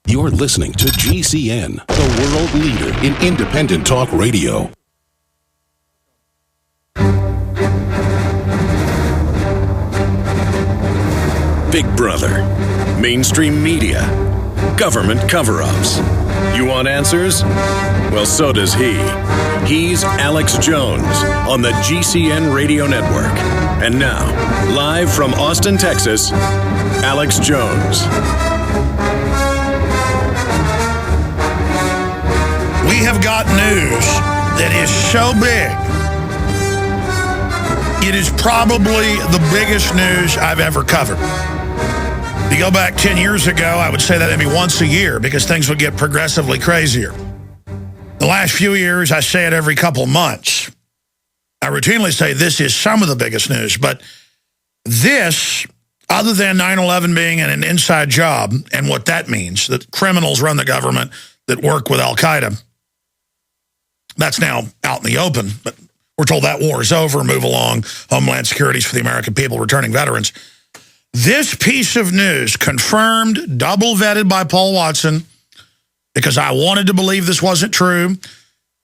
You're listening to GCN, the world leader in independent talk radio. Big Brother, mainstream media, government cover-ups. You want answers? Well, so does he. He's Alex Jones on the GCN Radio Network. And now, live from Austin, Texas, Alex Jones. We have got news that is so big. It is probably the biggest news I've ever covered. If you go back 10 years ago, I would say that maybe once a year because things would get progressively crazier. The last few years, I say it every couple months. I routinely say this is some of the biggest news, but this, other than 9/11 being an inside job and what that means, that criminals run the government that work with Al-Qaeda, that's now out in the open, but we're told that war is over, move along, Homeland Security's for the American people, returning veterans. This piece of news, confirmed, double vetted by Paul Watson, because I wanted to believe this wasn't true,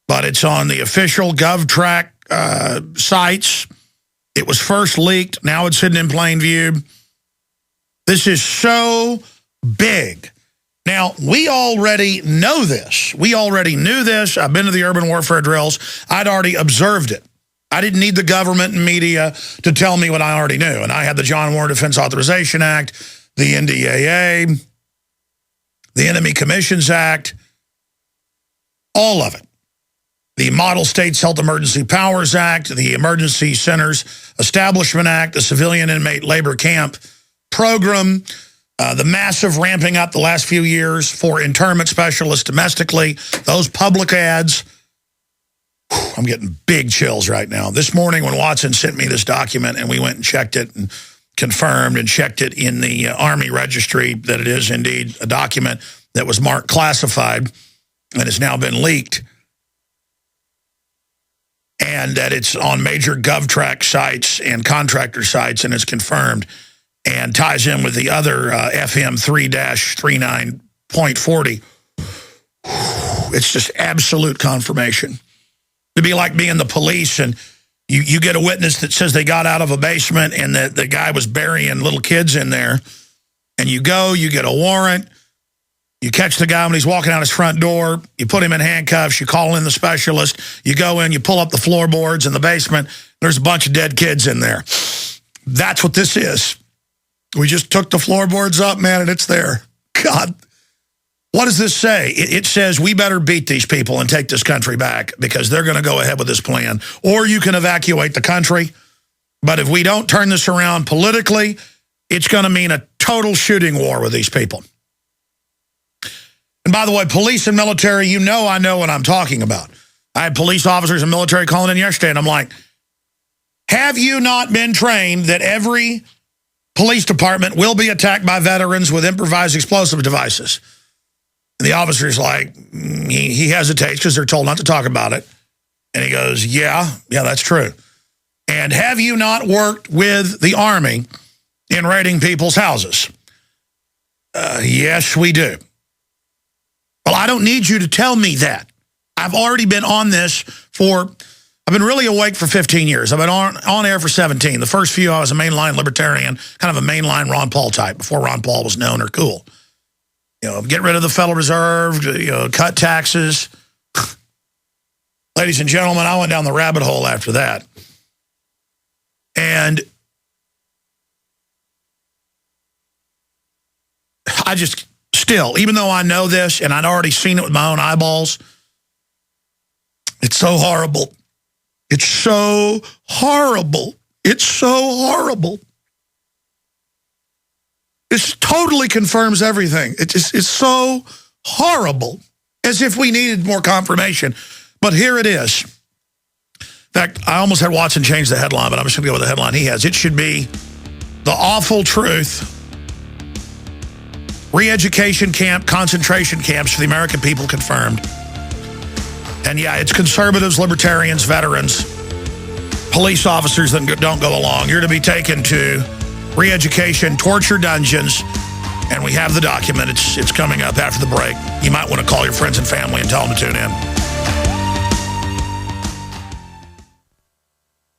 but it's on the official GovTrack sites. It was first leaked. Now it's hidden in plain view. This is so big. Now, we already know this. We already knew this. I've been to the urban warfare drills. I'd already observed it. I didn't need the government and media to tell me what I already knew. And I had the John Warren Defense Authorization Act, the NDAA, the Enemy Commissions Act, all of it. The Model States Health Emergency Powers Act, the Emergency Centers Establishment Act, the Civilian Inmate Labor Camp Program, the massive ramping up the last few years for internment specialists domestically, those public ads. I'm getting big chills right now. This morning when Watson sent me this document and we went and checked it and confirmed and checked it in the Army registry that it is indeed a document that was marked classified and has now been leaked, and that it's on major GovTrack sites and contractor sites, and it's confirmed and ties in with the other FM 3-39.40. It's just absolute confirmation. It'd be like being the police and you get a witness that says they got out of a basement and that the guy was burying little kids in there. And you go, you get a warrant, you catch the guy when he's walking out his front door, you put him in handcuffs, you call in the specialist, you go in, you pull up the floorboards in the basement, there's a bunch of dead kids in there. That's what this is. We just took the floorboards up, man, and it's there. God, what does this say? It says we better beat these people and take this country back because they're going to go ahead with this plan. Or you can evacuate the country. But if we don't turn this around politically, it's going to mean a total shooting war with these people. And by the way, police and military, you know I know what I'm talking about. I had police officers and military calling in yesterday, and I'm like, have you not been trained that every police department will be attacked by veterans with improvised explosive devices? And the officer's like, he hesitates because they're told not to talk about it. And he goes, yeah, that's true. And have you not worked with the Army in raiding people's houses? Yes, we do. Well, I don't need you to tell me that. I've already been on this I've been really awake for 15 years. I've been on air for 17. The first few, I was a mainline libertarian, kind of a mainline Ron Paul type before Ron Paul was known or cool. You know, get rid of the Federal Reserve, cut taxes. Ladies and gentlemen, I went down the rabbit hole after that. And I just still, even though I know this and I'd already seen it with my own eyeballs, it's so horrible. It's so horrible. It's so horrible. It totally confirms everything. It's so horrible, as if we needed more confirmation. But here it is. In fact, I almost had Watson change the headline, but I'm just going to go with the headline he has. It should be The Awful Truth. Re-education camp, concentration camps for the American people confirmed. And yeah, it's conservatives, libertarians, veterans, police officers that don't go along. You're to be taken to re-education, torture dungeons, And we have the document. It's coming up after the break. You might want to call your friends and family and tell them to tune in.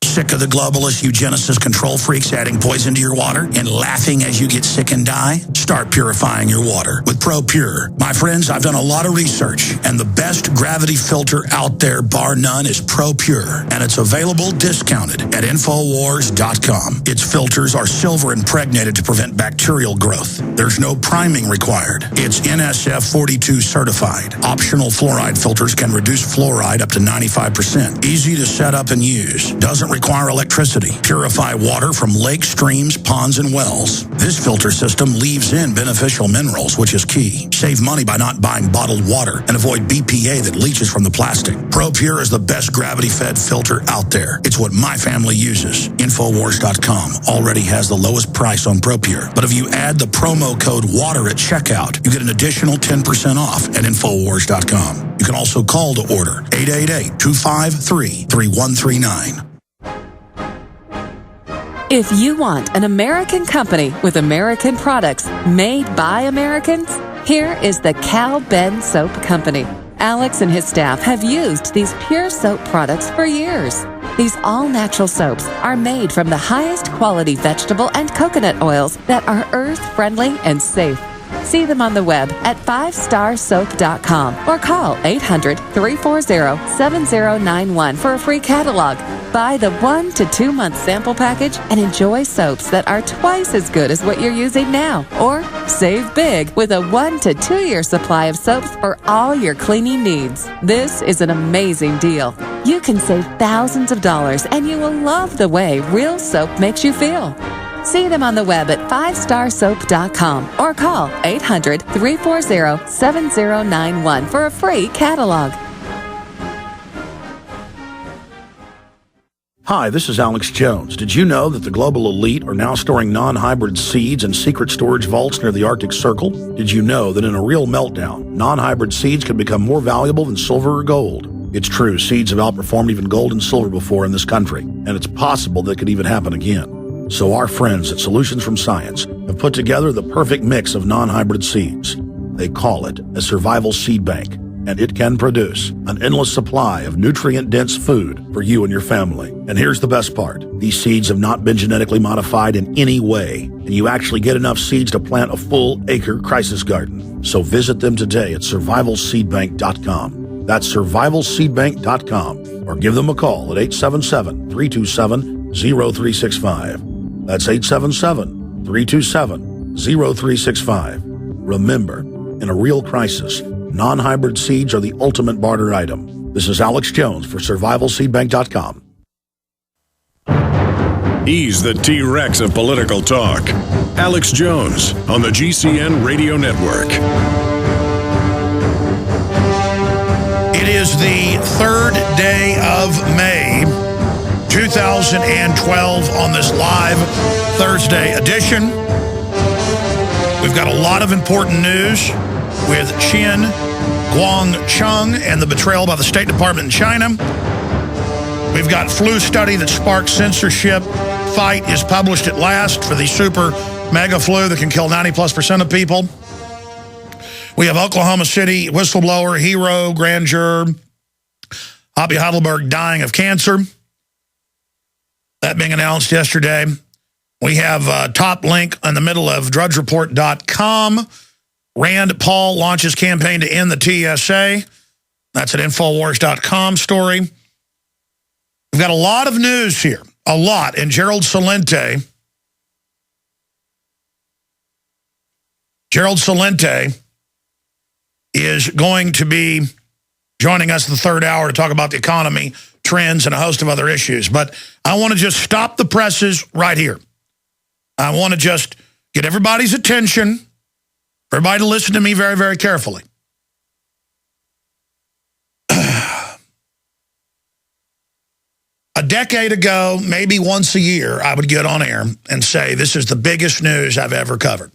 Sick of the globalist eugenicist control freaks adding poison to your water and laughing as you get sick and die? Start purifying your water with ProPure. My friends, I've done a lot of research, and the best gravity filter out there, bar none, is ProPure, and it's available discounted at Infowars.com. Its filters are silver impregnated to prevent bacterial growth. There's no priming required. It's NSF 42 certified. Optional fluoride filters can reduce fluoride up to 95%. Easy to set up and use. Doesn't require electricity. Purify water from lakes, streams, ponds, and wells. This filter system leaves in beneficial minerals, which is key. Save money by not buying bottled water and avoid BPA that leaches from the plastic. ProPure is the best gravity-fed filter out there. It's what my family uses. Infowars.com already has the lowest price on ProPure. But if you add the promo code WATER at checkout, you get an additional 10% off at Infowars.com. You can also call to order 888-253-3139. If you want an American company with American products made by Americans, here is the Cal Ben Soap Company. Alex and his staff have used these pure soap products for years. These all-natural soaps are made from the highest quality vegetable and coconut oils that are earth-friendly and safe. See them on the web at 5starsoap.com or call 800-340-7091 for a free catalog. Buy the 1 to 2 month sample package and enjoy soaps that are twice as good as what you're using now. Or save big with a 1 to 2 year supply of soaps for all your cleaning needs. This is an amazing deal. You can save thousands of dollars and you will love the way real soap makes you feel. See them on the web at 5starsoap.com or call 800-340-7091 for a free catalog. Hi, this is Alex Jones. Did you know that the global elite are now storing non-hybrid seeds in secret storage vaults near the Arctic Circle? Did you know that in a real meltdown, non-hybrid seeds can become more valuable than silver or gold? It's true, seeds have outperformed even gold and silver before in this country, and it's possible that could even happen again. So our friends at Solutions from Science have put together the perfect mix of non-hybrid seeds. They call it a survival seed bank, and it can produce an endless supply of nutrient-dense food for you and your family. And here's the best part. These seeds have not been genetically modified in any way, and you actually get enough seeds to plant a full acre crisis garden. So visit them today at survivalseedbank.com. That's survivalseedbank.com, or give them a call at 877-327-0365. That's 877-327-0365. Remember, in a real crisis, non-hybrid seeds are the ultimate barter item. This is Alex Jones for survivalseedbank.com. He's the T-Rex of political talk. Alex Jones on the GCN Radio Network. It is the third day of May, 2012 on this live Thursday edition. We've got a lot of important news with Chen Guangcheng and the betrayal by the State Department in China. We've got flu study that sparked censorship. Fight is published at last for the super mega flu that can kill 90+% of people. We have Oklahoma City whistleblower, hero, grand juror, Hoppy Heidelberg dying of cancer. That being announced yesterday. We have a top link in the middle of drudgereport.com. Rand Paul launches campaign to end the TSA. That's an Infowars.com story. We've got a lot of news here. A lot. And Gerald Celente is going to be joining us the third hour to talk about the economy, trends, and a host of other issues. But I want to just stop the presses right here. I want to just get everybody's attention, everybody to listen to me very, very carefully. A decade ago, maybe once a year, I would get on air and say, this is the biggest news I've ever covered.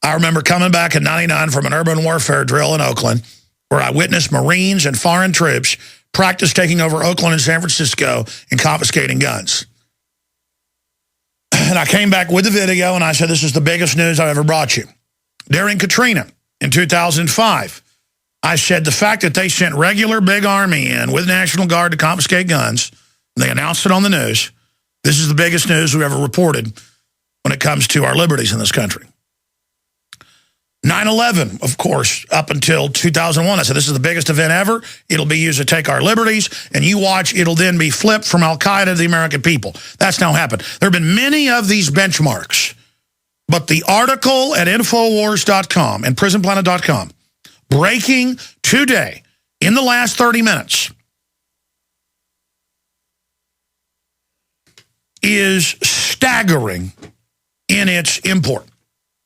I remember coming back in '99 from an urban warfare drill in Oakland, where I witnessed Marines and foreign troops practice taking over Oakland and San Francisco and confiscating guns. And I came back with the video and I said, this is the biggest news I've ever brought you. During Katrina in 2005, I said the fact that they sent regular big army in with National Guard to confiscate guns, they announced it on the news, this is the biggest news we've ever reported when it comes to our liberties in this country. 9/11, of course, up until 2001, I said this is the biggest event ever. It'll be used to take our liberties, and you watch, it'll then be flipped from Al-Qaeda to the American people. That's now happened. There have been many of these benchmarks, but the article at Infowars.com and PrisonPlanet.com, breaking today, in the last 30 minutes, is staggering in its import.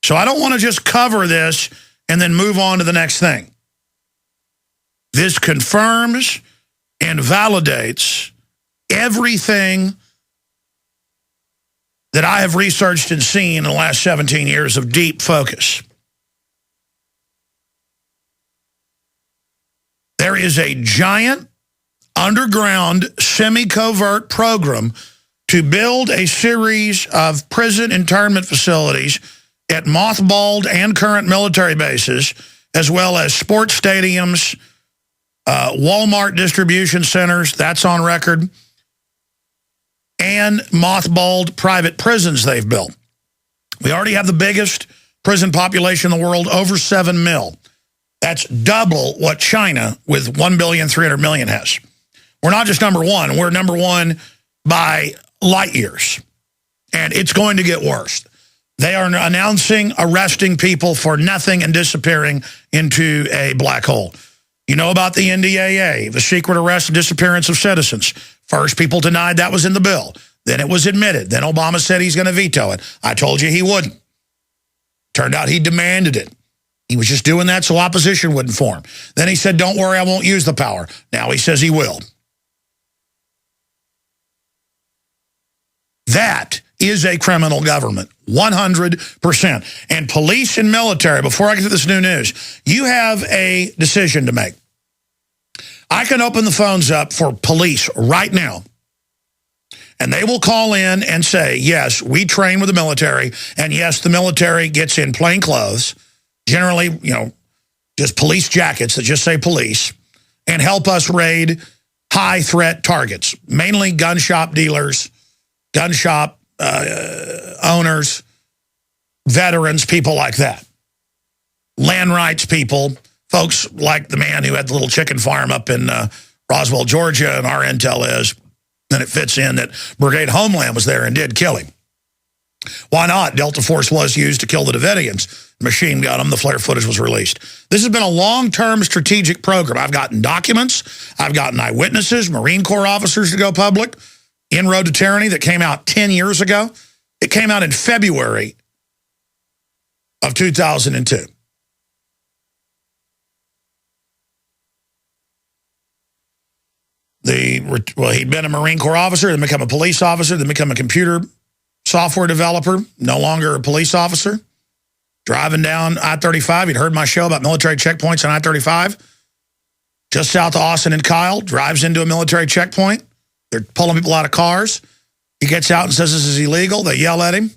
So I don't want to just cover this and then move on to the next thing. This confirms and validates everything that I have researched and seen in the last 17 years of deep focus. There is a giant underground semi-covert program to build a series of prison internment facilities at mothballed and current military bases, as well as sports stadiums, Walmart distribution centers, that's on record, and mothballed private prisons they've built. We already have the biggest prison population in the world, over 7 million. That's double what China with 1,300,000,000 has. We're not just number one, we're number one by light years. And it's going to get worse. They are announcing arresting people for nothing and disappearing into a black hole. You know about the NDAA, the secret arrest and disappearance of citizens. First, people denied that was in the bill. Then it was admitted. Then Obama said he's going to veto it. I told you he wouldn't. Turned out he demanded it. He was just doing that so opposition wouldn't form. Then he said, don't worry, I won't use the power. Now he says he will. That is a criminal government, 100%. And police and military, before I get to this new news, you have a decision to make. I can open the phones up for police right now, and they will call in and say, yes, we train with the military, and yes, the military gets in plain clothes, generally, you know, just police jackets that just say police, and help us raid high-threat targets, mainly gun shop dealers, gun shop owners, veterans, people like that. Land rights people, folks like the man who had the little chicken farm up in Roswell, Georgia, and our intel is, and it fits in that Brigade Homeland was there and did kill him. Why not? Delta Force was used to kill the Davidians. The machine gun them, the flare footage was released. This has been a long-term strategic program. I've gotten documents, I've gotten eyewitnesses, Marine Corps officers to go public. Inroad to Tyranny that came out 10 years ago. It came out in February of 2002. Well, he'd been a Marine Corps officer, then become a police officer, then become a computer software developer, no longer a police officer. Driving down I-35, he'd heard my show about military checkpoints on I-35. Just south of Austin and Kyle, drives into a military checkpoint. They're pulling people out of cars. He gets out and says this is illegal. They yell at him.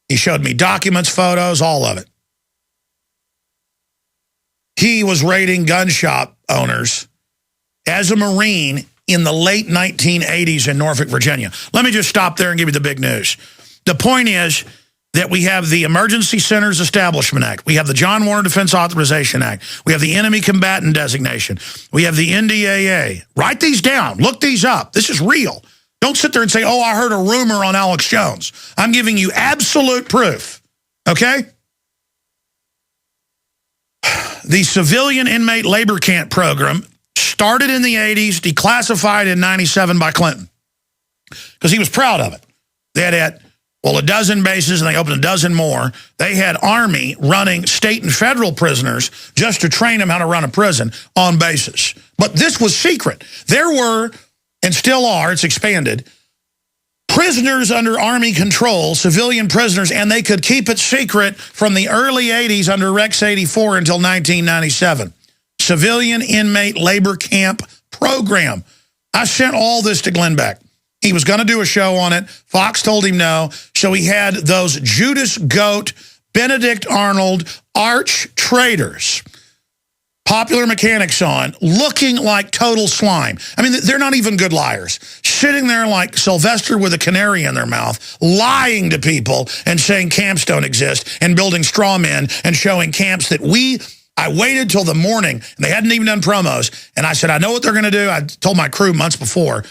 He showed me documents, photos, all of it. He was raiding gun shop owners as a Marine in the late 1980s in Norfolk, Virginia. Let me just stop there and give you the big news. The point is that we have the Emergency Centers Establishment Act. We have the John Warner Defense Authorization Act. We have the Enemy Combatant Designation. We have the NDAA. Write these down. Look these up. This is real. Don't sit there and say, oh, I heard a rumor on Alex Jones. I'm giving you absolute proof. Okay? The Civilian Inmate Labor Camp Program started in the 80s, declassified in 97 by Clinton. Because he was proud of it. They had a dozen bases, and they opened a dozen more. They had Army running state and federal prisoners just to train them how to run a prison on bases. But this was secret. There were, and still are, it's expanded, prisoners under Army control, civilian prisoners, and they could keep it secret from the early 80s under Rex 84 until 1997. Civilian Inmate Labor Camp Program. I sent all this to Glenn Beck. He was going to do a show on it. Fox told him no. So he had those Judas Goat, Benedict Arnold, arch traitors, Popular Mechanics on, looking like total slime. I mean, they're not even good liars. Sitting there like Sylvester with a canary in their mouth, lying to people and saying camps don't exist and building straw men and showing camps that I waited till the morning, and they hadn't even done promos, and I said, I know what they're going to do. I told my crew months before,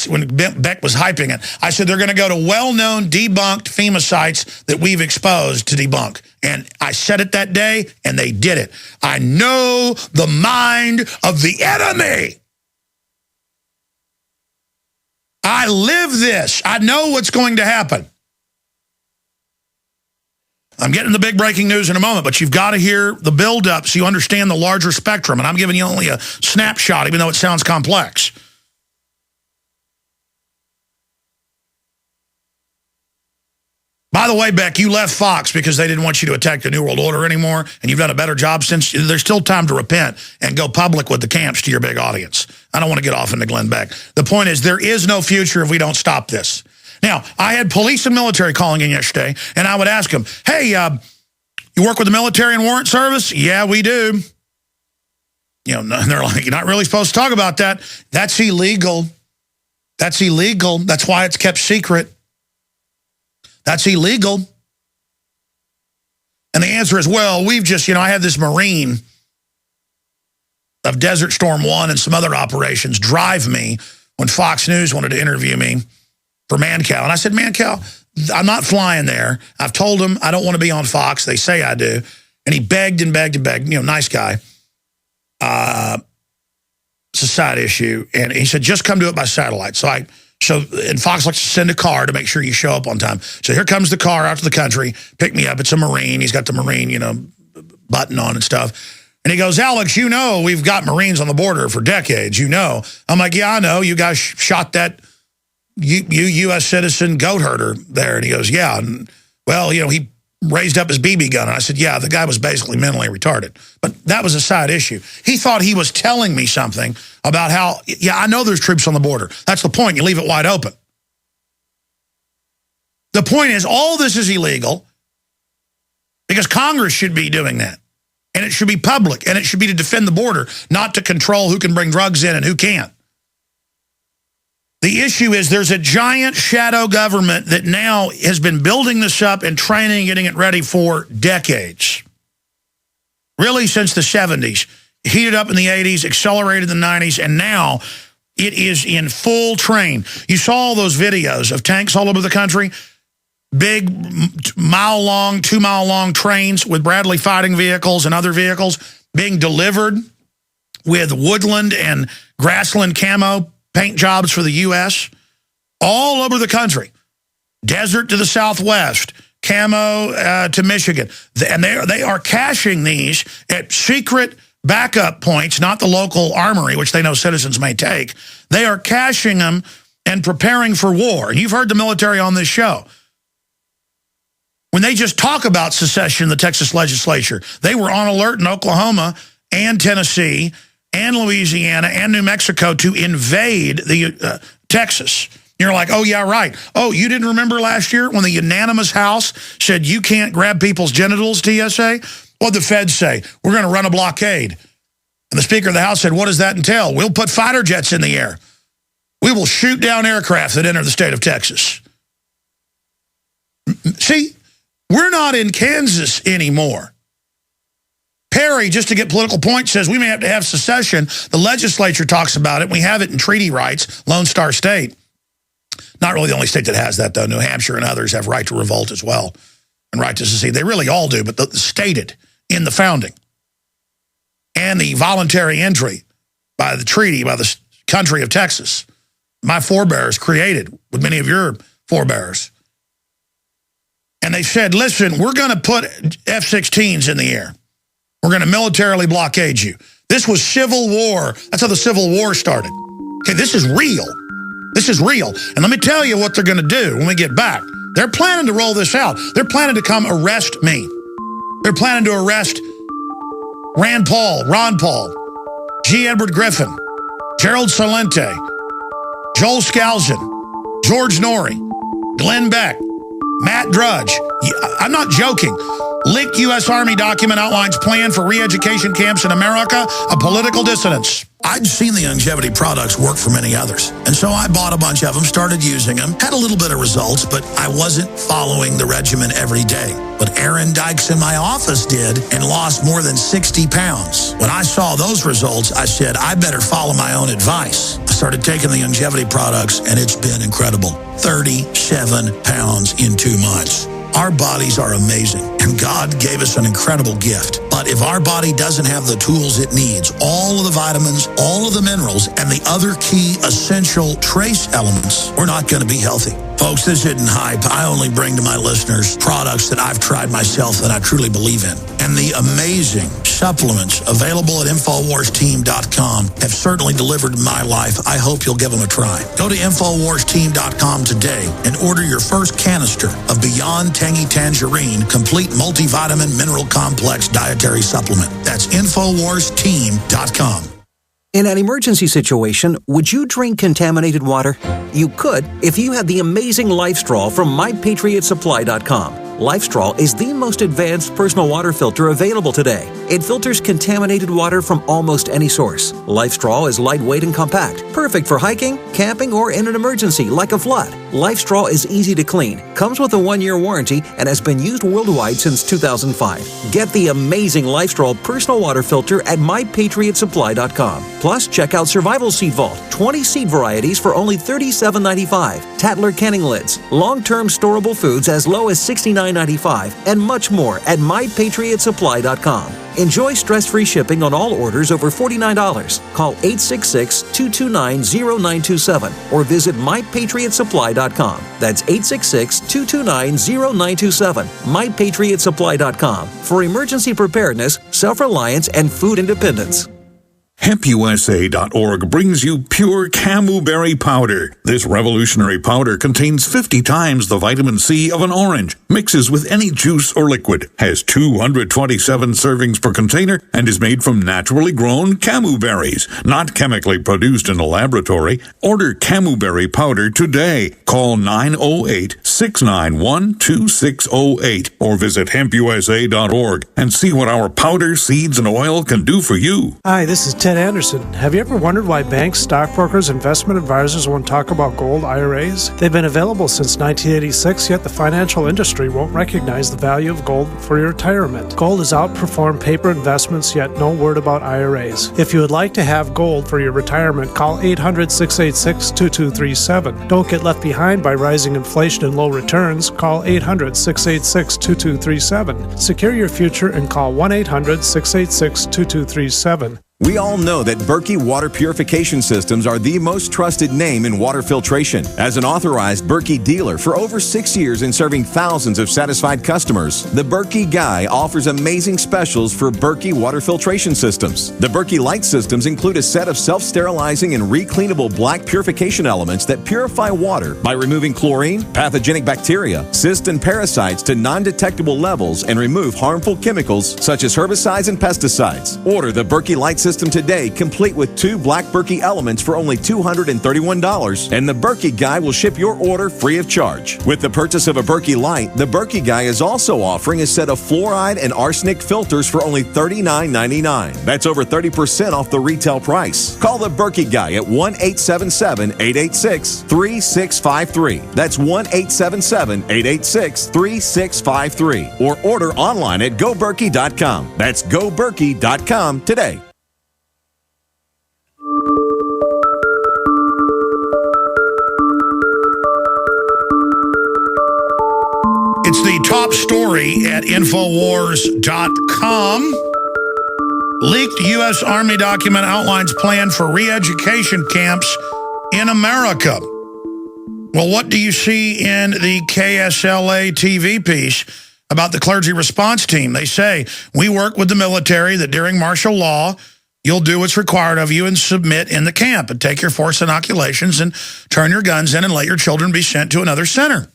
when Beck was hyping it, I said, they're going to go to well-known, debunked FEMA sites that we've exposed to debunk. And I said it that day, and they did it. I know the mind of the enemy. I live this. I know what's going to happen. I'm getting the big breaking news in a moment, but you've got to hear the buildup so you understand the larger spectrum. And I'm giving you only a snapshot, even though it sounds complex. By the way, Beck, you left Fox because they didn't want you to attack the New World Order anymore, and you've done a better job since. There's still time to repent and go public with the camps to your big audience. I don't want to get off into Glenn Beck. The point is, there is no future if we don't stop this. Now, I had police and military calling in yesterday, and I would ask them, hey, you work with the military and warrant service? Yeah, we do. You know, and they're like, you're not really supposed to talk about that. That's illegal. That's illegal. That's why it's kept secret. That's illegal. And the answer is, well, we've just, I had this Marine of Desert Storm 1 and some other operations drive me when Fox News wanted to interview me for Mancow. And I said, Mancow, I'm not flying there. I've told them I don't want to be on Fox. They say I do. And he begged and begged and begged. Nice guy. It's a side issue. And he said, just come do it by satellite. And Fox likes to send a car to make sure you show up on time. So here comes the car out to the country, pick me up. It's a Marine. He's got the Marine, button on and stuff. And he goes, Alex, we've got Marines on the border for decades, I'm like, yeah, I know. You guys shot that U.S. citizen goat herder there. And he goes, yeah. And, well, he raised up his BB gun. And I said, yeah, the guy was basically mentally retarded. But that was a side issue. He thought he was telling me something about how, yeah, I know there's troops on the border. That's the point. You leave it wide open. The point is, all this is illegal because Congress should be doing that. And it should be public. And it should be to defend the border, not to control who can bring drugs in and who can't. The issue is there's a giant shadow government that now has been building this up and training, getting it ready for decades. Really since the 70s. Heated up in the 80s, accelerated in the 90s, and now it is in full train. You saw all those videos of tanks all over the country, big mile-long, 2-mile-long trains with Bradley fighting vehicles and other vehicles being delivered with woodland and grassland camo paint jobs for the U.S. all over the country. Desert to the southwest, camo to Michigan. And they are caching these at secret backup points, not the local armory, which they know citizens may take. They are caching them and preparing for war. And you've heard the military on this show. When they just talk about secession in the Texas legislature, they were on alert in Oklahoma and Tennessee and Louisiana and New Mexico to invade the Texas. You're like, oh, yeah, right. Oh, you didn't remember last year when the unanimous House said you can't grab people's genitals, TSA? What'd the feds say? We're going to run a blockade. And the Speaker of the House said, what does that entail? We'll put fighter jets in the air. We will shoot down aircraft that enter the state of Texas. See, we're not in Kansas anymore. Perry, just to get political points, says we may have to have secession. The legislature talks about it. We have it in treaty rights, Lone Star State. Not really the only state that has that, though. New Hampshire and others have right to revolt as well and right to secede. They really all do, but stated in the founding. And the voluntary entry by the treaty, by the country of Texas. My forebears created with many of your forebears. And they said, listen, we're going to put F-16s in the air. We're going to militarily blockade you. This was Civil War. That's how the Civil War started. Okay, this is real. This is real. And let me tell you what they're going to do when we get back. They're planning to roll this out. They're planning to come arrest me. They're planning to arrest Ron Paul, G. Edward Griffin, Gerald Celente, Joel Scalzon, George Norrie, Glenn Beck, Matt Drudge. I'm not joking. Leaked U.S. Army document outlines plan for re-education camps in America, a political dissonance. I'd seen the longevity products work for many others, and so I bought a bunch of them, started using them, had a little bit of results, but I wasn't following the regimen every day. But Aaron Dykes in my office did and lost more than 60 pounds. When I saw those results, I said, I better follow my own advice. I started taking the longevity products, and it's been incredible. 37 pounds in 2 months. Our bodies are amazing, and God gave us an incredible gift. But if our body doesn't have the tools it needs, all of the vitamins, all of the minerals, and the other key essential trace elements, we're not going to be healthy. Folks, this isn't hype. I only bring to my listeners products that I've tried myself that I truly believe in. And the amazing supplements available at InfoWarsTeam.com have certainly delivered in my life. I hope you'll give them a try. Go to InfoWarsTeam.com today and order your first canister of Beyond Tangy Tangerine Complete Multivitamin Mineral Complex Dietary Supplement. That's InfoWarsTeam.com. In an emergency situation, would you drink contaminated water? You could if you had the amazing LifeStraw from MyPatriotSupply.com. LifeStraw is the most advanced personal water filter available today. It filters contaminated water from almost any source. LifeStraw is lightweight and compact, perfect for hiking, camping, or in an emergency like a flood. LifeStraw is easy to clean, comes with a 1-year warranty, and has been used worldwide since 2005. Get the amazing LifeStraw personal water filter at MyPatriotSupply.com. Plus, check out Survival Seed Vault, 20 seed varieties for only $37.95, Tatler canning lids, long-term storable foods as low as $69.95, and much more at MyPatriotSupply.com. Enjoy stress-free shipping on all orders over $49. Call 866-229-0927 or visit MyPatriotSupply.com. That's 866-229-0927. MyPatriotSupply.com for emergency preparedness, self-reliance, and food independence. HempUSA.org brings you pure camu-berry powder. This revolutionary powder contains 50 times the vitamin C of an orange, mixes with any juice or liquid, has 227 servings per container, and is made from naturally grown camu berries, not chemically produced in a laboratory. Order camu-berry powder today. Call 908-691-2608 or visit HempUSA.org and see what our powder, seeds, and oil can do for you. Hi, this is Ted Anderson. Have you ever wondered why banks, stockbrokers, investment advisors won't talk about gold IRAs? They've been available since 1986, yet the financial industry won't recognize the value of gold for your retirement. Gold has outperformed paper investments, yet no word about IRAs. If you would like to have gold for your retirement, call 800-686-2237. Don't get left behind by rising inflation and low returns. Call 800-686-2237. Secure your future and call 1-800-686-2237. We all know that Berkey Water Purification Systems are the most trusted name in water filtration. As an authorized Berkey dealer for over 6 years and serving thousands of satisfied customers, the Berkey Guy offers amazing specials for Berkey Water Filtration Systems. The Berkey Light Systems include a set of self-sterilizing and recleanable black purification elements that purify water by removing chlorine, pathogenic bacteria, cysts, and parasites to non-detectable levels and remove harmful chemicals such as herbicides and pesticides. Order the Berkey Light System today, complete with 2 black Berkey elements for only $231, and the Berkey Guy will ship your order free of charge. With the purchase of a Berkey Light, the Berkey Guy is also offering a set of fluoride and arsenic filters for only $39.99. That's over 30% off the retail price. Call the Berkey Guy at 1-877-886-3653. That's 1-877-886-3653. Or order online at GoBerkey.com. That's GoBerkey.com today. It's the top story at Infowars.com. Leaked U.S. Army document outlines plan for re-education camps in America. Well, what do you see in the KSLA TV piece about the clergy response team? They say, we work with the military that during martial law, you'll do what's required of you and submit in the camp and take your forced inoculations and turn your guns in and let your children be sent to another center.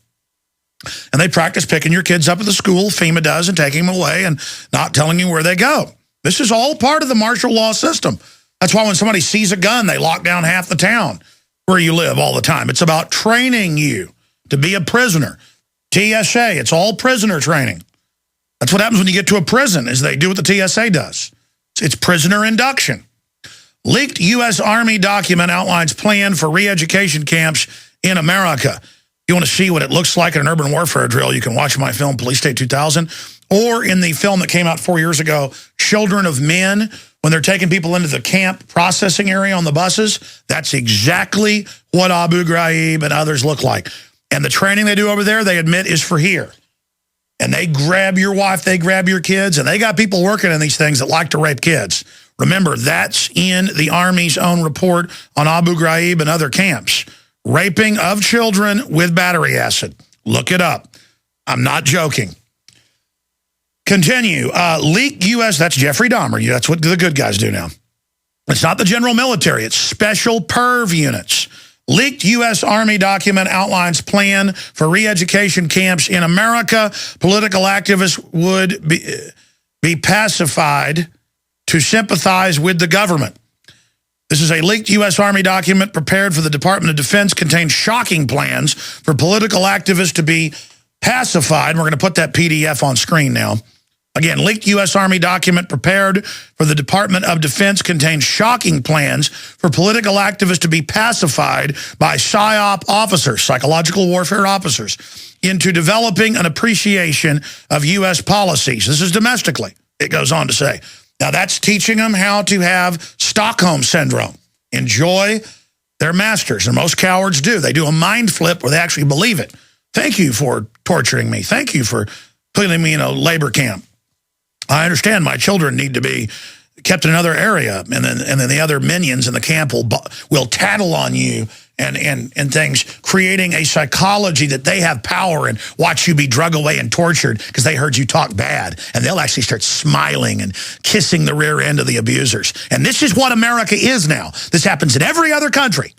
And they practice picking your kids up at the school, FEMA does, and taking them away and not telling you where they go. This is all part of the martial law system. That's why when somebody sees a gun, they lock down half the town. where you live all the time. It's about training you to be a prisoner. TSA, it's all prisoner training. That's what happens when you get to a prison, is they do what the TSA does. It's prisoner induction. Leaked U.S. Army document outlines plan for re-education camps in America. You want to see what it looks like in an urban warfare drill, you can watch my film, Police State 2000, or in the film that came out 4 years ago, Children of Men, when they're taking people into the camp processing area on the buses. That's exactly what Abu Ghraib and others look like. And the training they do over there, they admit, is for here. And they grab your wife, they grab your kids, and they got people working in these things that like to rape kids. Remember, that's in the Army's own report on Abu Ghraib and other camps. Raping of children with battery acid. Look it up. I'm not joking. Continue. Leaked U.S. That's Jeffrey Dahmer. That's what the good guys do now. It's not the general military. It's special perv units. Leaked U.S. Army document outlines plan for re-education camps in America. Political activists would be pacified to sympathize with the government. This is a leaked U.S. Army document prepared for the Department of Defense, contains shocking plans for political activists to be pacified. We're going to put that PDF on screen now. Again, leaked U.S. Army document prepared for the Department of Defense contains shocking plans for political activists to be pacified by PSYOP officers, psychological warfare officers, into developing an appreciation of U.S. policies. This is domestically, it goes on to say. Now, that's teaching them how to have Stockholm Syndrome. Enjoy their masters, and most cowards do. They do a mind flip where they actually believe it. Thank you for torturing me. Thank you for putting me in a labor camp. I understand my children need to be kept in another area, and then the other minions in the camp will tattle on you and things, creating a psychology that they have power and watch you be drug away and tortured because they heard you talk bad. And they'll actually start smiling and kissing the rear end of the abusers. And this is what America is now. This happens in every other country.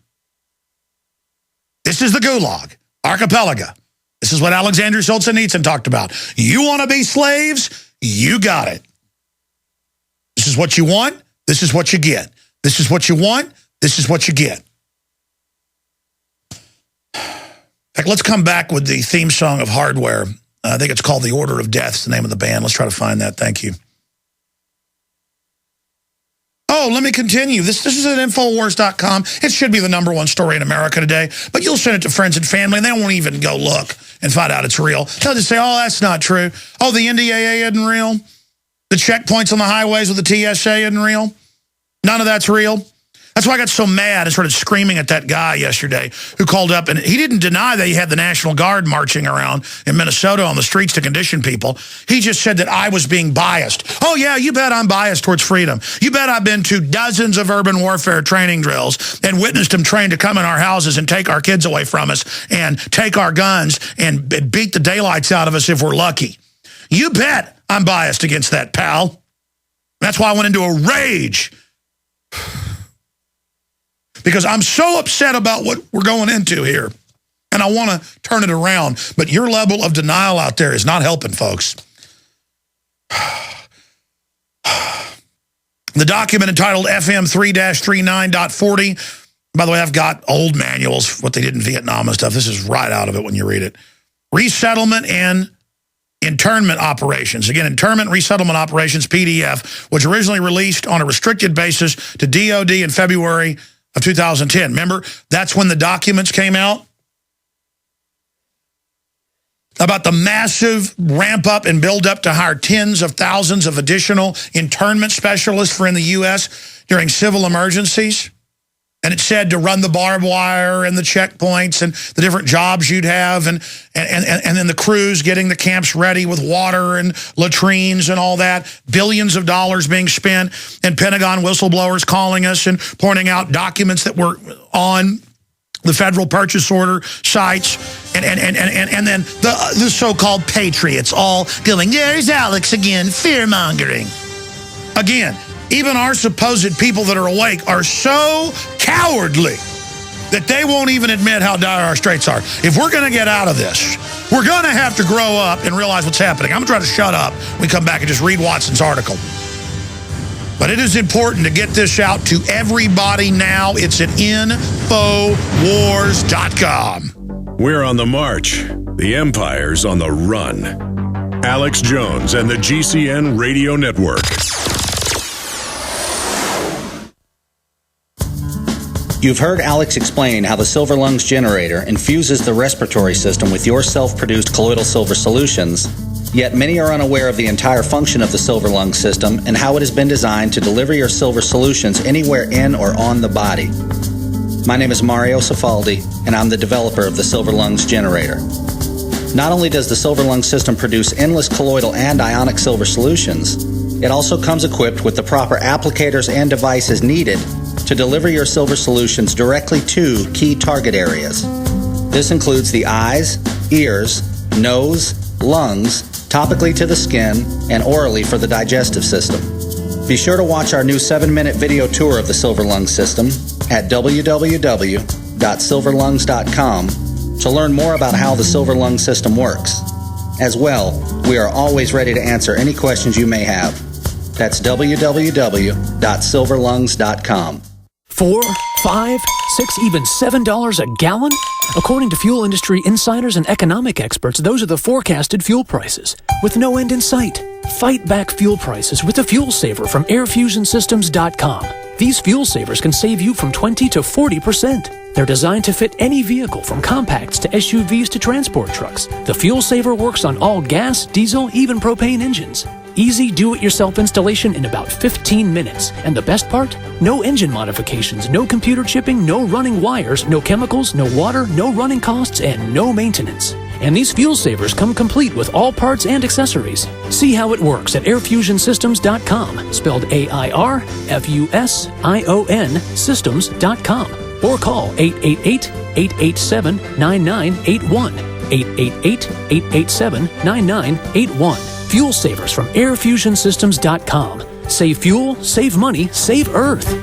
This is the Gulag, Archipelago. This is what Alexander Solzhenitsyn talked about. You want to be slaves? You got it. This is what you want. This is what you get. This is what you want. This is what you get. In fact, let's come back with the theme song of Hardware. I think it's called The Order of Death. It's the name of the band. Let's try to find that. Thank you. Oh, let me continue. This is at Infowars.com. It should be the #1 story in America today, but you'll send it to friends and family, and they won't even go look and find out it's real. They'll just say, oh, that's not true. Oh, the NDAA isn't real. The checkpoints on the highways with the TSA isn't real. None of that's real. That's why I got so mad and started screaming at that guy yesterday who called up, and he didn't deny that he had the National Guard marching around in Minnesota on the streets to condition people. He just said that I was being biased. Oh, yeah, you bet I'm biased towards freedom. You bet I've been to dozens of urban warfare training drills and witnessed them trained to come in our houses and take our kids away from us and take our guns and beat the daylights out of us if we're lucky. You bet I'm biased against that, pal. That's why I went into a rage. Because I'm so upset about what we're going into here. And I want to turn it around. But your level of denial out there is not helping, folks. The document entitled FM 3-39.40. By the way, I've got old manuals, what they did in Vietnam and stuff. This is right out of it when you read it. Resettlement and internment operations. Again, internment resettlement operations, PDF, was originally released on a restricted basis to DOD in February of 2010. Remember, that's when the documents came out about the massive ramp up and build up to hire tens of thousands of additional internment specialists for in the U.S. during civil emergencies. And it said to run the barbed wire and the checkpoints and the different jobs you'd have and then the crews getting the camps ready with water and latrines and all that. Billions of dollars being spent, and Pentagon whistleblowers calling us and pointing out documents that were on the federal purchase order sites, and then the so-called patriots all going, there's Alex again, fear-mongering. Again, even our supposed people that are awake are so cowardly that they won't even admit how dire our straits are. If we're going to get out of this, we're going to have to grow up and realize what's happening. I'm going to try to shut up when we come back and just read Watson's article. But it is important to get this out to everybody now. It's at Infowars.com. We're on the march. The empire's on the run. Alex Jones and the GCN Radio Network. You've heard Alex explain how the Silver Lungs generator infuses the respiratory system with your self-produced colloidal silver solutions, yet many are unaware of the entire function of the Silver Lungs system and how it has been designed to deliver your silver solutions anywhere in or on the body. My name is Mario Cifaldi, and I'm the developer of the Silver Lungs generator. Not only does the Silver Lungs system produce endless colloidal and ionic silver solutions, it also comes equipped with the proper applicators and devices needed to deliver your silver solutions directly to key target areas. This includes the eyes, ears, nose, lungs, topically to the skin, and orally for the digestive system. Be sure to watch our new 7-minute video tour of the Silver Lungs system at www.silverlungs.com to learn more about how the Silver Lungs system works. As well, we are always ready to answer any questions you may have. That's www.silverlungs.com. $4, $5, $6, even $7 a gallon? According to fuel industry insiders and economic experts, those are the forecasted fuel prices, with no end in sight. Fight back fuel prices with the Fuel Saver from airfusionsystems.com. These fuel savers can save you from 20 to 40%. They're designed to fit any vehicle from compacts to SUVs to transport trucks. The Fuel Saver works on all gas, diesel, even propane engines. Easy do-it-yourself installation in about 15 minutes. And the best part? No engine modifications, no computer chipping, no running wires, no chemicals, no water, no running costs, and no maintenance. And these fuel savers come complete with all parts and accessories. See how it works at airfusionsystems.com, spelled AIRFUSION systems.com, or call 888-887-9981, 888-887-9981. Fuel savers from airfusionsystems.com. Save fuel, save money, save Earth.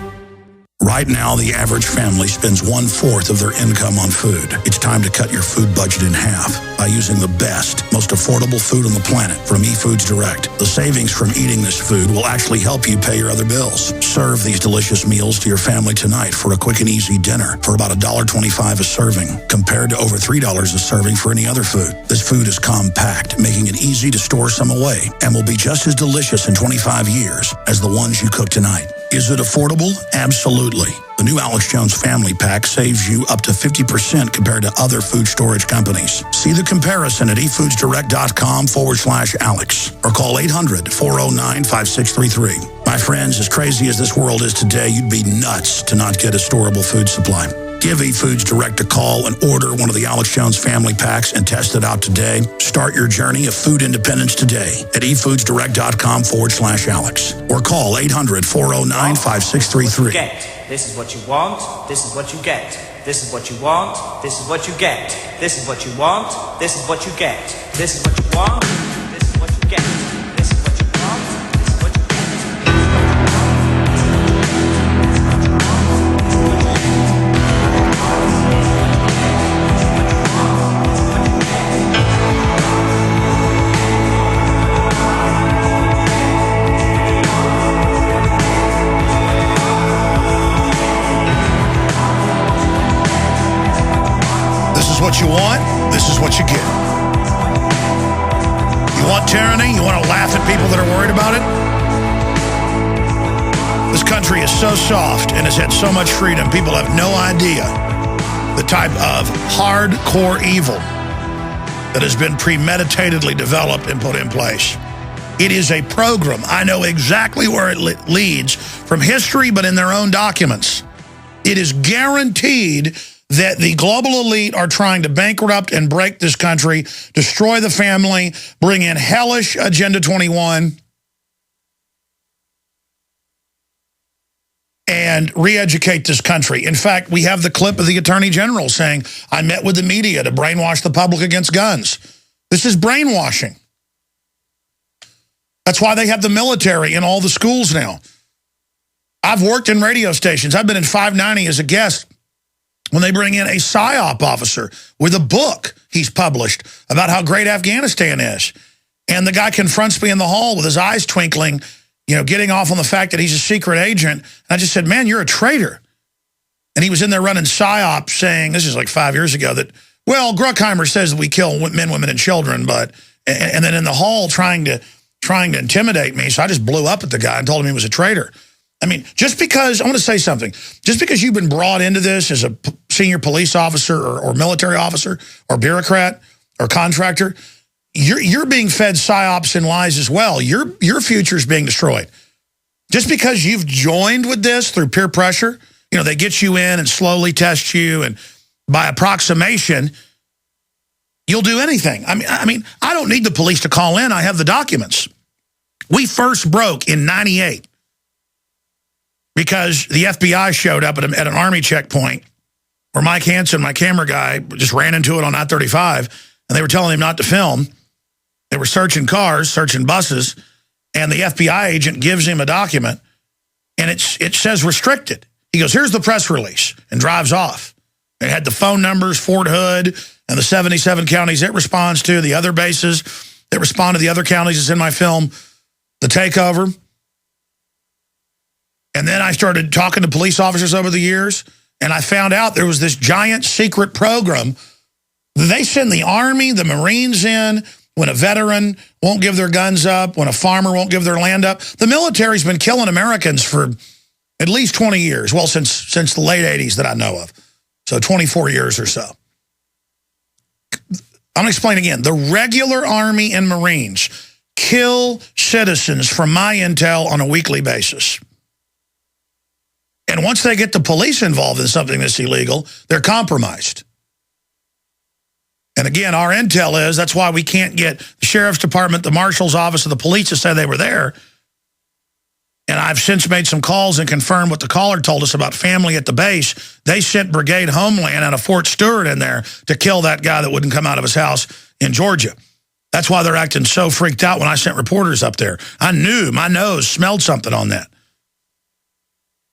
Right now, the average family spends 1/4 of their income on food. It's time to cut your food budget in half by using the best, most affordable food on the planet from eFoods Direct. The savings from eating this food will actually help you pay your other bills. Serve these delicious meals to your family tonight for a quick and easy dinner for about $1.25 a serving, compared to over $3 a serving for any other food. This food is compact, making it easy to store some away, and will be just as delicious in 25 years as the ones you cook tonight. Is it affordable? Absolutely. The new Alex Jones Family Pack saves you up to 50% compared to other food storage companies. See the comparison at eFoodsDirect.com/Alex or call 800-409-5633. My friends, as crazy as this world is today, you'd be nuts to not get a storable food supply. Give eFoods Direct a call and order one of the Alex Jones Family Packs and test it out today. Start your journey of food independence today at eFoodsDirect.com/Alex or call 800-409-5633. This is what you want. This is what you get. This is what you want. This is what you get. This is what you want. This is what you get. This is what you want. This is what you get. This is what you want. This is what you get. What you want, this is what you get. You want tyranny? You want to laugh at people that are worried about it? This country is so soft and has had so much freedom, people have no idea the type of hardcore evil that has been premeditatedly developed and put in place. It is a program. I know exactly where it leads from history, but in their own documents. It is guaranteed that the global elite are trying to bankrupt and break this country, destroy the family, bring in hellish Agenda 21, and re-educate this country. In fact, we have the clip of the Attorney General saying, I met with the media to brainwash the public against guns. This is brainwashing. That's why they have the military in all the schools now. I've worked in radio stations. I've been in 590 as a guest when they bring in a PSYOP officer with a book he's published about how great Afghanistan is. And the guy confronts me in the hall with his eyes twinkling, getting off on the fact that he's a secret agent. And I just said, man, you're a traitor. And he was in there running PSYOP saying, this is like 5 years ago, that, well, Bruckheimer says that we kill men, women, and children, but, and then in the hall trying to intimidate me. So I just blew up at the guy and told him he was a traitor. I mean, just because, I want to say something, just because you've been brought into this as a senior police officer or military officer or bureaucrat or contractor, you're being fed psyops and lies as well. Your future is being destroyed. Just because you've joined with this through peer pressure, they get you in and slowly test you, and by approximation, you'll do anything. I mean, I don't need the police to call in. I have the documents. We first broke in '98 because the FBI showed up at an Army checkpoint where Mike Hansen, my camera guy, just ran into it on I-35, and they were telling him not to film. They were searching cars, searching buses, and the FBI agent gives him a document, and it says restricted. He goes, here's the press release, and drives off. It had the phone numbers, Fort Hood, and the 77 counties it responds to, the other bases that respond to the other counties is in my film, The Takeover. And then I started talking to police officers over the years, and I found out there was this giant secret program. They send the Army, the Marines in when a veteran won't give their guns up, when a farmer won't give their land up. The military's been killing Americans for at least 20 years. Well, since the late 80s that I know of. So 24 years or so. I'm going to explain again. The regular Army and Marines kill citizens from my intel on a weekly basis. And once they get the police involved in something that's illegal, they're compromised. And again, our intel is, that's why we can't get the Sheriff's Department, the Marshal's Office, or the police to say they were there. And I've since made some calls and confirmed what the caller told us about family at the base. They sent Brigade Homeland out of Fort Stewart in there to kill that guy that wouldn't come out of his house in Georgia. That's why they're acting so freaked out when I sent reporters up there. I knew, my nose smelled something on that.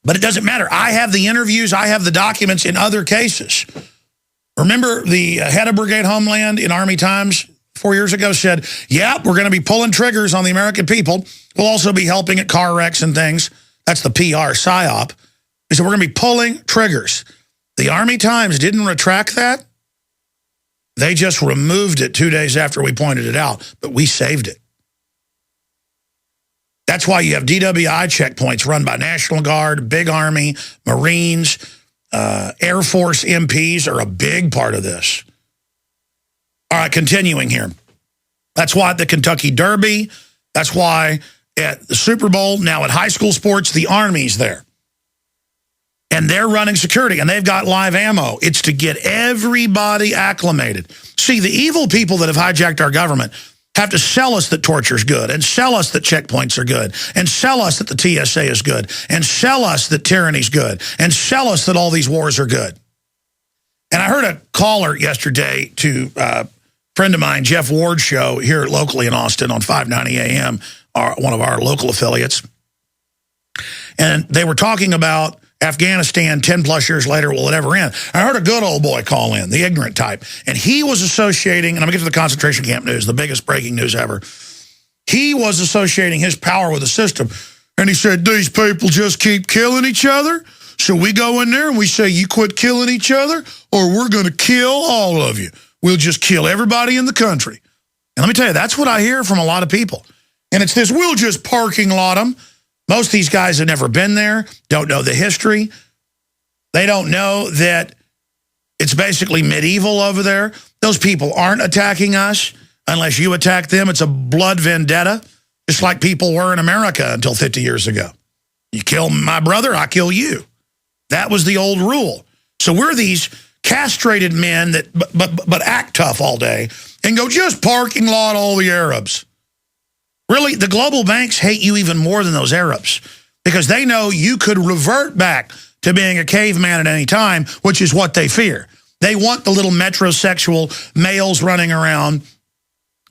But it doesn't matter. I have the interviews, I have the documents in other cases. Remember the head of Brigade Homeland in Army Times 4 years ago said, yeah, we're going to be pulling triggers on the American people. We'll also be helping at car wrecks and things. That's the PR psyop. He said, we're going to be pulling triggers. The Army Times didn't retract that. They just removed it 2 days after we pointed it out, but we saved it. That's why you have DWI checkpoints run by National Guard, Big Army, Marines, Air Force MPs are a big part of this. All right, continuing here. That's why at the Kentucky Derby, that's why at the Super Bowl, now at high school sports, the Army's there. And they're running security, and they've got live ammo. It's to get everybody acclimated. See, the evil people that have hijacked our government have to sell us that torture's good, and sell us that checkpoints are good, and sell us that the TSA is good, and sell us that tyranny's good, and sell us that all these wars are good. And I heard a caller yesterday to a friend of mine, Jeff Ward's show here locally in Austin on 590 AM, one of our local affiliates. And they were talking about Afghanistan 10 plus years later, will it ever end? I heard a good old boy call in, the ignorant type. And he was associating, and I'm going to get to the concentration camp news, the biggest breaking news ever. He was associating his power with the system. And he said, these people just keep killing each other. So we go in there and we say, you quit killing each other or we're going to kill all of you. We'll just kill everybody in the country. And let me tell you, that's what I hear from a lot of people. And it's this, we'll just parking lot them. Most of these guys have never been there, don't know the history. They don't know that it's basically medieval over there. Those people aren't attacking us unless you attack them. It's a blood vendetta, just like people were in America until 50 years ago. You kill my brother, I kill you. That was the old rule. So we're these castrated men that but act tough all day and go, just parking lot all the Arabs. Really, the global banks hate you even more than those Arabs because they know you could revert back to being a caveman at any time, which is what they fear. They want the little metrosexual males running around,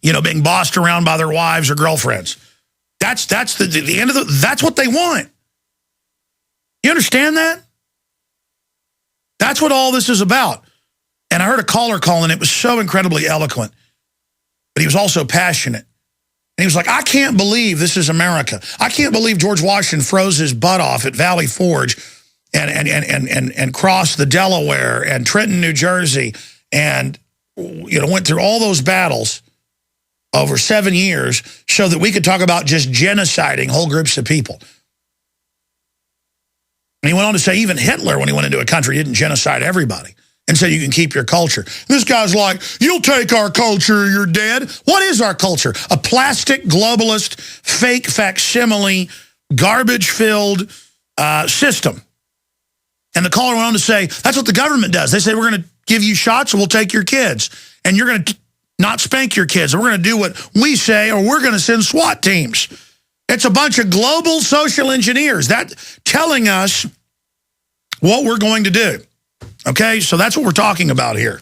you know, being bossed around by their wives or girlfriends. That's the end of that's what they want. You understand that? That's what all this is about. And I heard a caller calling. It was so incredibly eloquent, but he was also passionate. And he was like, I can't believe this is America. I can't believe George Washington froze his butt off at Valley Forge and crossed the Delaware and Trenton, New Jersey, and went through all those battles over 7 years so that we could talk about just genociding whole groups of people. And he went on to say even Hitler, when he went into a country, didn't genocide everybody and said you can keep your culture. This guy's like, you'll take our culture, you're dead. What is our culture? A plastic, globalist, fake facsimile, garbage-filled system. And the caller went on to say, that's what the government does. They say, we're going to give you shots and we'll take your kids. And you're going to not spank your kids. And we're going to do what we say, or we're going to send SWAT teams. It's a bunch of global social engineers that telling us what we're going to do. Okay, so that's what we're talking about here.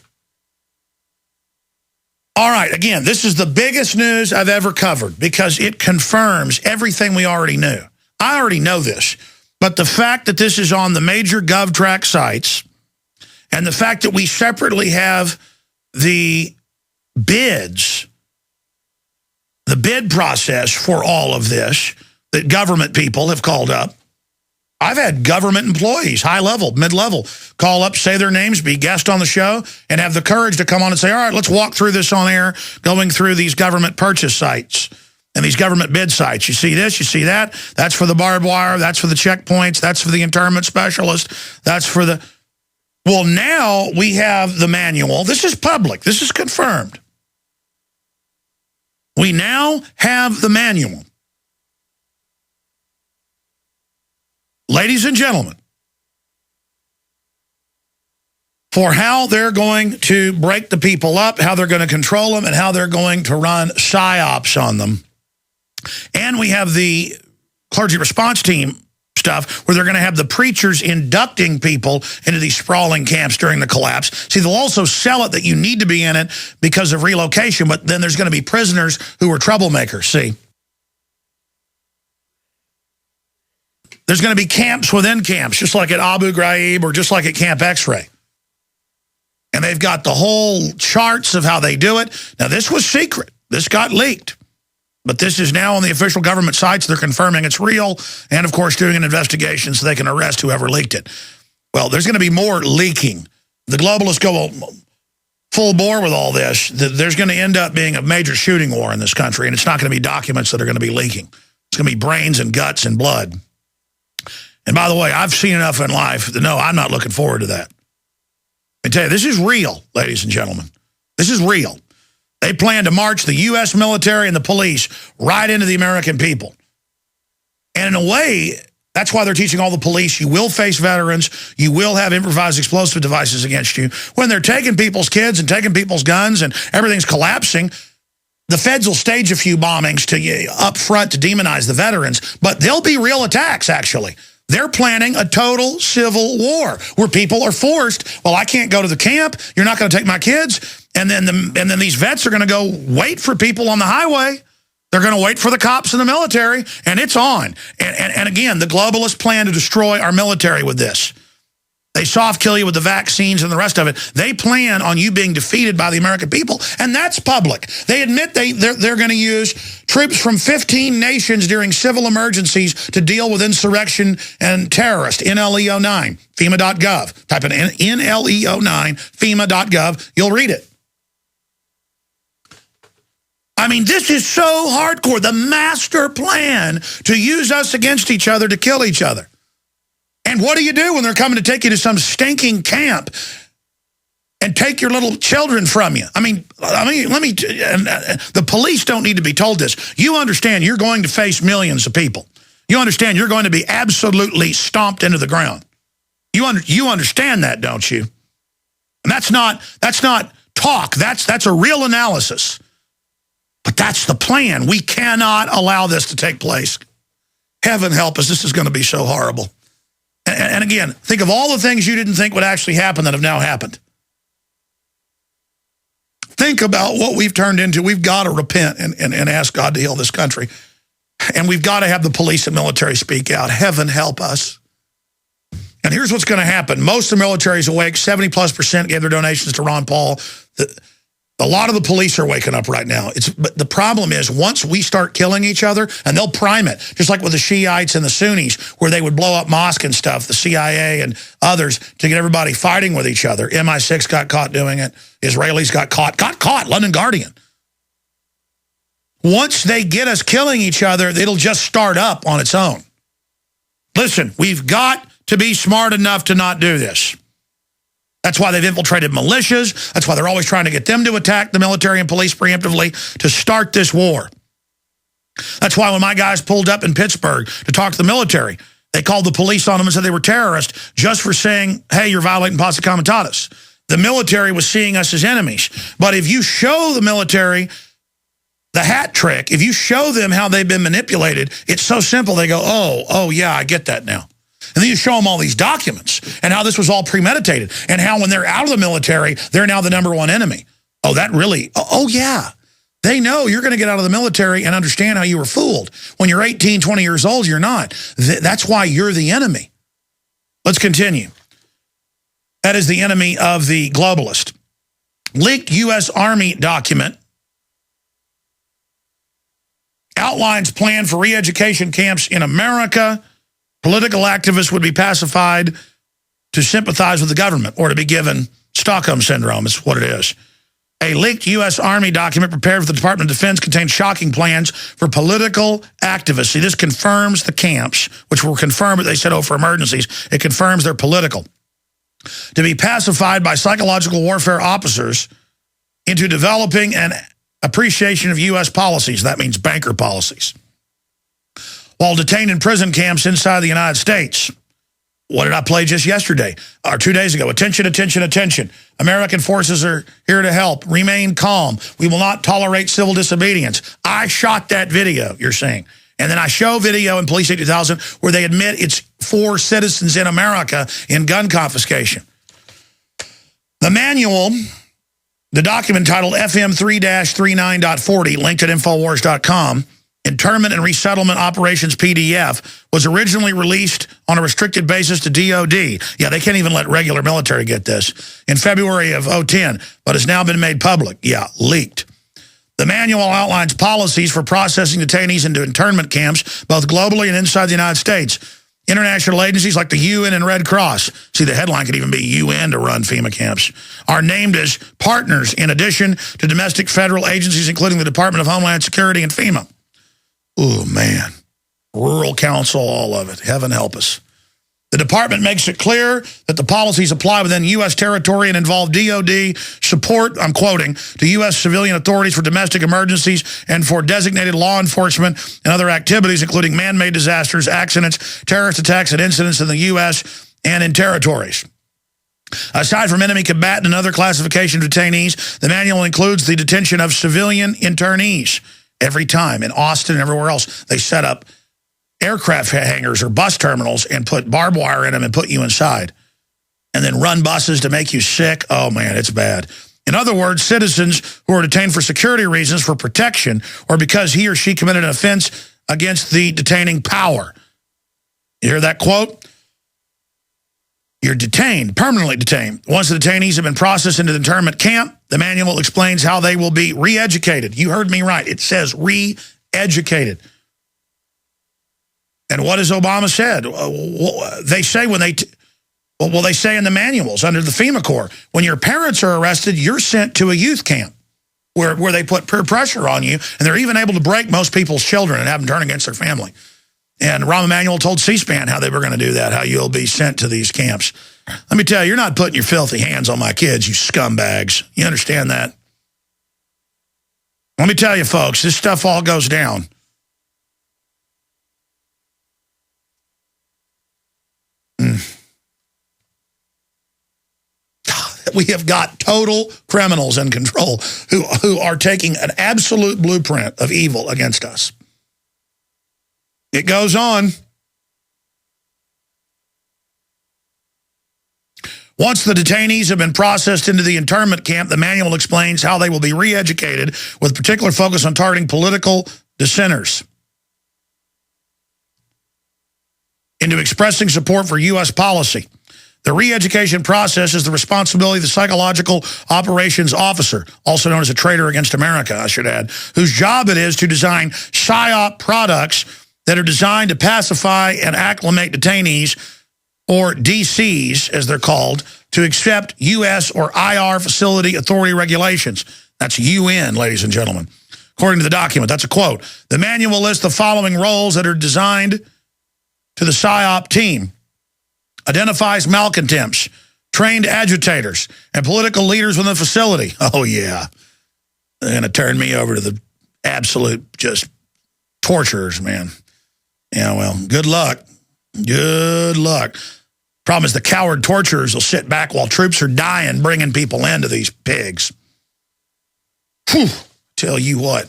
All right, again, this is the biggest news I've ever covered because it confirms everything we already knew. I already know this, but the fact that this is on the major GovTrack sites and the fact that we separately have the bids, the bid process for all of this that government people have called up. I've had government employees, high level, mid-level, call up, say their names, be guest on the show, and have the courage to come on and say, all right, let's walk through this on air, going through these government purchase sites and these government bid sites. You see this, you see that. That's for the barbed wire. That's for the checkpoints. That's for the internment specialist. That's for the... Well, now we have the manual. This is public. This is confirmed. We now have the manual. Ladies and gentlemen, for how they're going to break the people up, how they're going to control them, and how they're going to run psyops on them. And we have the clergy response team stuff where they're going to have the preachers inducting people into these sprawling camps during the collapse. See, they'll also sell it that you need to be in it because of relocation, but then there's going to be prisoners who are troublemakers, see. There's going to be camps within camps, just like at Abu Ghraib or just like at Camp X-Ray. And they've got the whole charts of how they do it. Now, this was secret. This got leaked. But this is now on the official government sites. They're confirming it's real and, of course, doing an investigation so they can arrest whoever leaked it. Well, there's going to be more leaking. The globalists go full bore with all this. There's going to end up being a major shooting war in this country, and it's not going to be documents that are going to be leaking. It's going to be brains and guts and blood. And by the way, I've seen enough in life to know I'm not looking forward to that. I tell you, this is real, ladies and gentlemen. This is real. They plan to march the U.S. military and the police right into the American people. And in a way, that's why they're teaching all the police, you will face veterans, you will have improvised explosive devices against you. When they're taking people's kids and taking people's guns and everything's collapsing, the feds will stage a few bombings up front to demonize the veterans, but they'll be real attacks, actually. They're planning a total civil war where people are forced, well, I can't go to the camp, you're not going to take my kids, and then these vets are going to go wait for people on the highway. They're going to wait for the cops and the military, and it's on. And again, the globalists plan to destroy our military with this. They soft kill you with the vaccines and the rest of it. They plan on you being defeated by the American people, and that's public. They admit they're going to use troops from 15 nations during civil emergencies to deal with insurrection and terrorists. NLE09, FEMA.gov. Type in NLE09, FEMA.gov. You'll read it. I mean, this is so hardcore. The master plan to use us against each other to kill each other. And what do you do when they're coming to take you to some stinking camp and take your little children from you? The police don't need to be told this. You understand you're going to face millions of people. You understand you're going to be absolutely stomped into the ground. You understand that, don't you? And that's not talk. That's a real analysis. But that's the plan. We cannot allow this to take place. Heaven help us. This is going to be so horrible. And again, think of all the things you didn't think would actually happen that have now happened. Think about what we've turned into. We've got to repent and ask God to heal this country. And we've got to have the police and military speak out. Heaven help us. And here's what's going to happen. Most of the military is awake. 70+% gave their donations to Ron Paul. A lot of the police are waking up right now. But the problem is, once we start killing each other, and they'll prime it, just like with the Shiites and the Sunnis, where they would blow up mosques and stuff, the CIA and others, to get everybody fighting with each other. MI6 got caught doing it. Israelis got caught, London Guardian. Once they get us killing each other, it'll just start up on its own. Listen, we've got to be smart enough to not do this. That's why they've infiltrated militias. That's why they're always trying to get them to attack the military and police preemptively to start this war. That's why when my guys pulled up in Pittsburgh to talk to the military, they called the police on them and said they were terrorists just for saying, hey, you're violating Posse Comitatus. The military was seeing us as enemies. But if you show the military the hat trick, if you show them how they've been manipulated, it's so simple. They go, oh, yeah, I get that now. And then you show them all these documents and how this was all premeditated and how when they're out of the military, they're now the #1 enemy. Oh, that really, oh yeah. They know you're going to get out of the military and understand how you were fooled. When you're 18, 20 years old, you're not. That's why you're the enemy. Let's continue. That is the enemy of the globalist. Leaked U.S. Army document outlines plan for re-education camps in America. Political activists would be pacified to sympathize with the government or to be given Stockholm Syndrome is what it is. A leaked U.S. Army document prepared for the Department of Defense contains shocking plans for political activists. See, this confirms the camps, which were confirmed, but they said, for emergencies. It confirms they're political. To be pacified by psychological warfare officers into developing an appreciation of U.S. policies. That means banker policies. While detained in prison camps inside the United States. What did I play just yesterday, or 2 days ago? Attention, attention, attention. American forces are here to help. Remain calm. We will not tolerate civil disobedience. I shot that video, you're saying. And then I show video in Police 80,000 where they admit it's 4 citizens in America in gun confiscation. The manual, the document titled FM 3-39.40, linked at Infowars.com, Internment and Resettlement Operations PDF, was originally released on a restricted basis to DOD. Yeah, they can't even let regular military get this. In February of 2010, but has now been made public. Yeah, leaked. The manual outlines policies for processing detainees into internment camps, both globally and inside the United States. International agencies like the UN and Red Cross, see the headline could even be UN to run FEMA camps, are named as partners in addition to domestic federal agencies, including the Department of Homeland Security and FEMA. Oh, man. Rural Council, all of it. Heaven help us. The department makes it clear that the policies apply within U.S. territory and involve DOD support, I'm quoting, to U.S. civilian authorities for domestic emergencies and for designated law enforcement and other activities, including man-made disasters, accidents, terrorist attacks, and incidents in the U.S. and in territories. Aside from enemy combatant and other classification detainees, the manual includes the detention of civilian internees. Every time in Austin and everywhere else, they set up aircraft hangars or bus terminals and put barbed wire in them and put you inside. And then run buses to make you sick. Oh, man, it's bad. In other words, citizens who are detained for security reasons, for protection, or because he or she committed an offense against the detaining power. You hear that quote? You're detained, permanently detained. Once the detainees have been processed into the internment camp, the manual explains how they will be re-educated. You heard me right. It says re-educated. And what has Obama said? They say when they say in the manuals under the FEMA Corps, when your parents are arrested, you're sent to a youth camp where they put peer pressure on you, and they're even able to break most people's children and have them turn against their family. And Rahm Emanuel told C-SPAN how they were going to do that, how you'll be sent to these camps. Let me tell you, you're not putting your filthy hands on my kids, you scumbags. You understand that? Let me tell you, folks, this stuff all goes down. We have got total criminals in control who are taking an absolute blueprint of evil against us. It goes on. Once the detainees have been processed into the internment camp, the manual explains how they will be re-educated with particular focus on targeting political dissenters into expressing support for U.S. policy. The re-education process is the responsibility of the Psychological Operations Officer, also known as a traitor against America, I should add, whose job it is to design PSYOP products that are designed to pacify and acclimate detainees, or DCs, as they're called, to accept U.S. or IR facility authority regulations. That's UN, ladies and gentlemen. According to the document, that's a quote. The manual lists the following roles that are designed to the PSYOP team. Identifies malcontents, trained agitators, and political leaders within the facility. Oh, yeah. They're going to turn me over to the absolute just torturers, man. Yeah, well, good luck. Good luck. Problem is the coward torturers will sit back while troops are dying, bringing people into these pigs. Whew. Tell you what.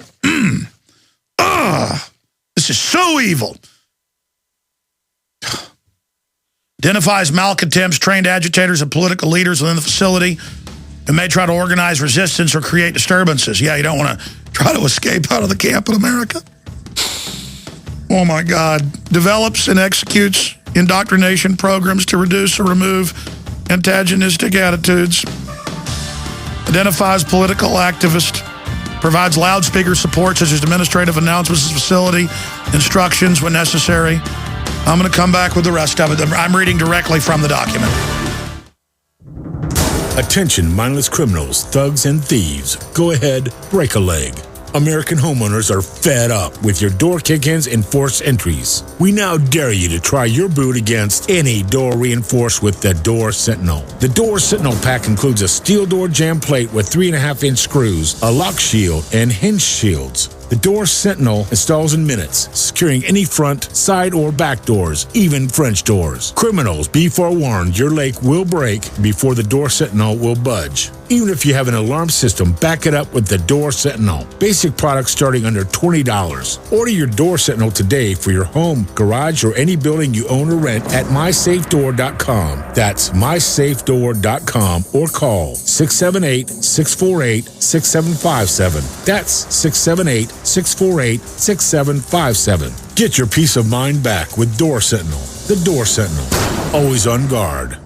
This is so evil. Identifies malcontents, trained agitators, and political leaders within the facility who may try to organize resistance or create disturbances. Yeah, you don't want to try to escape out of the camp in America. Oh, my God. Develops and executes indoctrination programs to reduce or remove antagonistic attitudes. Identifies political activists. Provides loudspeaker support such as administrative announcements of facility, instructions when necessary. I'm going to come back with the rest of it. I'm reading directly from the document. Attention, mindless criminals, thugs, and thieves. Go ahead, break a leg. American homeowners are fed up with your door kick-ins and forced entries. We now dare you to try your boot against any door reinforced with the Door Sentinel. The Door Sentinel pack includes a steel door jam plate with 3.5-inch screws, a lock shield, and hinge shields. The Door Sentinel installs in minutes, securing any front, side, or back doors, even French doors. Criminals, be forewarned, your leg will break before the Door Sentinel will budge. Even if you have an alarm system, back it up with the Door Sentinel. Basic products starting under $20. Order your Door Sentinel today for your home, garage, or any building you own or rent at mysafedoor.com. That's mysafedoor.com or call 678-648-6757. That's 678-648-6757. Get your peace of mind back with Door Sentinel. The Door Sentinel. Always on guard.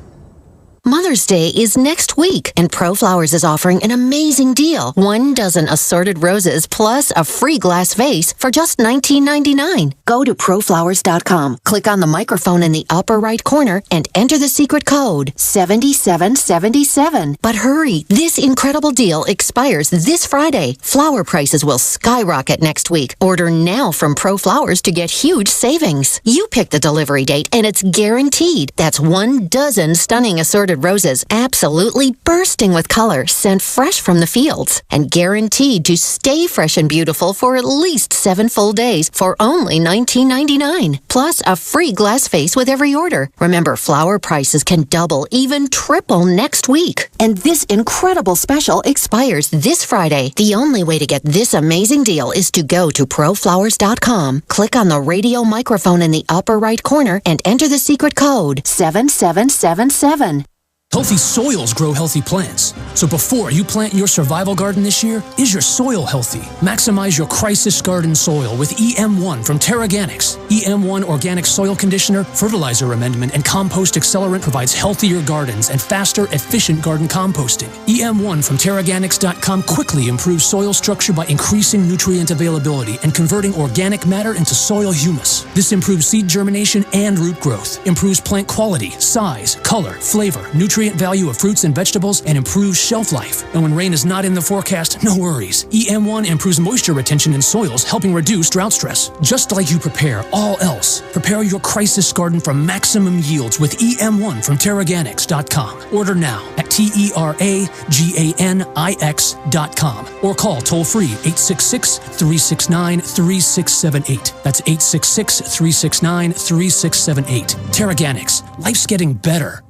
Mother's Day is next week, and ProFlowers is offering an amazing deal. 1 dozen assorted roses plus a free glass vase for just $19.99. Go to ProFlowers.com, click on the microphone in the upper right corner, and enter the secret code 7777. But hurry, this incredible deal expires this Friday. Flower prices will skyrocket next week. Order now from ProFlowers to get huge savings. You pick the delivery date, and it's guaranteed. That's 1 dozen stunning assorted roses, absolutely bursting with color, sent fresh from the fields, and guaranteed to stay fresh and beautiful for at least 7 full days for only $19.99. Plus a free glass vase with every order. Remember, flower prices can double, even triple next week. And this incredible special expires this Friday. The only way to get this amazing deal is to go to ProFlowers.com, click on the radio microphone in the upper right corner, and enter the secret code 7777. Healthy soils grow healthy plants. So before you plant your survival garden this year, is your soil healthy? Maximize your crisis garden soil with EM1 from TerraGanix. EM1 Organic Soil Conditioner, Fertilizer Amendment, and Compost Accelerant provides healthier gardens and faster, efficient garden composting. EM1 from TerraGanix.com quickly improves soil structure by increasing nutrient availability and converting organic matter into soil humus. This improves seed germination and root growth, improves plant quality, size, color, flavor, nutrient value of fruits and vegetables, and improves shelf life. And when rain is not in the forecast, no worries. EM1 improves moisture retention in soils, helping reduce drought stress. Just like you prepare all else, prepare your crisis garden for maximum yields with EM1 from TerraGanix.com. Order now at TerraGanix.com or call toll-free 866-369-3678. That's 866-369-3678. TerraGanix. Life's getting better.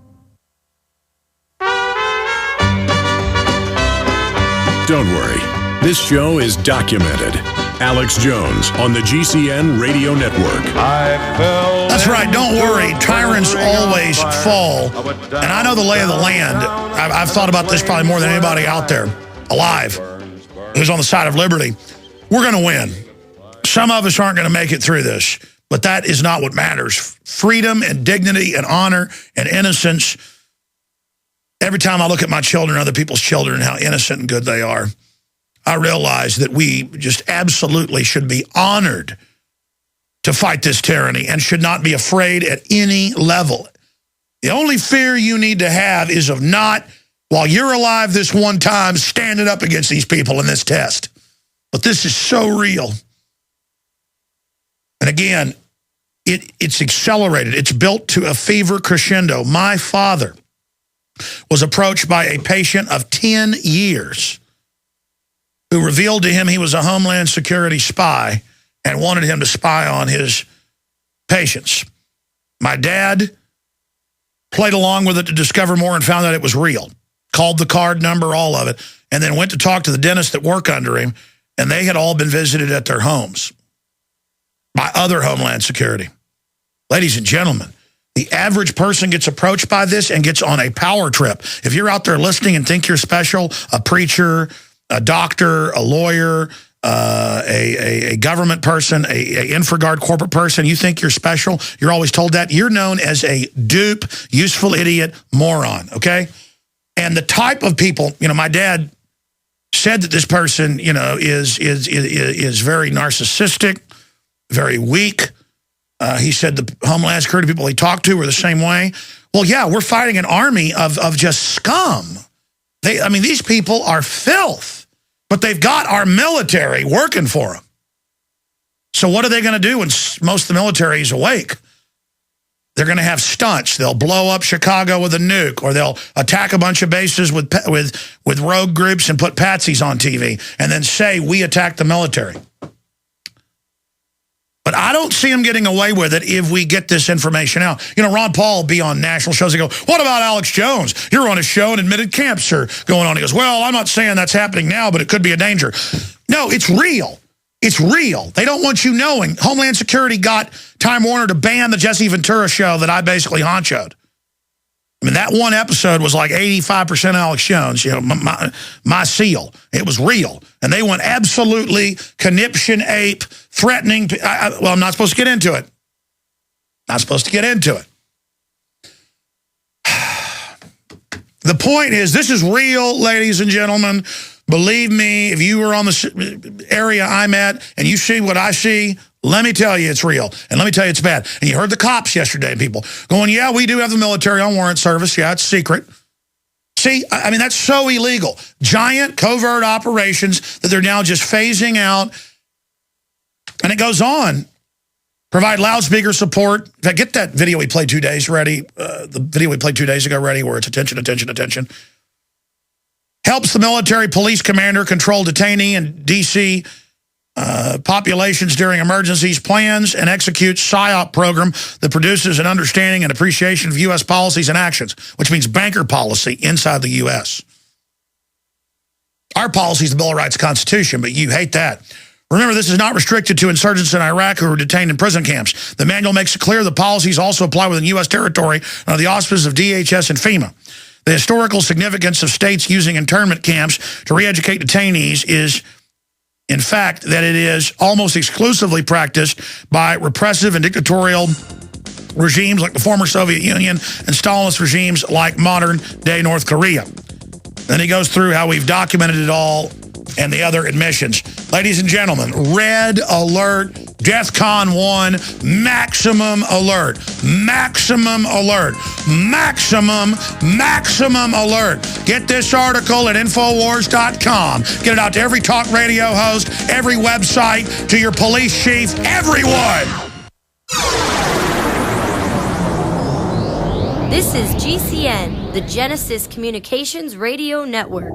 Don't worry, this show is documented. Alex Jones on the GCN Radio Network. That's right, don't worry. Tyrants always fall. And I know the lay of the land. I've thought about this probably more than anybody out there alive who's on the side of liberty. We're going to win. Some of us aren't going to make it through this, but that is not what matters. Freedom and dignity and honor and innocence Every time I look at my children, other people's children, and how innocent and good they are, I realize that we just absolutely should be honored to fight this tyranny and should not be afraid at any level. The only fear you need to have is of not, while you're alive this one time, standing up against these people in this test. But this is so real. And again, it's accelerated. It's built to a fever crescendo. My father was approached by a patient of 10 years who revealed to him he was a Homeland Security spy and wanted him to spy on his patients. My dad played along with it to discover more and found out it was real. Called the card number, all of it, and then went to talk to the dentists that work under him, and they had all been visited at their homes by other Homeland Security. Ladies and gentlemen, the average person gets approached by this and gets on a power trip. If you're out there listening and think you're special, a preacher, a doctor, a lawyer, a government person, a InfraGard corporate person, you think you're special, you're always told that, you're known as a dupe, useful idiot, moron, okay? And the type of people, my dad said that this person, is very narcissistic, very weak. He said the Homeland Security people he talked to were the same way. Well, yeah, we're fighting an army of just scum. These people are filth, but they've got our military working for them. So what are they going to do when most of the military is awake? They're going to have stunts. They'll blow up Chicago with a nuke, or they'll attack a bunch of bases with rogue groups and put patsies on TV and then say, we attacked the military. But I don't see them getting away with it if we get this information out. Ron Paul will be on national shows and go, what about Alex Jones? You're on a show and admitted camps are going on. He goes, well, I'm not saying that's happening now, but it could be a danger. No, it's real. It's real. They don't want you knowing. Homeland Security got Time Warner to ban the Jesse Ventura show that I basically honchoed. That one episode was like 85% Alex Jones, my seal. It was real. And they went absolutely conniption ape, threatening. Well, I'm not supposed to get into it. Not supposed to get into it. The point is, this is real, ladies and gentlemen. Believe me, if you were on the area I'm at and you see what I see, let me tell you it's real. And let me tell you it's bad. And you heard the cops yesterday, people going, yeah, we do have the military on warrant service. Yeah, it's secret. See, that's so illegal. Giant covert operations that they're now just phasing out. And it goes on. Provide loudspeaker support. In fact, get that video we played 2 days ready. The video we played 2 days ago ready, where it's attention, attention, attention. Helps the military police commander control detainee and D.C. Populations during emergencies, plans and executes PSYOP program that produces an understanding and appreciation of U.S. policies and actions, which means banker policy inside the U.S. Our policy is the Bill of Rights Constitution, but you hate that. Remember, this is not restricted to insurgents in Iraq who are detained in prison camps. The manual makes it clear the policies also apply within U.S. territory under the auspices of DHS and FEMA. The historical significance of states using internment camps to re-educate detainees is, in fact, that it is almost exclusively practiced by repressive and dictatorial regimes like the former Soviet Union and Stalinist regimes like modern-day North Korea. Then he goes through how we've documented it all and the other admissions. Ladies and gentlemen, red alert, DEFCON 1, maximum alert, maximum alert, maximum alert. Get this article at Infowars.com. Get it out to every talk radio host, every website, to your police chief, everyone. This is GCN, the Genesis Communications Radio Network.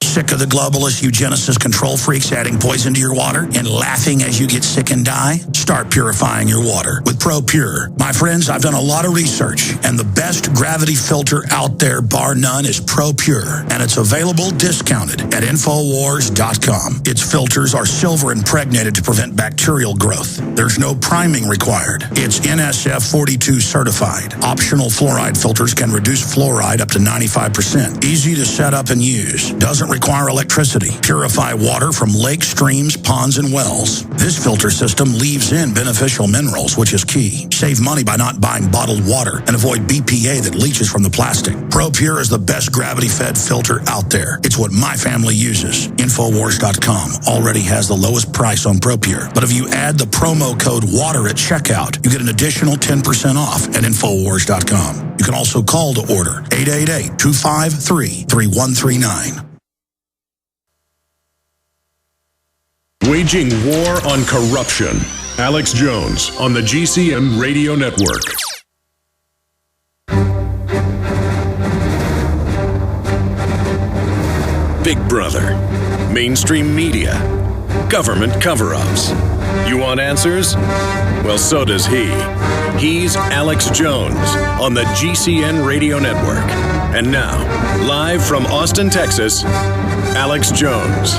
Sick of the globalist eugenicist control freaks adding poison to your water and laughing as you get sick and die? Start purifying your water with ProPure. My friends, I've done a lot of research, and the best gravity filter out there, bar none, is ProPure, and it's available discounted at Infowars.com. Its filters are silver impregnated to prevent bacterial growth. There's no priming required. It's NSF 42 certified. Optional fluoride filters can reduce fluoride up to 95%. Easy to set up and use. Doesn't require require electricity. Purify water from lakes, streams, ponds, and wells. This filter system leaves in beneficial minerals, which is key. Save money by not buying bottled water and avoid BPA that leaches from the plastic. ProPure is the best gravity-fed filter out there. It's what my family uses. Infowars.com already has the lowest price on ProPure. But if you add the promo code WATER at checkout, you get an additional 10% off at Infowars.com. You can also call to order 888-253-3139. Waging war on corruption. Alex Jones on the GCN Radio Network. Big Brother, mainstream media, government cover-ups. You want answers? Well, so does he. He's Alex Jones on the GCN Radio Network. And now, live from Austin, Texas, Alex Jones.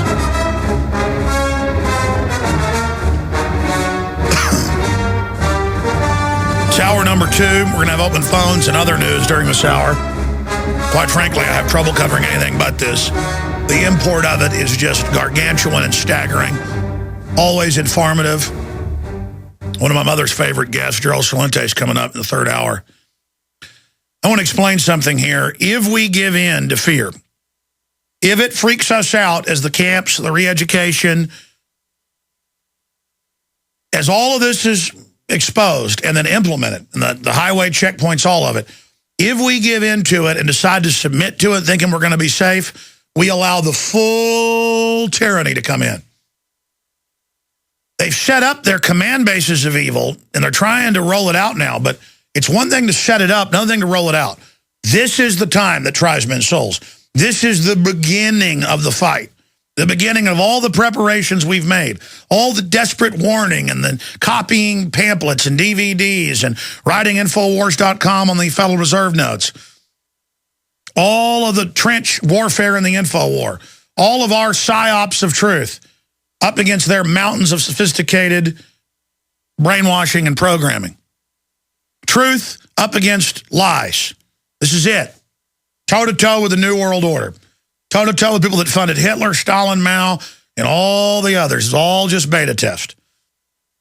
It's hour number 2. We're going to have open phones and other news during this hour. Quite frankly, I have trouble covering anything but this. The import of it is just gargantuan and staggering. Always informative. One of my mother's favorite guests, Gerald Celente, is coming up in the third hour. I want to explain something here. If we give in to fear, if it freaks us out as the camps, the re-education, as all of this is exposed and then implemented, and the highway checkpoints, all of it, if we give in to it and decide to submit to it thinking we're going to be safe, we allow the full tyranny to come in. They've set up their command bases of evil, and they're trying to roll it out now, but it's one thing to set it up, another thing to roll it out. This is the time that tries men's souls. This is the beginning of the fight, the beginning of all the preparations we've made, all the desperate warning and then copying pamphlets and DVDs and writing Infowars.com on the Federal Reserve notes. All of the trench warfare in the info war, all of our psyops of truth up against their mountains of sophisticated brainwashing and programming. Truth up against lies. This is it. Toe-to-toe with the New World Order. Toe-to-toe with people that funded Hitler, Stalin, Mao, and all the others. It's all just beta test.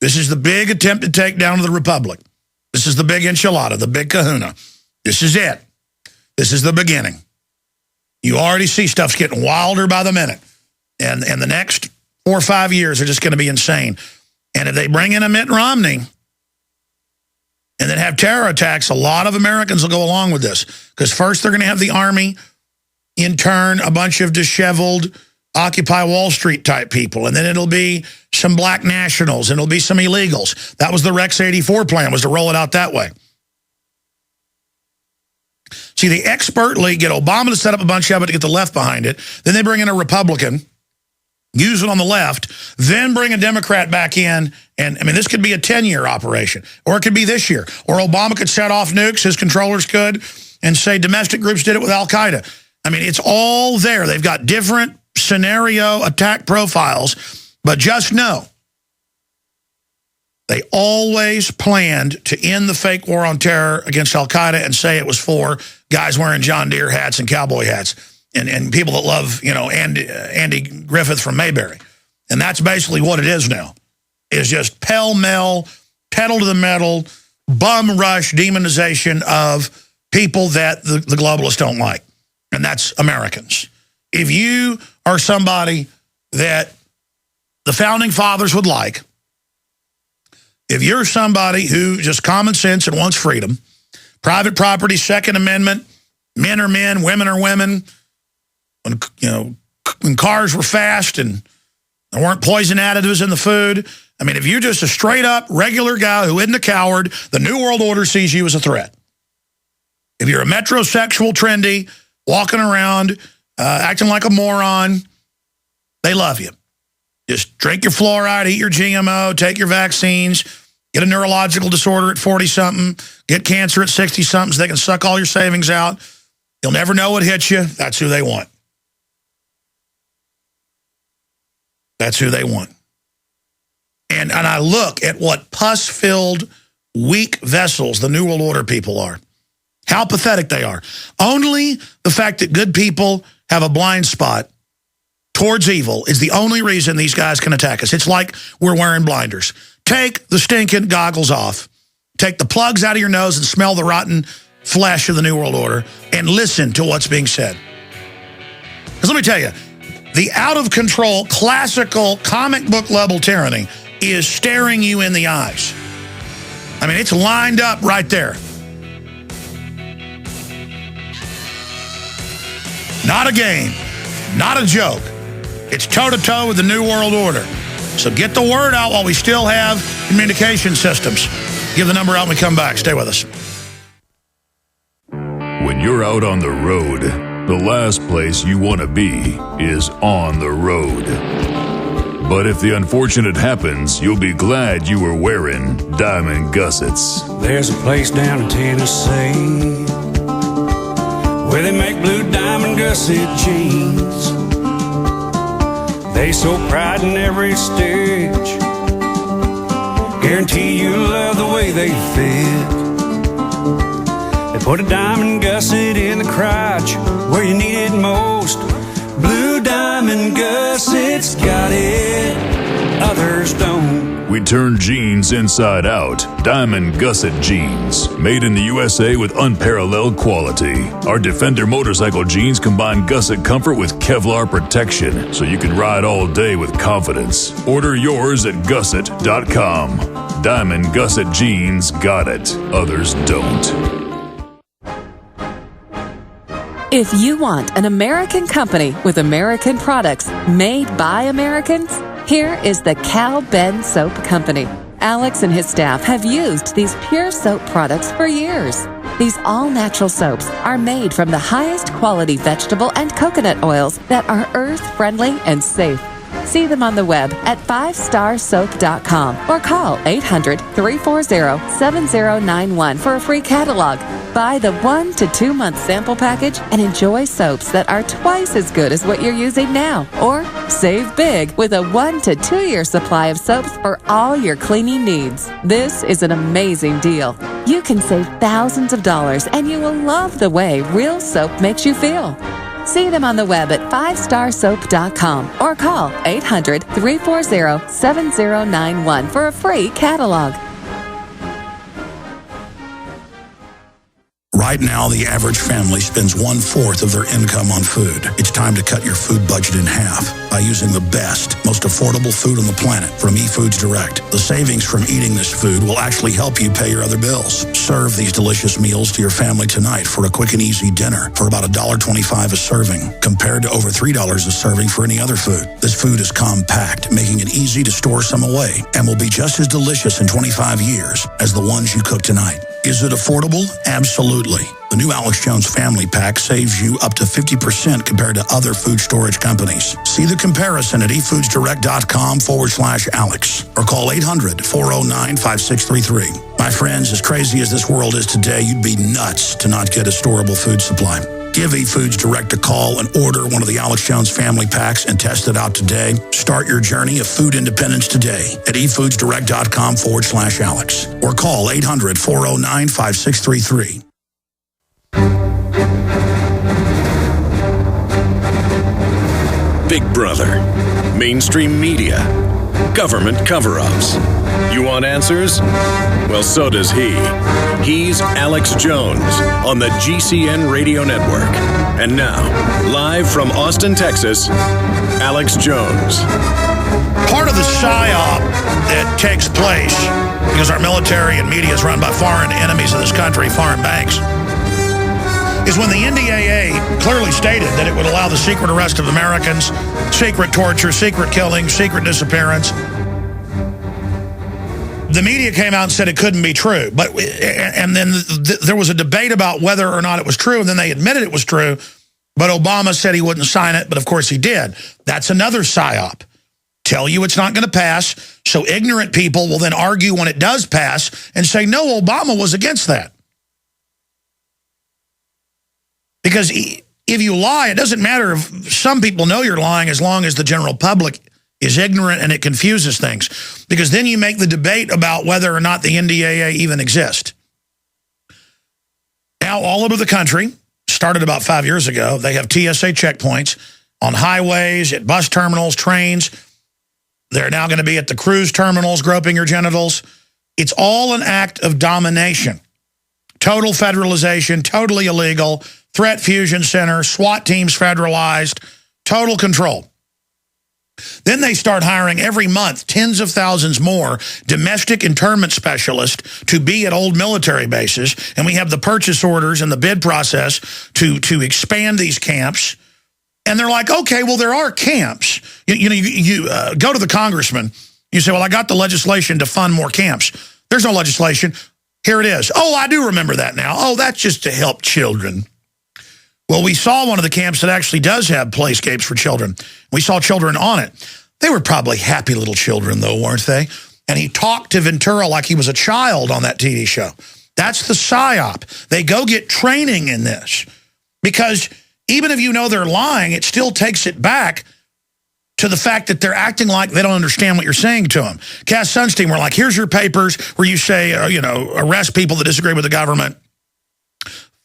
This is the big attempt to take down the Republic. This is the big enchilada, the big kahuna. This is it. This is the beginning. You already see stuff's getting wilder by the minute. And the next 4 or 5 years are just going to be insane. And if they bring in a Mitt Romney and then have terror attacks, a lot of Americans will go along with this. Because first they're going to have the army, in turn, a bunch of disheveled Occupy Wall Street type people. And then it'll be some black nationals and it'll be some illegals. That was the Rex 84 plan, was to roll it out that way. See, they expertly get Obama to set up a bunch of it to get the left behind it. Then they bring in a Republican, use it on the left, then bring a Democrat back in. And, I mean, this could be a 10-year operation, or it could be this year. Or Obama could set off nukes, his controllers could, and say domestic groups did it with Al-Qaeda. I mean, it's all there. They've got different scenario attack profiles, but just know they always planned to end the fake war on terror against Al-Qaeda and say it was for guys wearing John Deere hats and cowboy hats and people that love, you know, Andy Griffith from Mayberry. And that's basically what it is now, is just pell-mell, pedal to the metal, bum rush demonization of people that the globalists don't like. And that's Americans. If you are somebody that the Founding Fathers would like, if you're somebody who just common sense and wants freedom, private property, Second Amendment, men are men, women are women, when cars were fast and there weren't poison additives in the food. I mean, if you're just a straight up regular guy who isn't a coward, the New World Order sees you as a threat. If you're a metrosexual trendy, walking around, acting like a moron, they love you. Just drink your fluoride, eat your GMO, take your vaccines, get a neurological disorder at 40-something, get cancer at 60-something so they can suck all your savings out. You'll never know what hits you. That's who they want. That's who they want. And I look at what pus-filled, weak vessels the New World Order people are. How pathetic they are. Only the fact that good people have a blind spot towards evil is the only reason these guys can attack us. It's like we're wearing blinders. Take the stinking goggles off. Take the plugs out of your nose and smell the rotten flesh of the New World Order and listen to what's being said. Because let me tell you, the out-of-control, classical, comic book level tyranny is staring you in the eyes. I mean, it's lined up right there. Not a game, not a joke. It's toe-to-toe with the New World Order. So get the word out while we still have communication systems. Give the number out when we come back. Stay with us. When you're out on the road, the last place you want to be is on the road. But if the unfortunate happens, you'll be glad you were wearing diamond gussets. There's a place down in Tennessee where they make blue diamond gusset jeans. They so pride in every stitch, guarantee you love the way they fit. They put a diamond gusset in the crotch where you need it most. Blue diamond gussets got it, others don't. We turn jeans inside out. Diamond gusset jeans. Made in the USA with unparalleled quality. Our Defender motorcycle jeans combine gusset comfort with Kevlar protection, so you can ride all day with confidence. Order yours at gusset.com. Diamond gusset jeans got it, others don't. If you want an American company with American products made by Americans, here is the Cal Ben Soap Company. Alex and his staff have used these pure soap products for years. These all-natural soaps are made from the highest quality vegetable and coconut oils that are earth-friendly and safe. See them on the web at 5starsoap.com or call 800-340-7091 for a free catalog. Buy the 1 to 2 month sample package and enjoy soaps that are twice as good as what you're using now. Or save big with a 1 to 2 year supply of soaps for all your cleaning needs. This is an amazing deal. You can save thousands of dollars and you will love the way real soap makes you feel. See them on the web at 5starsoap.com or call 800-340-7091 for a free catalog. Right now, the average family spends 1/4 of their income on food. It's time to cut your food budget in half by using the best, most affordable food on the planet from eFoods Direct. The savings from eating this food will actually help you pay your other bills. Serve these delicious meals to your family tonight for a quick and easy dinner for about $1.25 a serving, compared to over $3 a serving for any other food. This food is compact, making it easy to store some away, and will be just as delicious in 25 years as the ones you cook tonight. Is it affordable? Absolutely. The new Alex Jones Family Pack saves you up to 50% compared to other food storage companies. See the comparison at eFoodsDirect.com/Alex or call 800-409-5633. My friends, as crazy as this world is today, you'd be nuts to not get a storable food supply. Give eFoods Direct a call and order one of the Alex Jones Family Packs and test it out today. Start your journey of food independence today at eFoodsDirect.com/Alex or call 800-409-5633. Big Brother, mainstream media, government cover-ups. You want answers? Well, so does he. He's Alex Jones on the GCN Radio Network. And now, live from Austin, Texas, Alex Jones. Part of the PSYOP that takes place, because our military and media is run by foreign enemies of this country, foreign banks, is when the NDAA clearly stated that it would allow the secret arrest of Americans, secret torture, secret killing, secret disappearance. The media came out and said it couldn't be true. And then there was a debate about whether or not it was true, and then they admitted it was true. But Obama said he wouldn't sign it, but of course he did. That's another PSYOP. Tell you it's not going to pass, so ignorant people will then argue when it does pass and say, no, Obama was against that. Because if you lie, it doesn't matter if some people know you're lying as long as the general public is ignorant and it confuses things. Because then you make the debate about whether or not the NDAA even exists. Now, all over the country, started about 5 years ago, they have TSA checkpoints on highways, at bus terminals, trains. They're now going to be at the cruise terminals, groping your genitals. It's all an act of domination. Total federalization, totally illegal, threat fusion center, SWAT teams federalized, total control. Then they start hiring every month tens of thousands more domestic internment specialists to be at old military bases, and we have the purchase orders and the bid process to expand these camps. And they're like, okay, well, there are camps. You go to the congressman, you say, well, I got the legislation to fund more camps. There's no legislation. Here it is. Oh, I do remember that now. Oh, that's just to help children. Well, we saw one of the camps that actually does have playscapes for children. We saw children on it. They were probably happy little children, though, weren't they? And he talked to Ventura like he was a child on that TV show. That's the PSYOP. They go get training in this. Because even if you know they're lying, it still takes it back to the fact that they're acting like they don't understand what you're saying to them. Cass Sunstein, we're like, here's your papers where you say, arrest people that disagree with the government,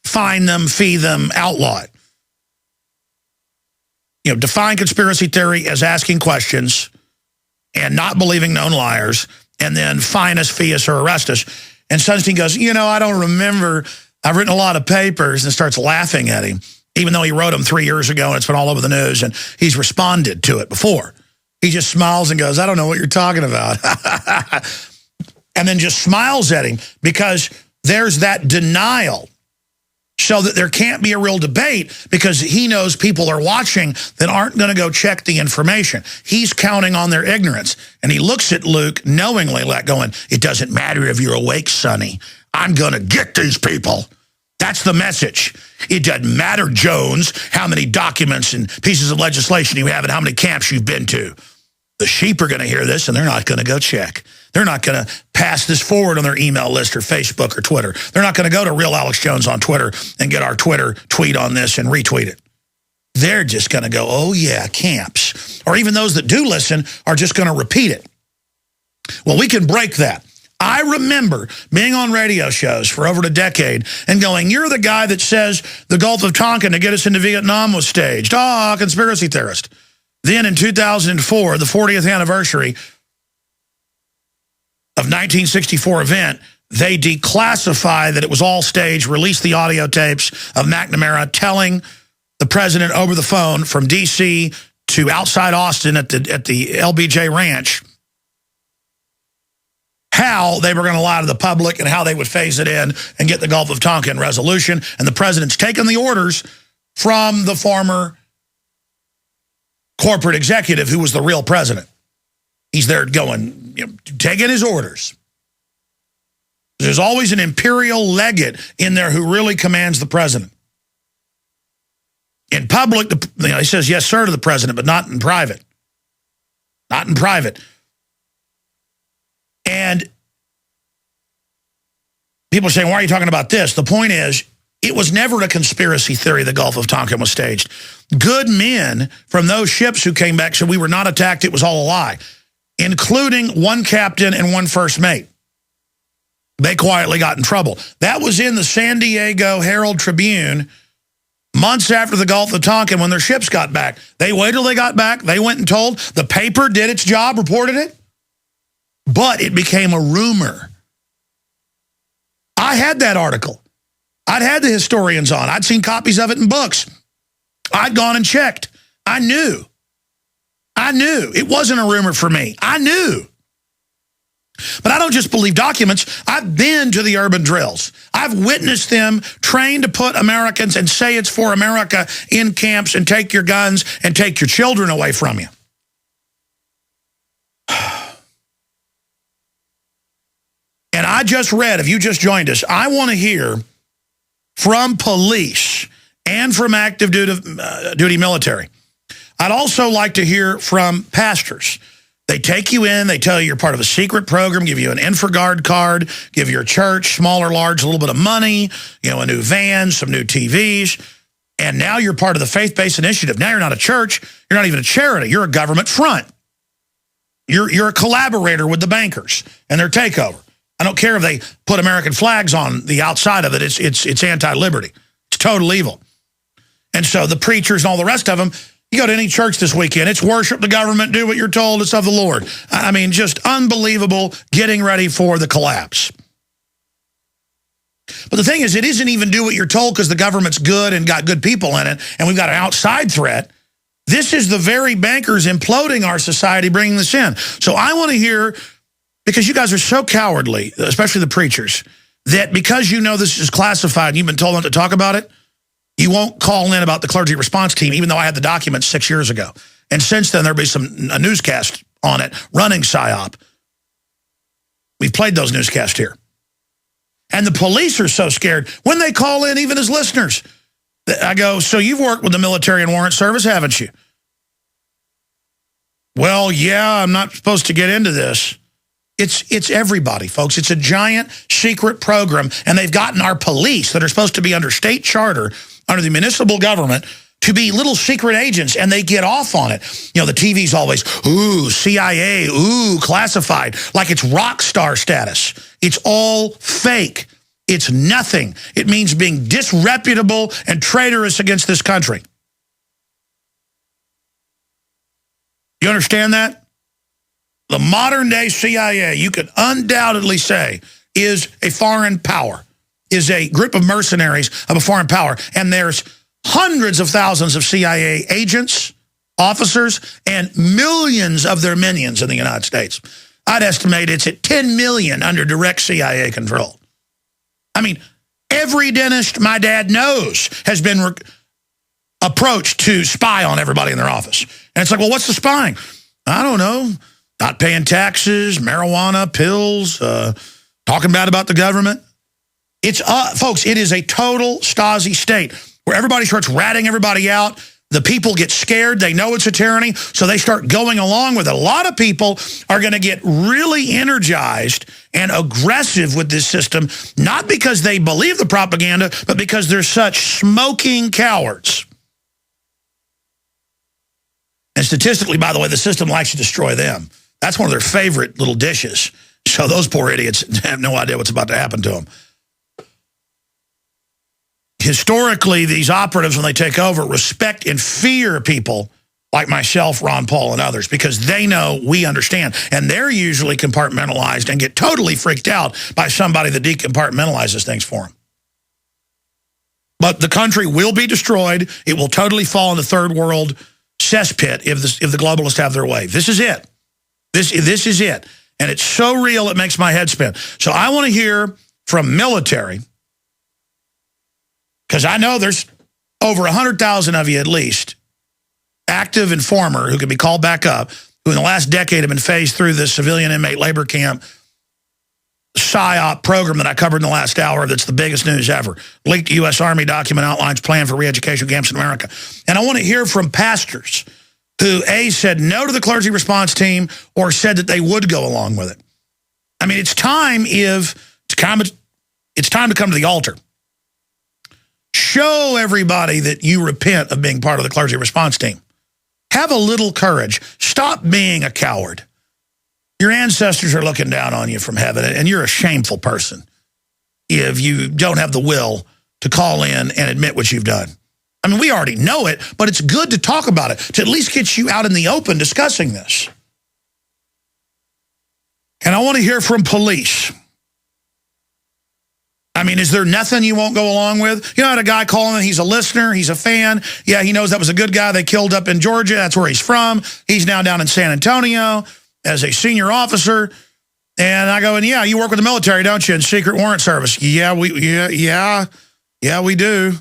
fine them, fee them, outlaw it. Define conspiracy theory as asking questions and not believing known liars, and then fine us, fee us, or arrest us. And Sunstein goes, I don't remember. I've written a lot of papers, and starts laughing at him, even though he wrote them 3 years ago, and it's been all over the news, and he's responded to it before. He just smiles and goes, I don't know what you're talking about. And then just smiles at him because there's that denial, so that there can't be a real debate, because he knows people are watching that aren't going to go check the information. He's counting on their ignorance. And he looks at Luke knowingly, like going, it doesn't matter if you're awake, Sonny. I'm going to get these people. That's the message. It doesn't matter, Jones, how many documents and pieces of legislation you have and how many camps you've been to. The sheep are going to hear this, and they're not going to go check. They're not going to pass this forward on their email list or Facebook or Twitter. They're not going to go to Real Alex Jones on Twitter and get our Twitter tweet on this and retweet it. They're just going to go, oh, yeah, camps. Or even those that do listen are just going to repeat it. Well, we can break that. I remember being on radio shows for over a decade and going, you're the guy that says the Gulf of Tonkin to get us into Vietnam was staged. Ah, conspiracy theorist. Then in 2004, the 40th anniversary of 1964 event, they declassify that it was all staged, released the audio tapes of McNamara telling the president over the phone from D.C. to outside Austin at the LBJ Ranch how they were going to lie to the public and how they would phase it in and get the Gulf of Tonkin resolution. And the president's taken the orders from the former corporate executive who was the real president. He's there going, taking his orders. There's always an imperial legate in there who really commands the president. In public, he says yes, sir, to the president, but not in private. Not in private. And people are saying, why are you talking about this? The point is, it was never a conspiracy theory the Gulf of Tonkin was staged. Good men from those ships who came back said we were not attacked, it was all a lie, including one captain and one first mate. They quietly got in trouble. That was in the San Diego Herald Tribune months after the Gulf of Tonkin when their ships got back. They waited till they got back. They went and told. The paper did its job, reported it. But it became a rumor. I had that article. I'd had the historians on. I'd seen copies of it in books. I'd gone and checked. I knew. It wasn't a rumor for me. I knew. But I don't just believe documents. I've been to the urban drills. I've witnessed them trained to put Americans and say it's for America in camps and take your guns and take your children away from you. And I just read, if you just joined us, I want to hear from police and from active duty military. I'd also like to hear from pastors. They take you in, they tell you you're part of a secret program, give you an InfraGard card, give your church, small or large, a little bit of money, a new van, some new TVs, and now you're part of the faith-based initiative. Now you're not a church, you're not even a charity, you're a government front. You're a collaborator with the bankers and their takeover. I don't care if they put American flags on the outside of it, it's anti-liberty. It's total evil. And so the preachers and all the rest of them, You go to any church this weekend, it's worship the government, do what you're told, it's of the Lord. I mean, just unbelievable, getting ready for the collapse. But the thing is, it isn't even do what you're told because the government's good and got good people in it, and we've got an outside threat. This is the very bankers imploding our society, bringing this in. So I want to hear, because you guys are so cowardly, especially the preachers, that because you know this is classified and you've been told not to talk about it, you won't call in about the clergy response team, even though I had the documents 6 years ago. And since then, there'll be a newscast on it, running PSYOP. We've played those newscasts here. And the police are so scared when they call in, even as listeners. I go, so you've worked with the military and warrant service, haven't you? Well, yeah, I'm not supposed to get into this. It's everybody, folks. It's a giant secret program, and they've gotten our police that are supposed to be under state charter, under the municipal government, to be little secret agents, and they get off on it. You know, the TV's always, ooh, CIA, ooh, classified, like it's rock star status. It's all fake. It's nothing. It means being disreputable and traitorous against this country. You understand that? The modern day CIA, you can undoubtedly say, is a foreign power, is a group of mercenaries of a foreign power. And there's hundreds of thousands of CIA agents, officers, and millions of their minions in the United States. I'd estimate it's at 10 million under direct CIA control. I mean, every dentist my dad knows has been approached to spy on everybody in their office. And it's like, well, what's the spying? I don't know. Not paying taxes, marijuana, pills, talking bad about the government. It's, folks, it is a total Stasi state where everybody starts ratting everybody out. The people get scared. They know it's a tyranny, so they start going along with it. A lot of people are going to get really energized and aggressive with this system, not because they believe the propaganda, but because they're such smoking cowards. And statistically, by the way, the system likes to destroy them. That's one of their favorite little dishes. So those poor idiots have no idea what's about to happen to them. Historically, these operatives, when they take over, respect and fear people like myself, Ron Paul, and others, because they know we understand. And they're usually compartmentalized and get totally freaked out by somebody that decompartmentalizes things for them. But the country will be destroyed. It will totally fall into third world cesspit if the globalists have their way. This is it. This is it. And it's so real it makes my head spin. So I want to hear from military, because I know there's over 100,000 of you at least, active and former, who can be called back up, who in the last decade have been phased through this civilian inmate labor camp PSYOP program that I covered in the last hour that's the biggest news ever. Leaked U.S. Army document outlines plan for re-education camps in America. And I want to hear from pastors who, A, said no to the clergy response team or said that they would go along with it. I mean, it's time to come to the altar. Show everybody that you repent of being part of the clergy response team. Have a little courage. Stop being a coward. Your ancestors are looking down on you from heaven, and you're a shameful person if you don't have the will to call in and admit what you've done. I mean, we already know it, but it's good to talk about it, to at least get you out in the open discussing this. And I want to hear from police. I mean, is there nothing you won't go along with? You know, I had a guy calling, he's a listener, he's a fan. Yeah, he knows that was a good guy they killed up in Georgia. That's where he's from. He's now down in San Antonio as a senior officer. And I go, and yeah, you work with the military, don't you, in secret warrant service? Yeah, we do.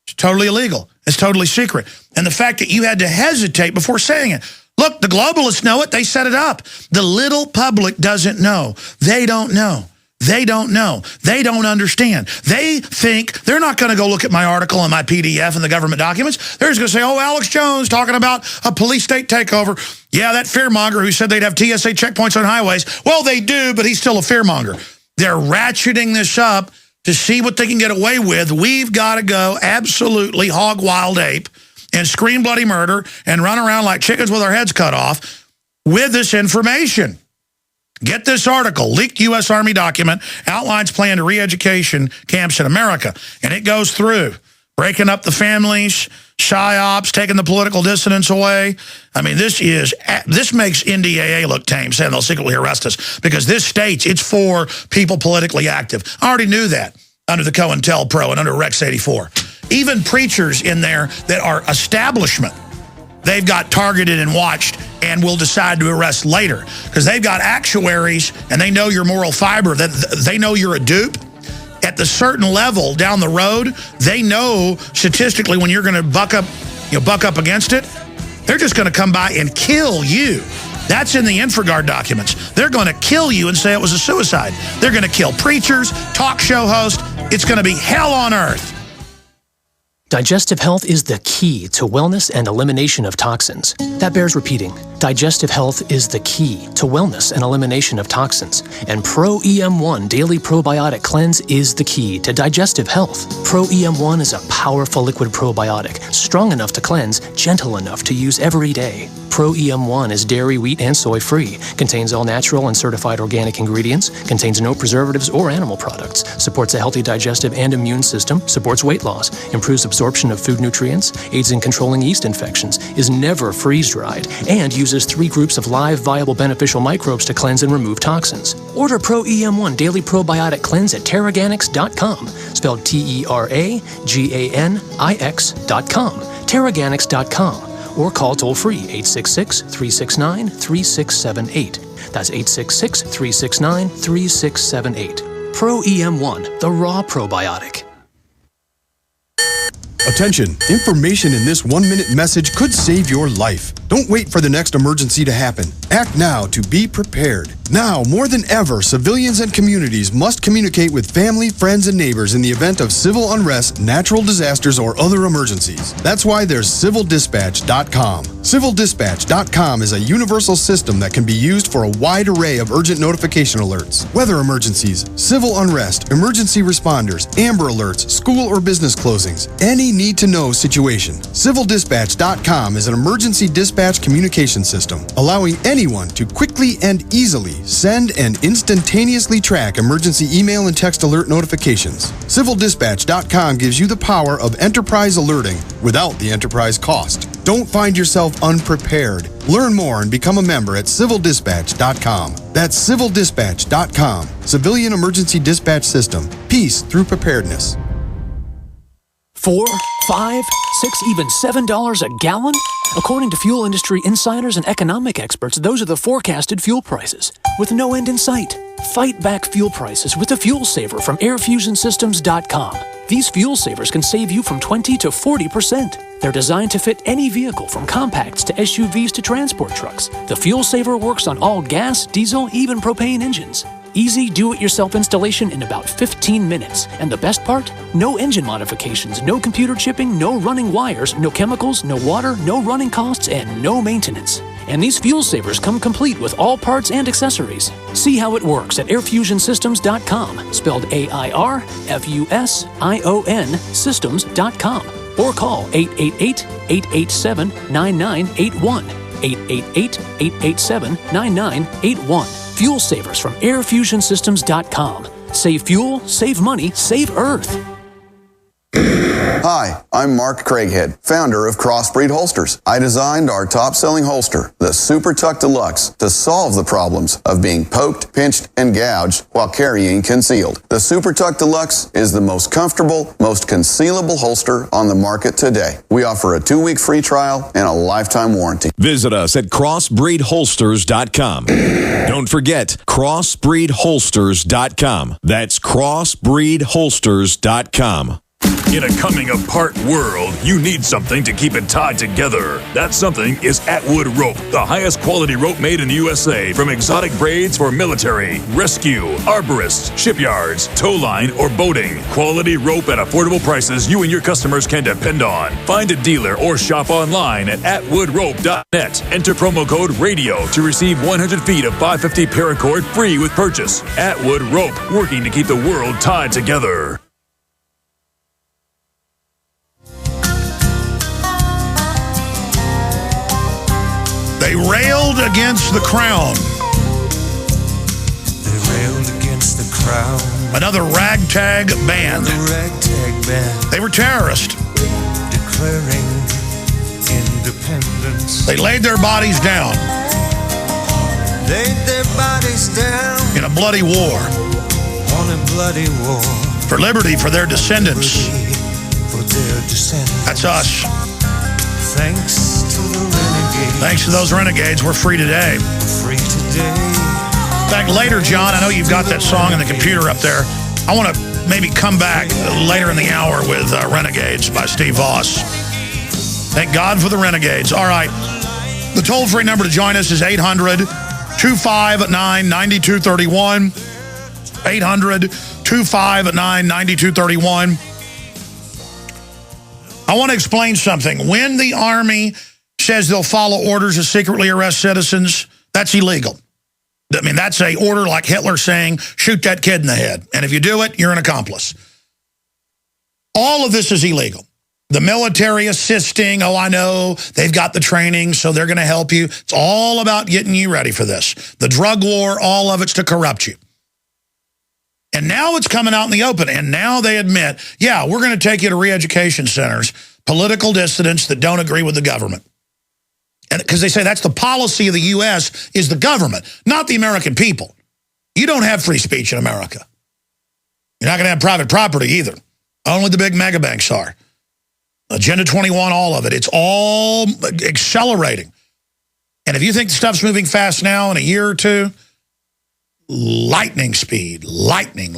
It's totally illegal. It's totally secret. And the fact that you had to hesitate before saying it. Look, the globalists know it. They set it up. The little public doesn't know. They don't know. They don't know. They don't understand. They think they're not going to go look at my article and my PDF and the government documents. They're just going to say, oh, Alex Jones talking about a police state takeover. Yeah, that fearmonger who said they'd have TSA checkpoints on highways. Well, they do, but he's still a fearmonger. They're ratcheting this up to see what they can get away with. We've got to go absolutely hog wild ape and scream bloody murder and run around like chickens with our heads cut off with this information. Get this article, leaked U.S. Army document, outlines plan to re-education camps in America. And it goes through, breaking up the families, psyops, taking the political dissidents away. I mean, this makes NDAA look tame, saying they'll secretly arrest us, because this states it's for people politically active. I already knew that under the COINTELPRO and under Rex 84. Even preachers in there that are establishment, they've got targeted and watched and will decide to arrest later, because they've got actuaries and they know your moral fiber, that they know you're a dupe. At the certain level down the road, they know statistically when you're going to buck up against it, they're just going to come by and kill you. That's in the InfraGard documents. They're going to kill you and say it was a suicide. They're going to kill preachers, talk show hosts. It's going to be hell on earth. Digestive health is the key to wellness and elimination of toxins. That bears repeating. Digestive health is the key to wellness and elimination of toxins. And Pro EM1 Daily Probiotic Cleanse is the key to digestive health. Pro EM1 is a powerful liquid probiotic, strong enough to cleanse, gentle enough to use every day. Pro EM1 is dairy, wheat, and soy-free, contains all natural and certified organic ingredients, contains no preservatives or animal products, supports a healthy digestive and immune system, supports weight loss, improves absorption of food nutrients, aids in controlling yeast infections, is never freeze-dried, and uses 3 groups of live, viable, beneficial microbes to cleanse and remove toxins. Order Pro EM1 Daily Probiotic Cleanse at Terraganix.com, spelled TerraGanix.com, Terraganix.com. Or call toll-free 866-369-3678. That's 866-369-3678. Pro EM1, the raw probiotic. Attention, information in this 1-minute message could save your life. Don't wait for the next emergency to happen. Act now to be prepared. Now, more than ever, civilians and communities must communicate with family, friends, and neighbors in the event of civil unrest, natural disasters, or other emergencies. That's why there's civildispatch.com. Civildispatch.com is a universal system that can be used for a wide array of urgent notification alerts. Weather emergencies, civil unrest, emergency responders, Amber Alerts, school or business closings, any need-to-know situation. Civildispatch.com is an emergency dispatch communication system, allowing anyone to quickly and easily send and instantaneously track emergency email and text alert notifications. Civildispatch.com gives you the power of enterprise alerting without the enterprise cost. Don't find yourself unprepared. Learn more and become a member at civildispatch.com. That's civildispatch.com. Civilian Emergency Dispatch System. Peace through preparedness. $4, $5, $6, even $7 a gallon? According to fuel industry insiders and economic experts, those are the forecasted fuel prices, with no end in sight. Fight back fuel prices with the Fuel Saver from airfusionsystems.com. These fuel savers can save you from 20 to 40%. They're designed to fit any vehicle, from compacts to SUVs to transport trucks. The Fuel Saver works on all gas, diesel, even propane engines. Easy do-it-yourself installation in about 15 minutes. And the best part? No engine modifications, no computer chipping, no running wires, no chemicals, no water, no running costs, and no maintenance. And these fuel savers come complete with all parts and accessories. See how it works at airfusionsystems.com, spelled AIRFUSION systems.com, or call 888-887-9981, 888-887-9981. Fuel savers from airfusionsystems.com. Save fuel, save money, save Earth. Hi, I'm Mark Craighead, founder of Crossbreed Holsters. I designed our top-selling holster, the Super Tuck Deluxe, to solve the problems of being poked, pinched, and gouged while carrying concealed. The Super Tuck Deluxe is the most comfortable, most concealable holster on the market today. We offer a 2-week free trial and a lifetime warranty. Visit us at crossbreedholsters.com. Don't forget, crossbreedholsters.com. That's crossbreedholsters.com. In a coming-apart world, you need something to keep it tied together. That something is Atwood Rope, the highest quality rope made in the USA, from exotic braids for military, rescue, arborists, shipyards, tow line, or boating. Quality rope at affordable prices you and your customers can depend on. Find a dealer or shop online at atwoodrope.net. Enter promo code RADIO to receive 100 feet of 550 paracord free with purchase. Atwood Rope, working to keep the world tied together. They railed against the crown. They railed against the crown. Another ragtag band. Ragtag band. They were terrorists. declaring independence. They laid their bodies down. Laid their bodies down in a bloody war. On a bloody war. For liberty for their descendants. For their descendants. That's us. Thanks to the renegades. Thanks to those renegades, we're free today. Free today. In fact, later, John, I know you've got that song in the computer up there. I want to maybe come back later in the hour with Renegades by Steve Voss. Thank God for the Renegades. All right. The toll-free number to join us is 800-259-9231. 800-259-9231. I want to explain something. When the Army says they'll follow orders to secretly arrest citizens, that's illegal. I mean, that's an order like Hitler saying, shoot that kid in the head. And if you do it, you're an accomplice. All of this is illegal. The military assisting, oh, I know, they've got the training, so they're going to help you. It's all about getting you ready for this. The drug war, all of it's to corrupt you. And now it's coming out in the open, and now they admit, yeah, we're going to take you to re-education centers, political dissidents that don't agree with the government. And because they say that's the policy of the U.S. is the government, not the American people. You don't have free speech in America. You're not going to have private property either. Only the big mega banks are. Agenda 21, all of it. It's all accelerating. And if you think the stuff's moving fast now in a year or two, lightning speed, lightning.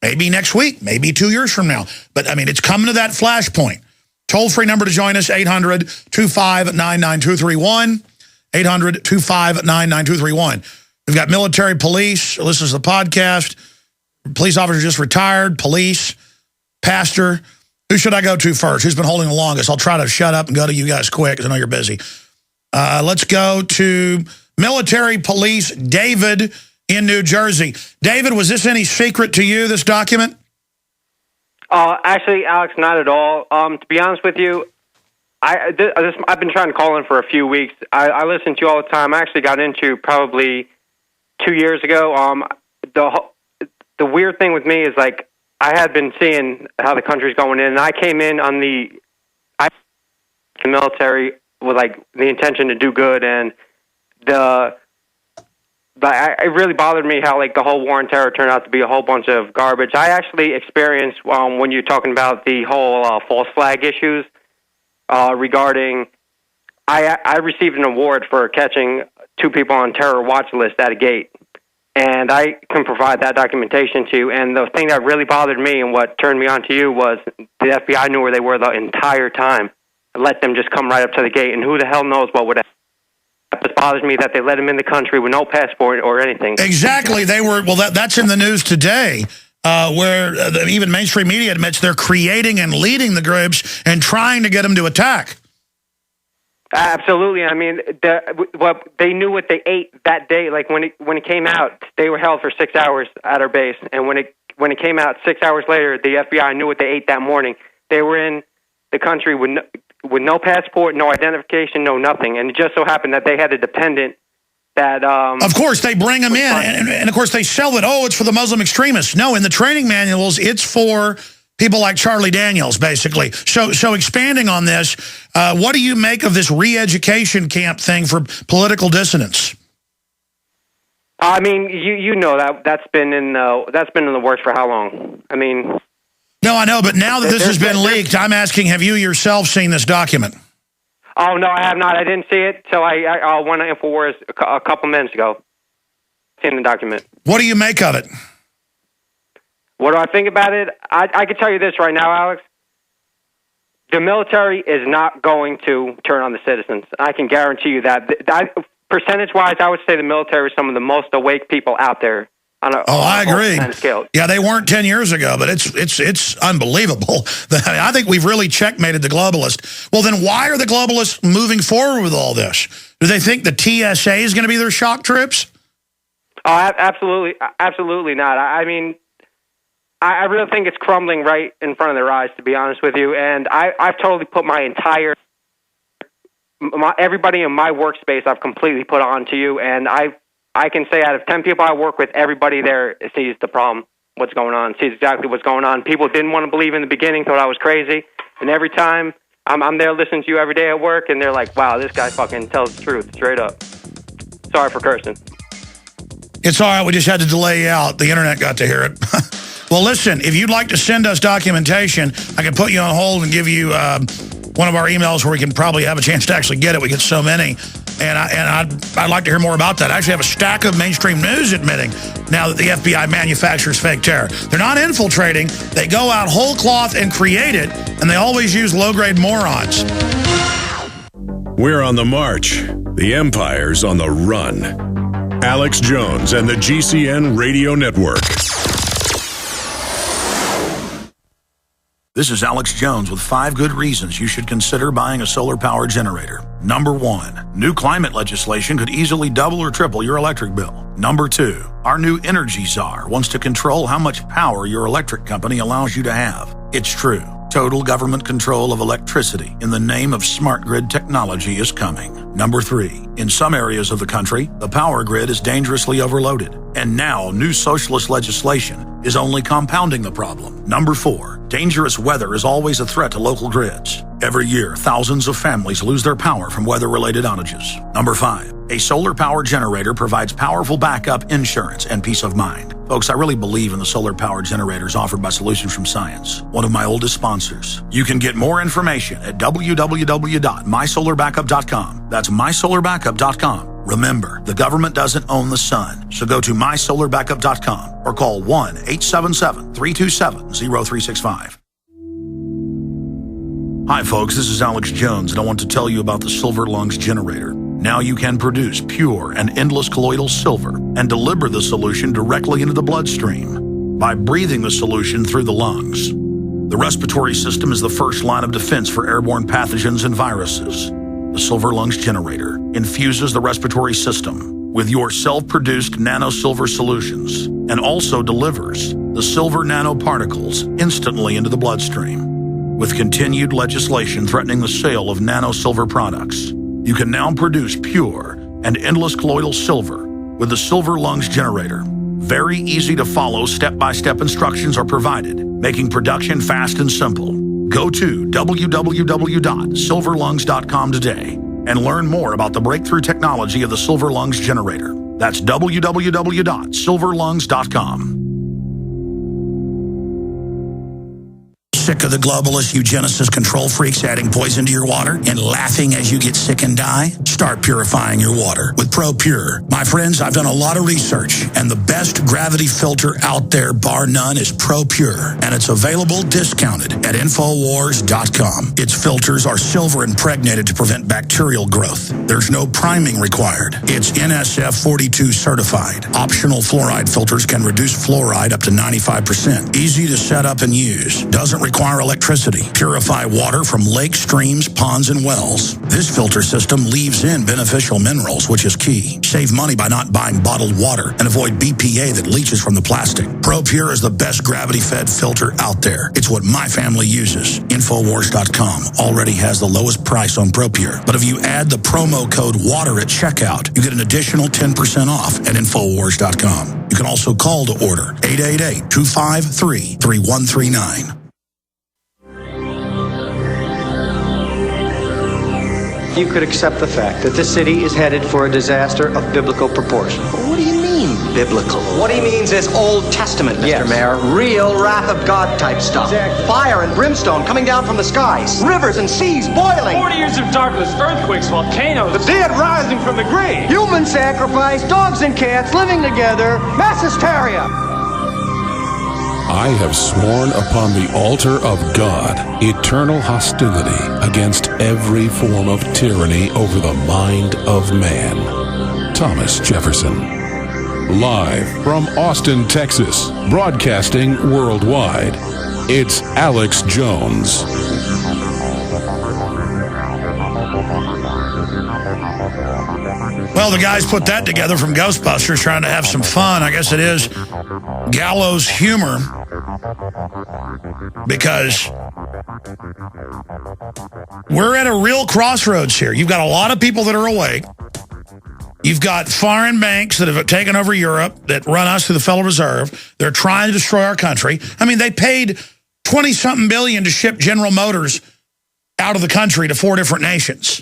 Maybe next week, maybe 2 years from now. But, I mean, it's coming to that flashpoint. Toll-free number to join us, 800-259-9231. 800-259-9231. We've got military, police, listens to the podcast, police officer just retired, police, pastor. Who should I go to first? Who's been holding the longest? I'll try to shut up and go to you guys quick because I know you're busy. Let's go to military police, David in New Jersey. David, was this any secret to you, this document? Actually, Alex, not at all. To be honest with you, I've been trying to call in for a few weeks. I listen to you all the time. I actually got into probably 2 years ago. The weird thing with me is, like, I had been seeing how the country's going in, and I came in on the military with, like, the intention to do good, and it really bothered me how, like, the whole war on terror turned out to be a whole bunch of garbage. I actually experienced, when you're talking about the whole false flag issues regarding, I received an award for catching 2 people on terror watch list at a gate, and I can provide that documentation to you. And the thing that really bothered me and what turned me on to you was the FBI knew where they were the entire time and let them just come right up to the gate, and who the hell knows what would happen. It just bothers me that they let him in the country with no passport or anything. Exactly. They were, well, that's in the news today, where even mainstream media admits they're creating and leading the groups and trying to get them to attack. Absolutely. I mean, they knew what they ate that day. Like when it came out, they were held for 6 hours at our base, and when it came out 6 hours later, the FBI knew what they ate that morning. They were in the country with no passport, no identification, no nothing. And it just so happened that they had a dependent that... of course, they bring them in, and of course they sell it, it's for the Muslim extremists. No, in the training manuals, it's for people like Charlie Daniels, basically. So expanding on this, what do you make of this re-education camp thing for political dissidents? I mean, you know that's been in the works for how long? I mean... No, I know, but now that this has been leaked, I'm asking, have you yourself seen this document? Oh, no, I have not. I didn't see it till I went to InfoWars a couple minutes ago. Seen the document. What do you make of it? What do I think about it? I can tell you this right now, Alex. The military is not going to turn on the citizens. I can guarantee you that. Percentage-wise, I would say the military is some of the most awake people out there. I agree. Yeah, they weren't 10 years ago, but it's unbelievable. I think we've really checkmated the globalists. Well, then why are the globalists moving forward with all this? Do they think the TSA is going to be their shock troops? Oh, absolutely not. I mean, I really think it's crumbling right in front of their eyes, to be honest with you. And I've totally put everybody in my workspace I've completely put on to you, and I can say out of 10 people I work with, everybody there sees the problem what's going on, sees exactly what's going on. People didn't want to believe in the beginning, thought I was crazy. And every time I'm there listening to you every day at work, and they're like, wow, this guy fucking tells the truth, straight up. Sorry for cursing. It's all right. We just had to delay out. The internet got to hear it. Well, listen, if you'd like to send us documentation, I can put you on hold and give you one of our emails where we can probably have a chance to actually get it. We get so many. And I'd like to hear more about that. I actually have a stack of mainstream news admitting now that the FBI manufactures fake terror. They're not infiltrating. They go out whole cloth and create it, and they always use low-grade morons. We're on the march. The empire's on the run. Alex Jones and the GCN Radio Network. This is Alex Jones with 5 good reasons you should consider buying a solar power generator. Number 1, new climate legislation could easily double or triple your electric bill. Number 2, our new energy czar wants to control how much power your electric company allows you to have. It's true. Total government control of electricity in the name of smart grid technology is coming. Number 3, in some areas of the country, the power grid is dangerously overloaded. And now, new socialist legislation is only compounding the problem. Number 4, dangerous weather is always a threat to local grids. Every year, thousands of families lose their power from weather-related outages. Number 5, a solar power generator provides powerful backup insurance and peace of mind. Folks, I really believe in the solar power generators offered by Solutions from Science, one of my oldest sponsors. You can get more information at www.mysolarbackup.com. That's mysolarbackup.com. Remember, the government doesn't own the sun, so go to mysolarbackup.com or call 1-877-327-0365. Hi folks, this is Alex Jones, and I want to tell you about the Silver Lungs generator. Now you can produce pure and endless colloidal silver and deliver the solution directly into the bloodstream by breathing the solution through the lungs. The respiratory system is the first line of defense for airborne pathogens and viruses. The Silver Lungs generator infuses the respiratory system with your self-produced nano-silver solutions and also delivers the silver nanoparticles instantly into the bloodstream. With continued legislation threatening the sale of nano-silver products, you can now produce pure and endless colloidal silver with the Silver Lungs generator. Very easy to follow step-by-step instructions are provided, making production fast and simple. Go to www.silverlungs.com today and learn more about the breakthrough technology of the Silver Lungs generator. That's www.silverlungs.com. Sick of the globalist eugenicist control freaks adding poison to your water and laughing as you get sick and die? Start purifying your water with ProPure. My friends, I've done a lot of research, and the best gravity filter out there, bar none, is ProPure, and it's available discounted at Infowars.com. Its filters are silver impregnated to prevent bacterial growth. There's no priming required. It's NSF 42 certified. Optional fluoride filters can reduce fluoride up to 95%. Easy to set up and use. Doesn't require electricity. Purify water from lakes, streams, ponds, and wells. This filter system leaves in beneficial minerals, which is key. Save money by not buying bottled water and avoid BPA that leaches from the plastic. ProPure is the best gravity-fed filter out there. It's what my family uses. Infowars.com already has the lowest price on ProPure. But if you add the promo code WATER at checkout, you get an additional 10% off at Infowars.com. You can also call to order 888-253-3139. You could accept the fact that this city is headed for a disaster of biblical proportion. What do you mean, biblical? What he means is Old Testament, Mr. Mayor. Real wrath of God type stuff. Exactly. Fire and brimstone coming down from the skies. Rivers and seas boiling. 40 years of darkness, earthquakes, volcanoes. The dead rising from the grave. Human sacrifice, dogs and cats living together. Mass hysteria. I have sworn upon the altar of God eternal hostility against every form of tyranny over the mind of man. Thomas Jefferson. Live from Austin, Texas, broadcasting worldwide, it's Alex Jones. Well, the guys put that together from Ghostbusters trying to have some fun. I guess it is gallows humor, because we're at a real crossroads here. You've got a lot of people that are awake, You've got foreign banks that have taken over Europe that run us through the Federal Reserve. They're trying to destroy our country. I mean, they paid 20-something billion to ship General Motors out of the country to 4 different nations.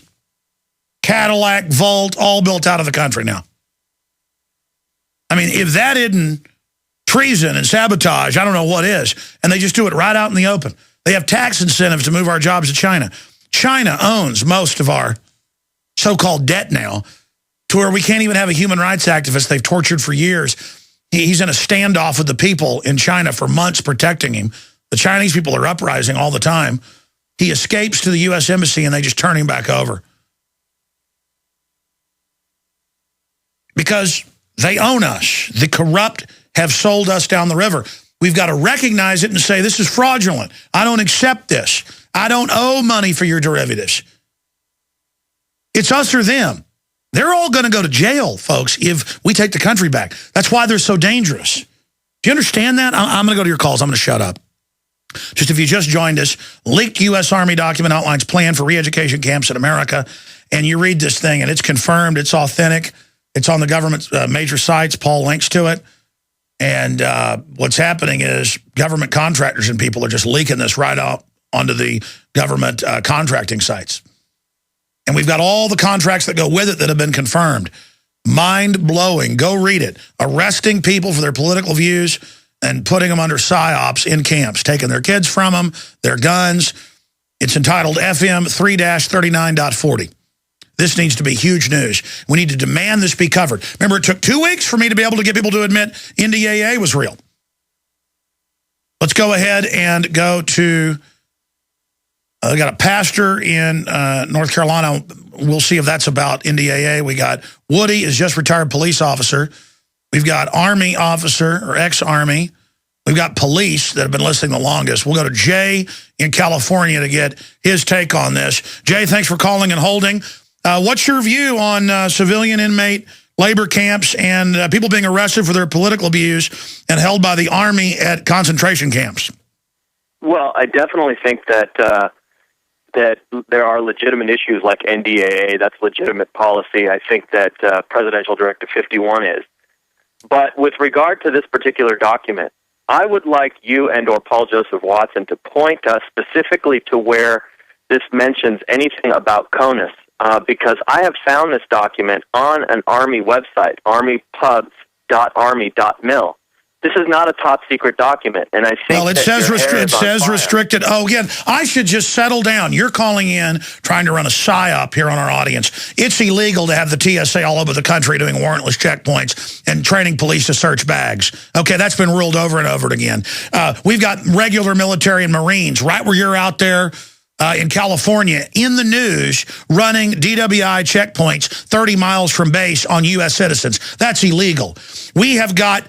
Cadillac, Volt, all built out of the country now. I mean, if that isn't treason and sabotage, I don't know what is. And they just do it right out in the open. They have tax incentives to move our jobs to China. China owns most of our so-called debt now, to where we can't even have a human rights activist they've tortured for years. He's in a standoff with the people in China for months protecting him. The Chinese people are uprising all the time. He escapes to the U.S. Embassy and they just turn him back over. Because they own us. The corrupt have sold us down the river. We've got to recognize it and say, this is fraudulent. I don't accept this. I don't owe money for your derivatives. It's us or them. They're all going to go to jail, folks, if we take the country back. That's why they're so dangerous. Do you understand that? I'm going to go to your calls. I'm going to shut up. Just if you just joined us, leaked U.S. Army document outlines plan for re-education camps in America. And you read this thing, and it's confirmed. It's authentic. It's on the government's major sites. Paul links to it. And what's happening is government contractors and people are just leaking this right out onto the government contracting sites. And we've got all the contracts that go with it that have been confirmed. Mind-blowing. Go read it. Arresting people for their political views and putting them under psyops in camps, taking their kids from them, their guns. It's entitled FM 3-39.40. This needs to be huge news. We need to demand this be covered. Remember, it took 2 weeks for me to be able to get people to admit NDAA was real. Let's go ahead and go to, we got a pastor in North Carolina. We'll see if that's about NDAA. We got Woody is just retired police officer. We've got Army officer or ex-Army. We've got police that have been listening the longest. We'll go to Jay in California to get his take on this. Jay, thanks for calling and holding. What's your view on civilian inmate labor camps and people being arrested for their political views and held by the Army at concentration camps? Well, I definitely think that that there are legitimate issues like NDAA. That's legitimate policy. I think that Presidential Directive 51 is. But with regard to this particular document, I would like you and or Paul Joseph Watson to point us specifically to where this mentions anything about CONUS. Because I have found this document on an Army website, armypubs.army.mil. This is not a top-secret document, and I think well, it says restricted. Oh, again, I should just settle down. You're calling in, trying to run a psyop here on our audience. It's illegal to have the TSA all over the country doing warrantless checkpoints and training police to search bags. Okay, that's been ruled over and over again. We've got regular military and Marines right where you're out there, in California, in the news, running DWI checkpoints 30 miles from base on U.S. citizens. That's illegal. We have got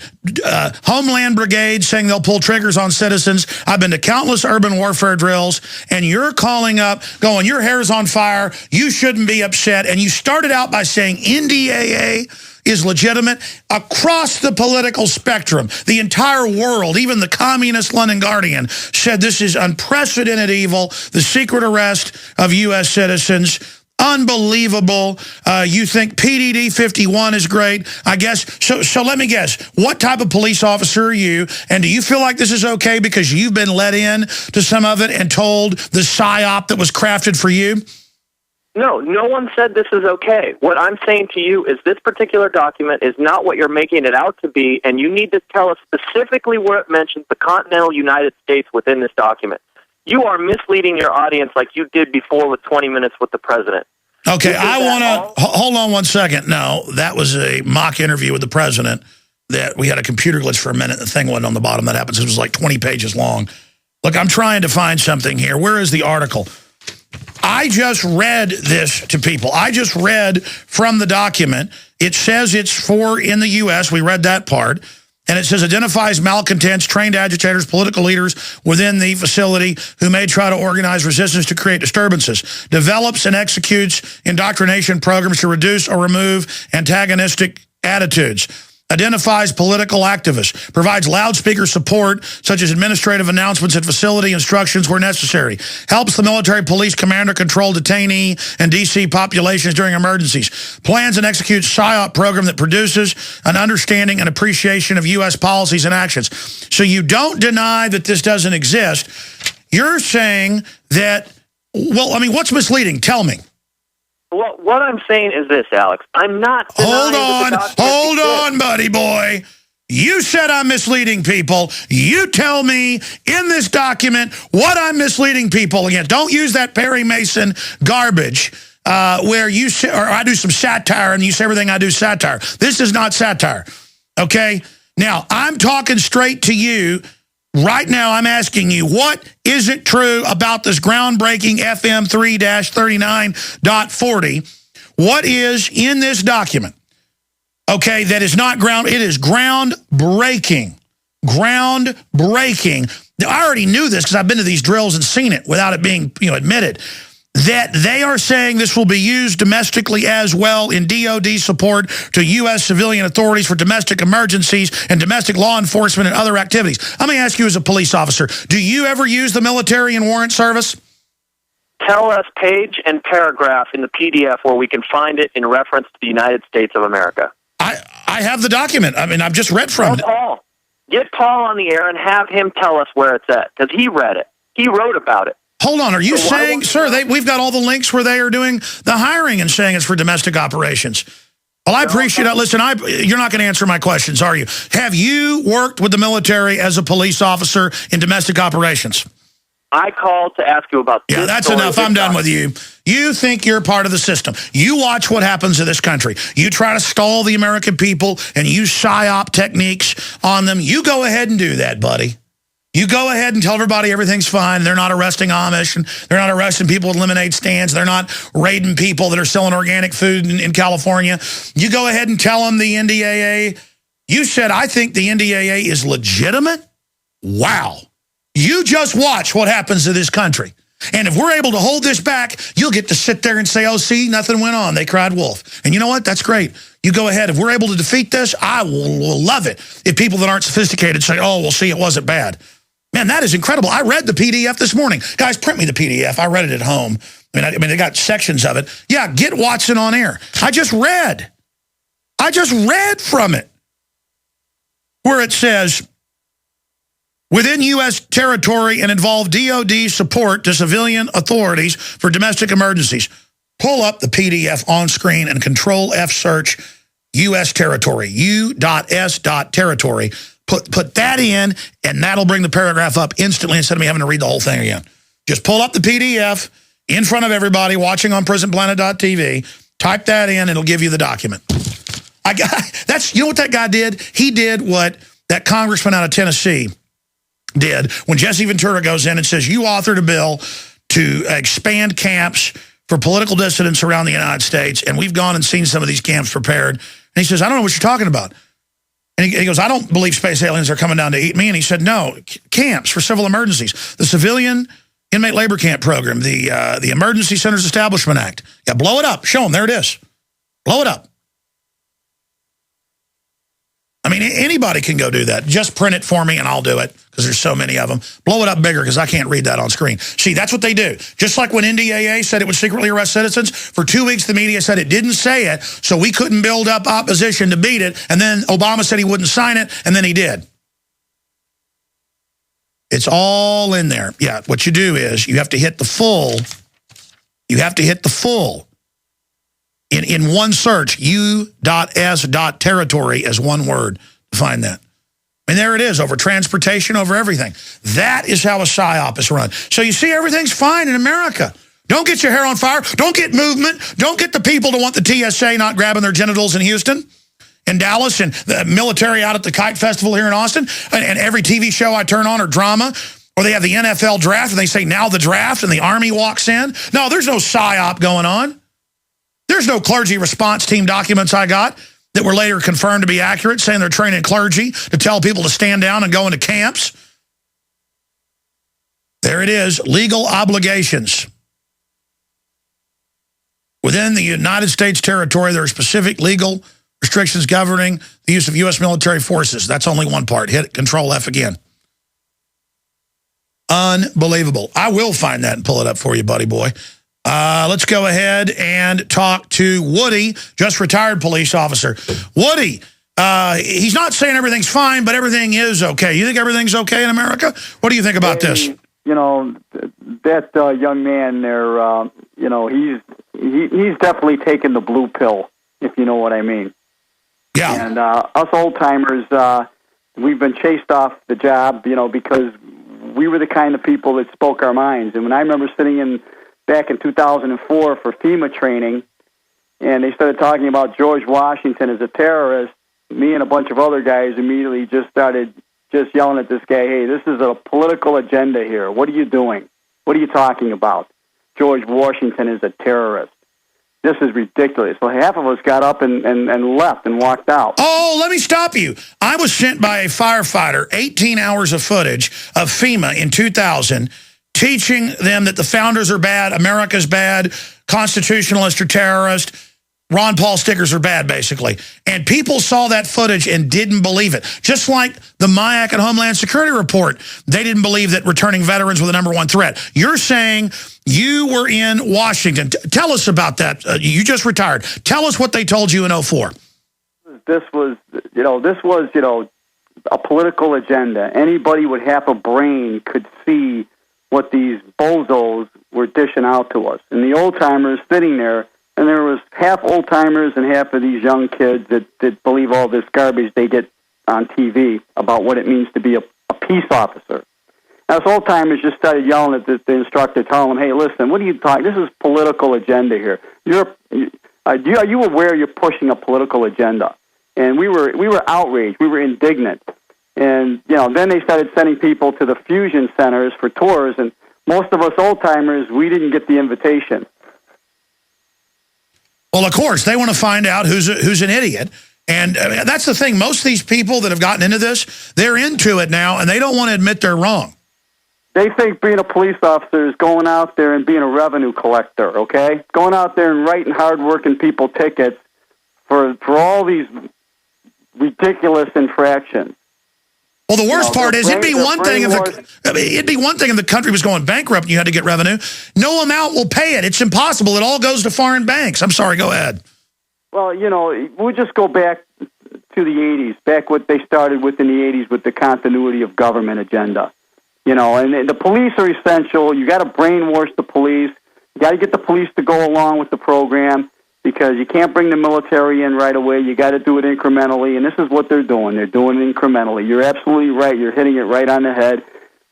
Homeland Brigade saying they'll pull triggers on citizens. I've been to countless urban warfare drills, and you're calling up, going, your hair's on fire, you shouldn't be upset, and you started out by saying NDAA is legitimate across the political spectrum. The entire world, even the communist London Guardian, said this is unprecedented evil, the secret arrest of U.S. citizens. Unbelievable. You think PDD 51 is great, I guess. So let me guess. What type of police officer are you? And do you feel like this is okay because you've been let in to some of it and told the psyop that was crafted for you? No, no one said this is okay. What I'm saying to you is this particular document is not what you're making it out to be, and you need to tell us specifically where it mentions the continental United States within this document. You are misleading your audience like you did before with 20 Minutes with the President. Okay, I want to... Hold on one second. No, that was a mock interview with the President that we had a computer glitch for a minute. The thing wasn't on the bottom. That happens. It was like 20 pages long. Look, I'm trying to find something here. Where is the article? I just read this to people. I just read from the document. It says it's for in the U.S. We read that part. And it says identifies malcontents, trained agitators, political leaders within the facility who may try to organize resistance to create disturbances. Develops and executes indoctrination programs to reduce or remove antagonistic attitudes. identifies political activists, provides loudspeaker support, such as administrative announcements and facility instructions where necessary, helps the military police commander control detainee and DC populations during emergencies, plans and executes PSYOP program that produces an understanding and appreciation of U.S. policies and actions. So you don't deny that this doesn't exist. You're saying that, well, I mean, what's misleading? Tell me. Well, what I'm saying is this, Alex. I'm not denying Hold on, buddy boy. You said I'm misleading people. You tell me in this document what I'm misleading people against. Don't use that Perry Mason garbage where you say, or I do some satire and you say everything I do satire. This is not satire, okay? Now, I'm talking straight to you. Right now, I'm asking you, what isn't true about this groundbreaking FM 3-39.40? What is in this document, okay, that is not it is groundbreaking. Groundbreaking. I already knew this because I've been to these drills and seen it without it being, admitted. That they are saying this will be used domestically as well in DOD support to U.S. civilian authorities for domestic emergencies and domestic law enforcement and other activities. Let me ask you as a police officer, do you ever use the military and warrant service? Tell us page and paragraph in the PDF where we can find it in reference to the United States of America. I have the document. I mean, I've just read from it. Paul. Get Paul on the air and have him tell us where it's at, because he read it. He wrote about it. Hold on, are you saying, sir, we've got all the links where they are doing the hiring and saying it's for domestic operations? Well, I appreciate that. Listen, you're not going to answer my questions, are you? Have you worked with the military as a police officer in domestic operations? I called to ask you about this. Yeah, that's enough. I'm done with you. You think you're part of the system. You watch what happens in this country. You try to stall the American people and use PSYOP techniques on them. You go ahead and do that, buddy. You go ahead and tell everybody everything's fine. They're not arresting Amish, and they're not arresting people with lemonade stands. They're not raiding people that are selling organic food in California. You go ahead and tell them the NDAA. You said, I think the NDAA is legitimate? Wow. You just watch what happens to this country. And if we're able to hold this back, you'll get to sit there and say, oh, see, nothing went on. They cried wolf. And you know what? That's great. You go ahead. If we're able to defeat this, I will love it. If people that aren't sophisticated say, oh, well, see, it wasn't bad. Man, that is incredible. I read the PDF this morning. Guys, print me the PDF. I read it at home. I mean, they got sections of it. Yeah, get Watson on air. I just read from it where it says, within U.S. territory and involve DOD support to civilian authorities for domestic emergencies. Pull up the PDF on screen and Control F search U.S. territory, U.S.territory. Put that in, and that'll bring the paragraph up instantly instead of me having to read the whole thing again. Just pull up the PDF in front of everybody watching on prisonplanet.tv. Type that in, and it'll give you the document. You know what that guy did? He did what that congressman out of Tennessee did when Jesse Ventura goes in and says, you authored a bill to expand camps for political dissidents around the United States, and we've gone and seen some of these camps prepared. And he says, I don't know what you're talking about. And he goes, I don't believe space aliens are coming down to eat me. And he said, no, camps for civil emergencies. The Civilian Inmate Labor Camp Program, the Emergency Centers Establishment Act. Yeah, blow it up. Show them. There it is. Blow it up. I mean, anybody can go do that. Just print it for me and I'll do it because there's so many of them. Blow it up bigger because I can't read that on screen. See, that's what they do. Just like when NDAA said it would secretly arrest citizens, for 2 weeks the media said it didn't say it, so we couldn't build up opposition to beat it, and then Obama said he wouldn't sign it, and then he did. It's all in there. Yeah, what you do is you have to hit the full. You have to hit the full. In one search, U.S.territory as one word to find that. And there it is, over transportation, over everything. That is how a PSYOP is run. So you see, everything's fine in America. Don't get your hair on fire. Don't get movement. Don't get the people to want the TSA not grabbing their genitals in Houston, in Dallas, and the military out at the Kite Festival here in Austin. And every TV show I turn on or drama, or they have the NFL draft, and they say, now the draft, and the Army walks in. No, there's no PSYOP going on. There's no clergy response team documents I got that were later confirmed to be accurate, saying they're training clergy to tell people to stand down and go into camps. There it is, legal obligations. Within the United States territory, there are specific legal restrictions governing the use of U.S. military forces. That's only one part. Hit Control F again. Unbelievable. I will find that and pull it up for you, buddy boy. Let's go ahead and talk to Woody, just retired police officer. Woody, he's not saying everything's fine, but everything is okay. You think everything's okay in America? What do you think about this? You know, that young man there, you know, he's definitely taken the blue pill, if you know what I mean. Yeah. And us old-timers, we've been chased off the job, you know, because we were the kind of people that spoke our minds. And when I remember sitting back in 2004 for FEMA training, and they started talking about George Washington as a terrorist, me and a bunch of other guys immediately just started just yelling at this guy, hey, this is a political agenda here. What are you doing? What are you talking about? George Washington is a terrorist. This is ridiculous. So half of us got up and left and walked out. Oh, let me stop you. I was sent by a firefighter 18 hours of footage of FEMA in 2000 teaching them that the founders are bad, America's bad, constitutionalists are terrorists, Ron Paul stickers are bad, basically. And people saw that footage and didn't believe it. Just like the MIAC and Homeland Security report, they didn't believe that returning veterans were the #1 threat. You're saying you were in Washington. Tell us about that. You just retired. Tell us what they told you in 2004. This was a political agenda. Anybody with half a brain could see what these bozos were dishing out to us. And the old-timers sitting there, and there was half old-timers and half of these young kids that believe all this garbage they get on TV about what it means to be a peace officer. Now, this old-timers just started yelling at the instructor, telling him, hey, listen, what are you talking? This is political agenda here. Are you aware you're pushing a political agenda? And we were outraged. We were indignant. And, you know, then they started sending people to the fusion centers for tours, and most of us old-timers, we didn't get the invitation. Well, of course, they want to find out who's an idiot. And that's the thing. Most of these people that have gotten into this, they're into it now, and they don't want to admit they're wrong. They think being a police officer is going out there and being a revenue collector, okay? Going out there and writing hard-working people tickets for all these ridiculous infractions. Well, the worst part is it'd be one thing if the country was going bankrupt and you had to get revenue. No amount will pay it. It's impossible. It all goes to foreign banks. I'm sorry. Go ahead. Well, you know, we'll just go back to the 80s, back what they started with in the 80s with the continuity of government agenda. You know, and the police are essential. You got to brainwash the police. You got to get the police to go along with the program, because you can't bring the military in right away. You got to do it incrementally, and this is what they're doing. They're doing it incrementally. You're absolutely right. You're hitting it right on the head.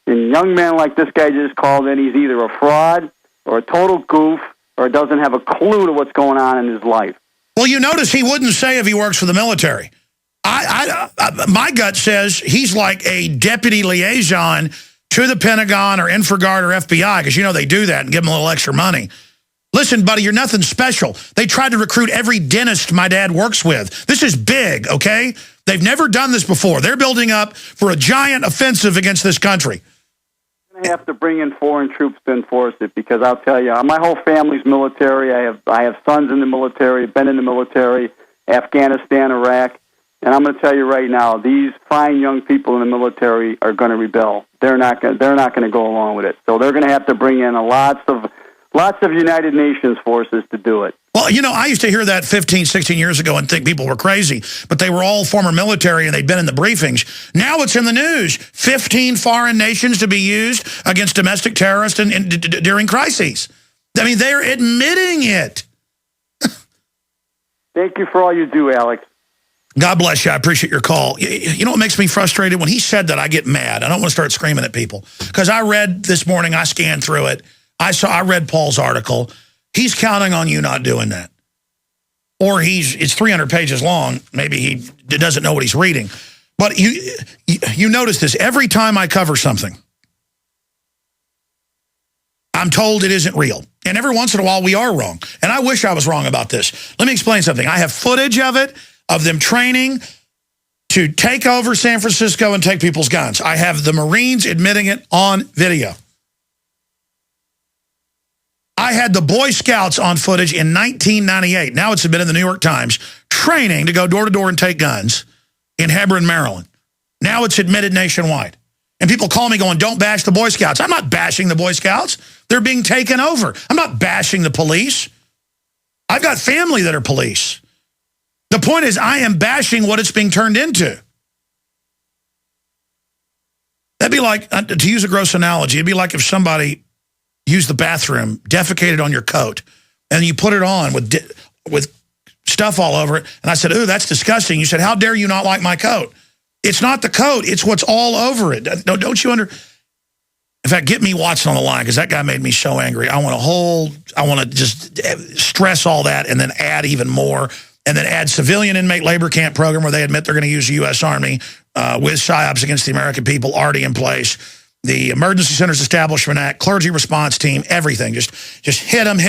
And a young man like this guy just called in, he's either a fraud or a total goof or doesn't have a clue to what's going on in his life. Well, you notice he wouldn't say if he works for the military. My gut says he's like a deputy liaison to the Pentagon or InfraGard or FBI, because, you know, they do that and give them a little extra money. Listen, buddy, you're nothing special. They tried to recruit every dentist my dad works with. This is big, okay? They've never done this before. They're building up for a giant offensive against this country. We're going to have to bring in foreign troops to enforce it, because I'll tell you, my whole family's military. I have sons in the military, been in the military, Afghanistan, Iraq, and I'm going to tell you right now, these fine young people in the military are going to rebel. They're not going to go along with it. So they're going to have to bring in lots of United Nations forces to do it. Well, you know, I used to hear that 15, 16 years ago and think people were crazy, but they were all former military and they'd been in the briefings. Now it's in the news. 15 foreign nations to be used against domestic terrorists during crises. I mean, they're admitting it. Thank you for all you do, Alex. God bless you. I appreciate your call. You know what makes me frustrated? When he said that, I get mad. I don't want to start screaming at people. Because I read this morning, I scanned through it. I read Paul's article. He's counting on you not doing that. Or it's 300 pages long. Maybe he doesn't know what he's reading. But you notice this. Every time I cover something, I'm told it isn't real. And every once in a while, we are wrong. And I wish I was wrong about this. Let me explain something. I have footage of it, of them training to take over San Francisco and take people's guns. I have the Marines admitting it on video. I had the Boy Scouts on footage in 1998. Now it's been in the New York Times, training to go door to door and take guns in Hebron, Maryland. Now it's admitted nationwide. And people call me going, don't bash the Boy Scouts. I'm not bashing the Boy Scouts. They're being taken over. I'm not bashing the police. I've got family that are police. The point is, I am bashing what it's being turned into. That'd be like, to use a gross analogy, it'd be like if somebody used the bathroom, defecated on your coat, and you put it on with stuff all over it, and I said, ooh, that's disgusting. You said, how dare you not like my coat? It's not the coat. It's what's all over it. Don't you In fact, get me Watson on the line, because that guy made me so angry. I want to just stress all that and then add even more, and then add civilian inmate labor camp program where they admit they're going to use the U.S. Army with PSYOPs against the American people already in place. The Emergency Centers Establishment Act, clergy response team, everything. Just hit them,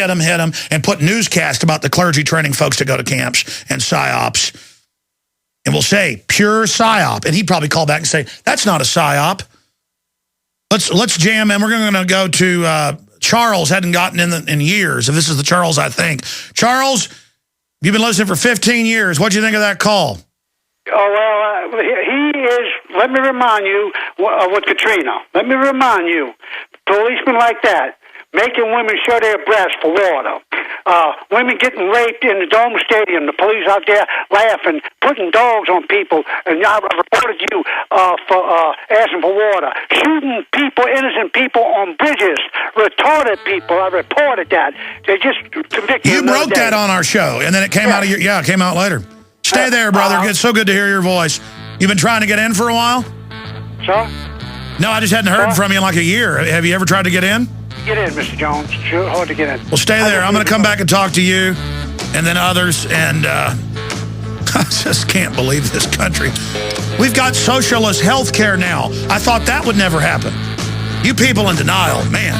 and put newscast about the clergy training folks to go to camps and PSYOPs. And we'll say, pure PSYOP. And he'd probably call back and say, that's not a PSYOP. Let's jam, and we're going to go to Charles. Hadn't gotten in years. If this is the Charles, I think. Charles, you've been listening for 15 years. What'd you think of that call? Oh, well, he is, let me remind you, with Katrina, let me remind you, policemen like that, making women show their breasts for water. Women getting raped in the Dome Stadium, the police out there laughing, putting dogs on people, and I reported you for asking for water. Shooting people, innocent people on bridges, retarded people, I reported that. They just convicted you broke that on our show, and then it came out of it came out later. Stay there, brother. It's so good to hear your voice. You've been trying to get in for a while? Sir? No, I just hadn't heard from you in like a year. Have you ever tried to get in? Get in, Mr. Jones. Sure, hard to get in. Well, stay there. I'm going to come back and talk to you and then others. And I just can't believe this country. We've got socialist health care now. I thought that would never happen. You people in denial, man.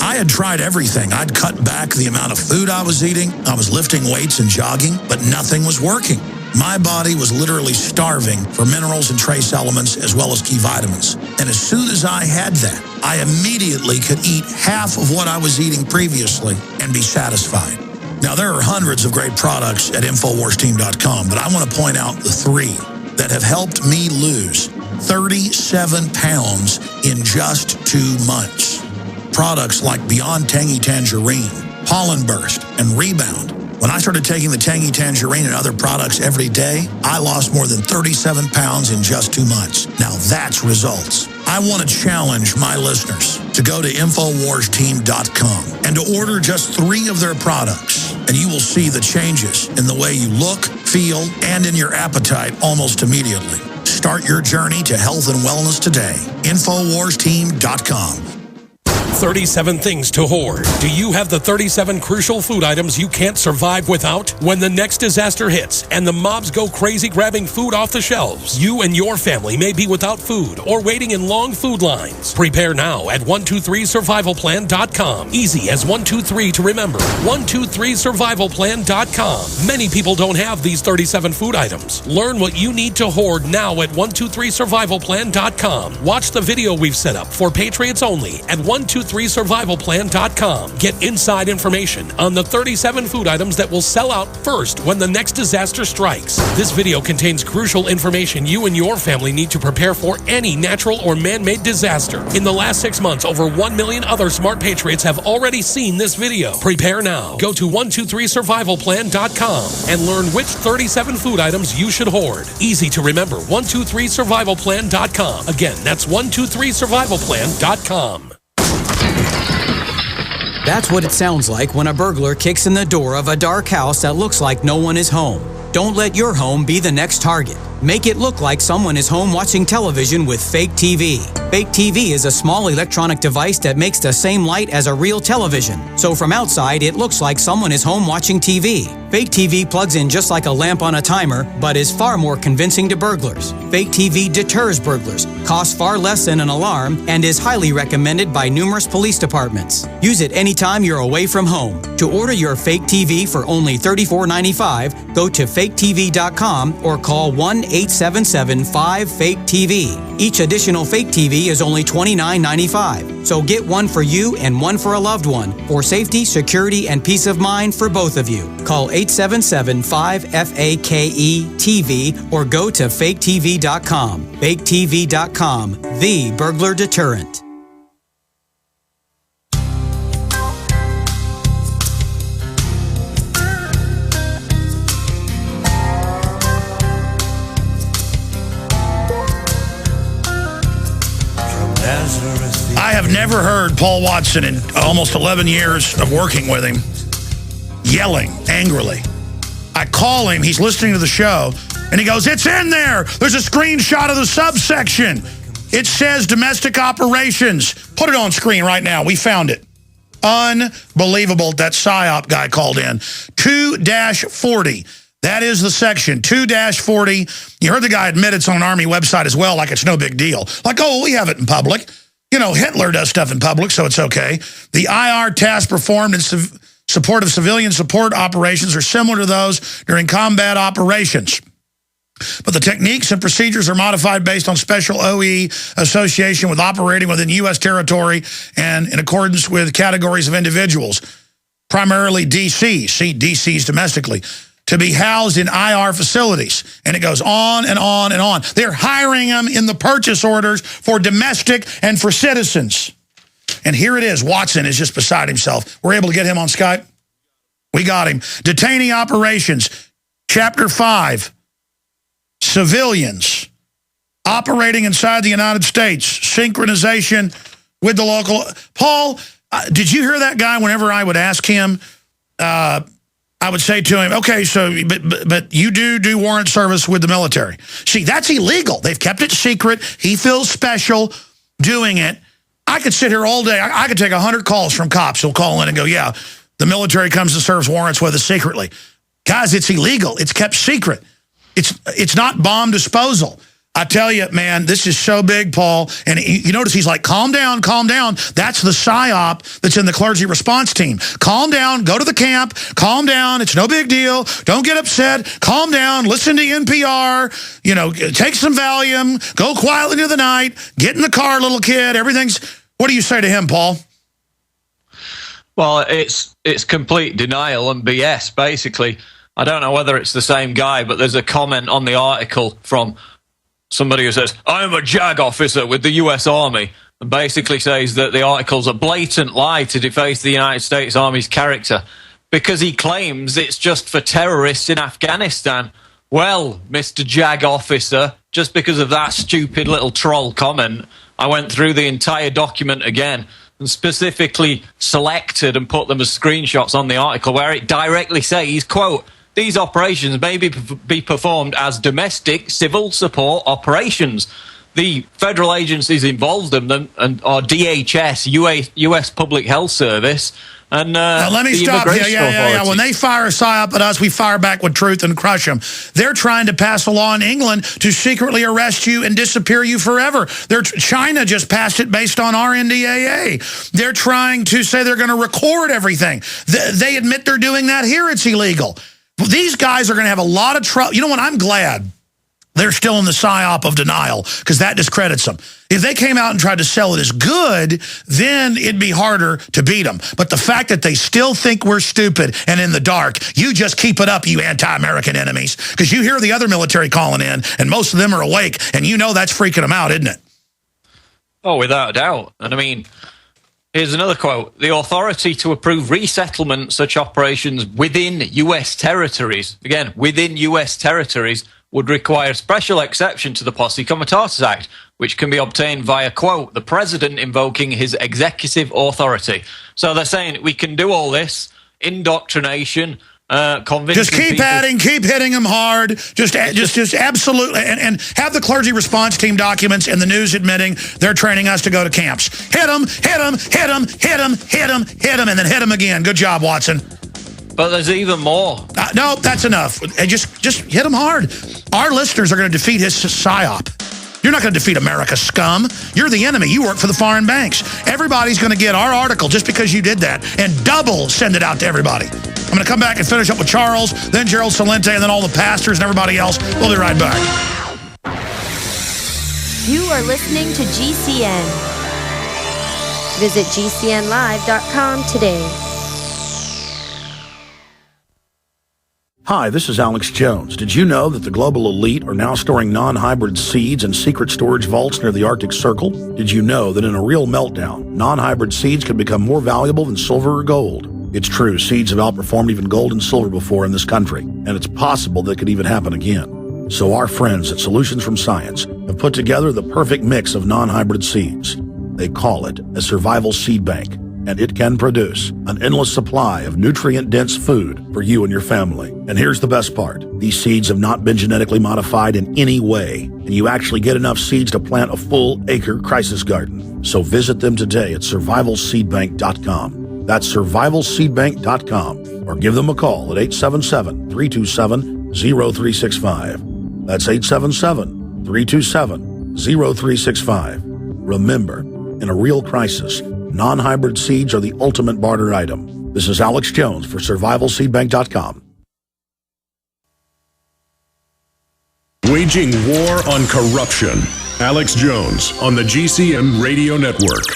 I had tried everything. I'd cut back the amount of food I was eating. I was lifting weights and jogging, but nothing was working. My body was literally starving for minerals and trace elements as well as key vitamins. And as soon as I had that, I immediately could eat half of what I was eating previously and be satisfied. Now, there are hundreds of great products at InfoWarsTeam.com, but I want to point out the 3 that have helped me lose 37 pounds in just 2 months. Products like Beyond Tangy Tangerine, Pollen Burst, and Rebound. When I started taking the Tangy Tangerine and other products every day, I lost more than 37 pounds in just 2 months. Now that's results. I want to challenge my listeners to go to InfoWarsTeam.com and to order just 3 of their products, and you will see the changes in the way you look, feel, and in your appetite almost immediately. Start your journey to health and wellness today. InfoWarsTeam.com. 37 things to hoard. Do you have the 37 crucial food items you can't survive without? When the next disaster hits and the mobs go crazy grabbing food off the shelves, you and your family may be without food or waiting in long food lines. Prepare now at 123survivalplan.com. Easy as 123 to remember. 123survivalplan.com. Many people don't have these 37 food items. Learn what you need to hoard now at 123survivalplan.com. Watch the video we've set up for Patriots only at 123survivalplan.com. Get inside information on the 37 food items that will sell out first when the next disaster strikes. This video contains crucial information you and your family need to prepare for any natural or man-made disaster. In the last 6 months, over 1 million other smart patriots have already seen this video. Prepare now. Go to 123survivalplan.com and learn which 37 food items you should hoard. Easy to remember. 123survivalplan.com. Again, that's 123survivalplan.com. That's what it sounds like when a burglar kicks in the door of a dark house that looks like no one is home. Don't let your home be the next target. Make it look like someone is home watching television with Fake TV. Fake TV is a small electronic device that makes the same light as a real television. So from outside, it looks like someone is home watching TV. Fake TV plugs in just like a lamp on a timer, but is far more convincing to burglars. Fake TV deters burglars, costs far less than an alarm, and is highly recommended by numerous police departments. Use it anytime you're away from home. To order your Fake TV for only $34.95, go to faketv.com or call 1-877-5-FAKE-TV. Each additional Fake TV is only $29.95. So get one for you and one for a loved one for safety, security, and peace of mind for both of you. Call 877-5-FAKE-TV or go to faketv.com. Faketv.com, the burglar deterrent. I have never heard Paul Watson in almost 11 years of working with him yelling angrily. I call him, he's listening to the show, and he goes, "It's in there. There's a screenshot of the subsection. It says domestic operations." Put it on screen right now. We found it. Unbelievable. That PSYOP guy called in. 2-40. That is the section, 2-40. You heard the guy admit it's on an Army website as well, like it's no big deal. Like, oh, we have it in public. You know, Hitler does stuff in public, so it's okay. The IR tasks performed in support of civilian support operations are similar to those during combat operations. But the techniques and procedures are modified based on special OE association with operating within U.S. territory and in accordance with categories of individuals, primarily DCs, see, DCs domestically, to be housed in IR facilities. And it goes on and on and on. They're hiring them in the purchase orders for domestic and for citizens. And here it is. Watson is just beside himself. We're able to get him on Skype. We got him. Detainee operations, Chapter 5. Civilians operating inside the United States. Synchronization with the local. Paul, did you hear that guy whenever I would ask him, I would say to him, okay, so, but you do warrant service with the military. See, that's illegal. They've kept it secret. He feels special doing it. I could sit here all day. I could take 100 calls from cops who'll call in and go, yeah, the military comes and serves warrants with us secretly. Guys, it's illegal. It's kept secret. It's not bomb disposal. I tell you, man, this is so big, Paul. And you notice he's like, calm down, calm down. That's the PSYOP that's in the clergy response team. Calm down, go to the camp, calm down. It's no big deal. Don't get upset. Calm down, listen to NPR, you know, take some Valium, go quietly into the night, get in the car, little kid. Everything's, what do you say to him, Paul? Well, it's complete denial and BS, basically. I don't know whether it's the same guy, but there's a comment on the article from somebody who says, "I'm a JAG officer with the U.S. Army," and basically says that the article's a blatant lie to deface the United States Army's character because he claims it's just for terrorists in Afghanistan. Well, Mr. JAG officer, just because of that stupid little troll comment, I went through the entire document again and specifically selected and put them as screenshots on the article where it directly says, quote, "These operations may be performed as domestic civil support operations. The federal agencies involved in them are DHS, U.S. Public Health Service, and let me stop. Yeah. When they fire a PSYOP at us, we fire back with truth and crush them. They're trying to pass a law in England to secretly arrest you and disappear you forever. China just passed it based on our NDAA. They're trying to say they're going to record everything. They admit they're doing that here. It's illegal. These guys are going to have a lot of trouble. You know what? I'm glad they're still in the PSYOP of denial because that discredits them. If they came out and tried to sell it as good, then it'd be harder to beat them. But the fact that they still think we're stupid and in the dark, you just keep it up, you anti-American enemies, because you hear the other military calling in, and most of them are awake, and you know that's freaking them out, isn't it? Oh, without a doubt. And I mean, here's another quote. "The authority to approve resettlement such operations within U.S. territories," again, within U.S. territories, "would require special exception to the Posse Comitatus Act, which can be obtained via, quote, the president invoking his executive authority." So they're saying we can do all this, indoctrination, convincing just keep people. adding, keep hitting them hard, just absolutely, and have the clergy response team documents and the news admitting they're training us to go to camps. Hit them, hit them, hit them, hit them, hit them, hit them, and then hit them again. Good job, Watson. But there's even more. No, that's enough. Just hit them hard. Our listeners are going to defeat his PSYOP. You're not going to defeat America, scum. You're the enemy. You work for the foreign banks. Everybody's going to get our article just because you did that, and double send it out to everybody. I'm going to come back and finish up with Charles, then Gerald Celente, and then all the pastors and everybody else. We'll be right back. You are listening to GCN. Visit GCNlive.com today. Hi, this is Alex Jones. Did you know that the global elite are now storing non-hybrid seeds in secret storage vaults near the Arctic Circle? Did you know that in a real meltdown, non-hybrid seeds can become more valuable than silver or gold? It's true, seeds have outperformed even gold and silver before in this country, and it's possible that could even happen again. So our friends at Solutions from Science have put together the perfect mix of non-hybrid seeds. They call it a survival seed bank, and it can produce an endless supply of nutrient-dense food for you and your family. And here's the best part. These seeds have not been genetically modified in any way, and you actually get enough seeds to plant a full-acre crisis garden. So visit them today at survivalseedbank.com. That's survivalseedbank.com, or give them a call at 877-327-0365. That's 877-327-0365. Remember, in a real crisis, non-hybrid seeds are the ultimate barter item. This is Alex Jones for survivalseedbank.com. Waging war on corruption. Alex Jones on the GCN Radio Network.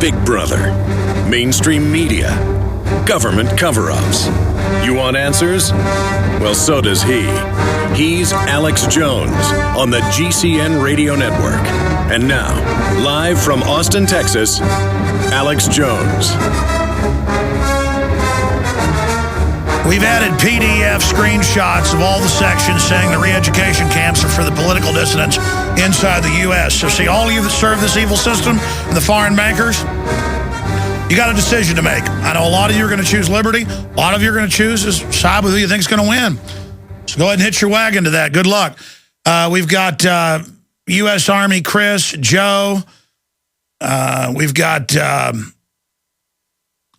Big Brother, mainstream media, government cover-ups. You want answers? Well, so does he. He's Alex Jones on the GCN Radio Network. And now, live from Austin, Texas, Alex Jones. We've added PDF screenshots of all the sections saying the re-education camps are for the political dissidents inside the U.S. So see, all of you that serve this evil system and the foreign bankers, you got a decision to make. I know a lot of you are going to choose liberty. A lot of you are going to choose to side with who you think is going to win. So go ahead and hitch your wagon to that. Good luck. We've got U.S. Army Chris, Joe. We've got a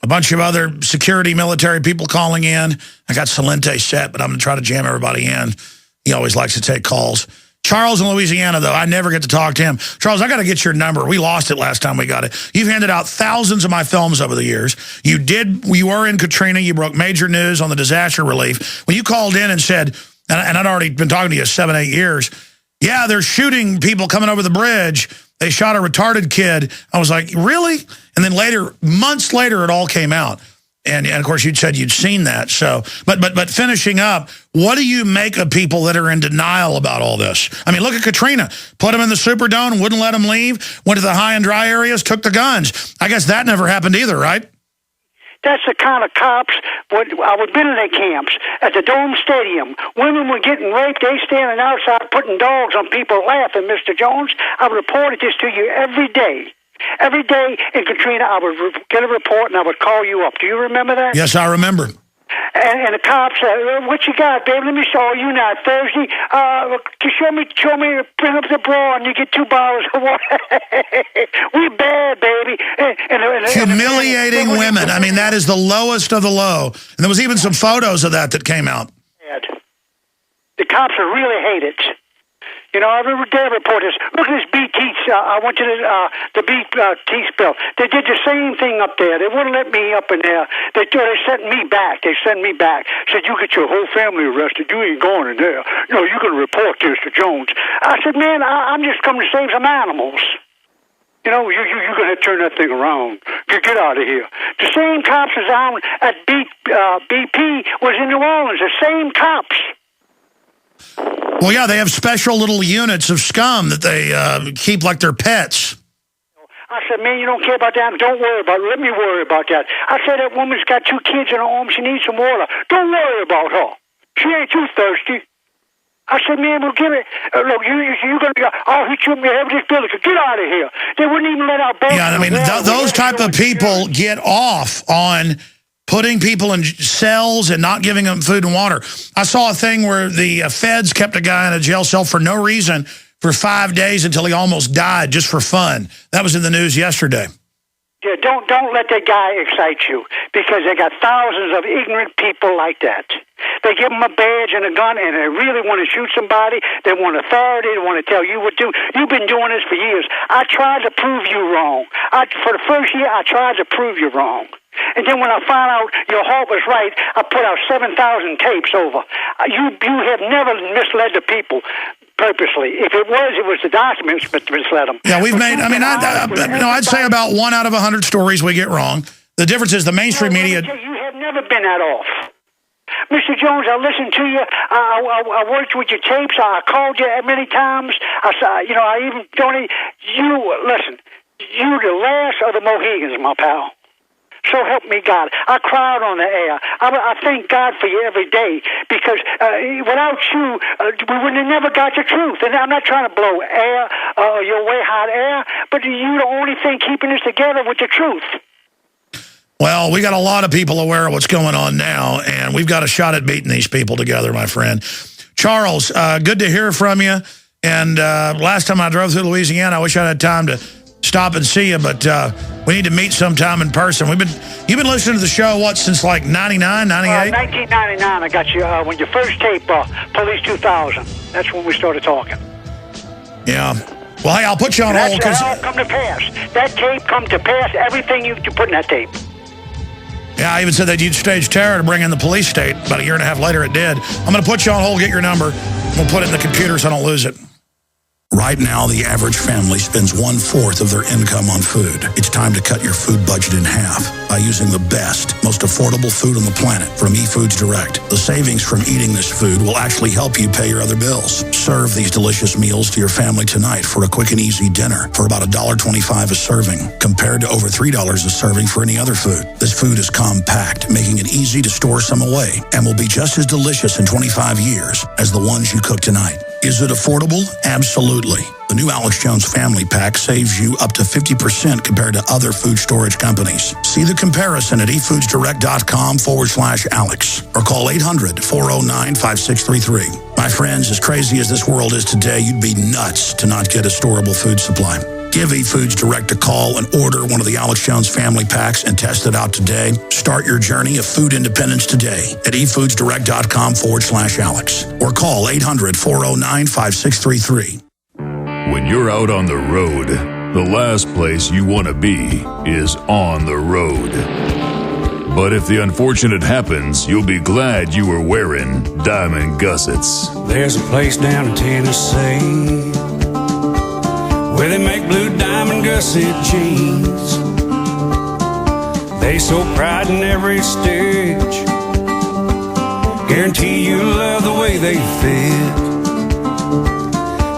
bunch of other security military people calling in. I got Celente set, but I'm going to try to jam everybody in. He always likes to take calls. Charles in Louisiana, though, I never get to talk to him. Charles, I got to get your number. We lost it last time we got it. You've handed out thousands of my films over the years. You were in Katrina. You broke major news on the disaster relief. When you called in and said, and I'd already been talking to you 7-8 years, yeah, they're shooting people coming over the bridge. They shot a retarded kid. I was like, really? And then later, months later, it all came out. And of course, you'd said you'd seen that. So, but finishing up, what do you make of people that are in denial about all this? I mean, look at Katrina. Put them in the Superdome, wouldn't let them leave, went to the high and dry areas, took the guns. I guess that never happened either, right? That's the kind of cops. I would been in their camps at the Dome Stadium. Women were getting raped. They standing outside putting dogs on people laughing, Mr. Jones. I reported this to you every day. Every day in Katrina, I would get a report and I would call you up. Do you remember that? Yes, I remember. And the cops said, "What you got, baby? Let me show you now. Thursday, show me, bring up the bra, and you get 2 bottles of water." We bad, baby. Humiliating women. I mean, that is the lowest of the low. And there was even some photos of that came out. The cops are really hate it. You know, every day reporters, look at this BT, I went to the BT spill. They did the same thing up there. They wouldn't let me up in there. They sent me back. Said, you get your whole family arrested. You ain't going in there. No, you're going to report this to Jones. I said, man, I'm just coming to save some animals. You know, you're going to turn that thing around. Get out of here. The same cops as on at BP was in New Orleans. The same cops. Well, yeah, they have special little units of scum that they keep like their pets. I said, man, you don't care about that. Don't worry about it. Let me worry about that. I said, that woman's got 2 kids in her home. She needs some water. Don't worry about her. She ain't too thirsty. I said, man, well, give it. Look, you're going to, I'll hit you in the head with this building. Get out of here. They wouldn't even let our boats. Yeah, I mean, those type of people get off on putting people in cells and not giving them food and water. I saw a thing where the feds kept a guy in a jail cell for no reason for 5 days until he almost died just for fun. That was in the news yesterday. Yeah, don't let that guy excite you, because they got thousands of ignorant people like that. They give them a badge and a gun, and they really want to shoot somebody. They want authority. They want to tell you what to do. You've been doing this for years. I tried to prove you wrong. For the first year, I tried to prove you wrong. And then when I found out your halt was right, I put out 7,000 tapes over. You have never misled the people purposely. If it was the documents that misled them. Yeah, we've made, I'd say about 1 out of 100 stories we get wrong. The difference is the mainstream media... You have never been that off. Mr. Jones, I listened to you. I worked with your tapes. I called you many times. I even donated. Listen, you the last of the Mohegans, my pal. So help me God. I cried on the air. I thank God for you every day because without you, we would have never got the truth. And I'm not trying to blow air, your way hot air, but you're the only thing keeping us together with the truth. Well, we got a lot of people aware of what's going on now, and we've got a shot at beating these people together, my friend. Charles, good to hear from you. And last time I drove through Louisiana, I wish I had time to stop and see you, but we need to meet sometime in person. You've been listening to the show, since like 99, 98? 1999, I got you, when your first tape, Police 2000. That's when we started talking. Yeah. Well, hey, I'll put you on hold. That's all come to pass. That tape come to pass, everything you put in that tape. Yeah, I even said that you'd stage terror to bring in the police state. About a year and a half later, it did. I'm going to put you on hold, get your number. We'll put it in the computer so I don't lose it. Right now, the average family spends 1/4 of their income on food. It's time to cut your food budget in half by using the best, most affordable food on the planet from eFoods Direct. The savings from eating this food will actually help you pay your other bills. Serve these delicious meals to your family tonight for a quick and easy dinner for about $1.25 a serving, compared to over $3 a serving for any other food. This food is compact, making it easy to store some away, and will be just as delicious in 25 years as the ones you cook tonight. Is it affordable? Absolutely. The new Alex Jones Family Pack saves you up to 50% compared to other food storage companies. See the comparison at eFoodsDirect.com/Alex or call 800-409-5633. My friends, as crazy as this world is today, you'd be nuts to not get a storable food supply. Give eFoods Direct a call and order one of the Alex Jones Family Packs and test it out today. Start your journey of food independence today at eFoodsDirect.com/Alex or call 800-409-5633. When you're out on the road, the last place you want to be is on the road. But if the unfortunate happens, you'll be glad you were wearing diamond gussets. There's a place down in Tennessee where they make blue diamond gusset jeans. They so pride in every stitch, guarantee you love the way they fit.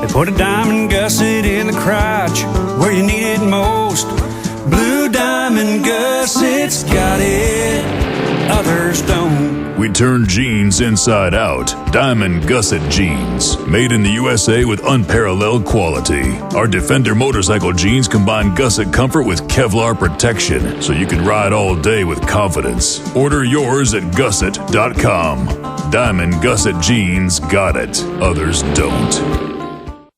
They put a diamond gusset in the crotch where you need it most. Blue diamond gussets got it, others don't. We turn jeans inside out. Diamond gusset jeans. Made in the USA with unparalleled quality. Our Defender motorcycle jeans combine gusset comfort with Kevlar protection, so you can ride all day with confidence. Order yours at gusset.com. Diamond gusset jeans got it. Others don't.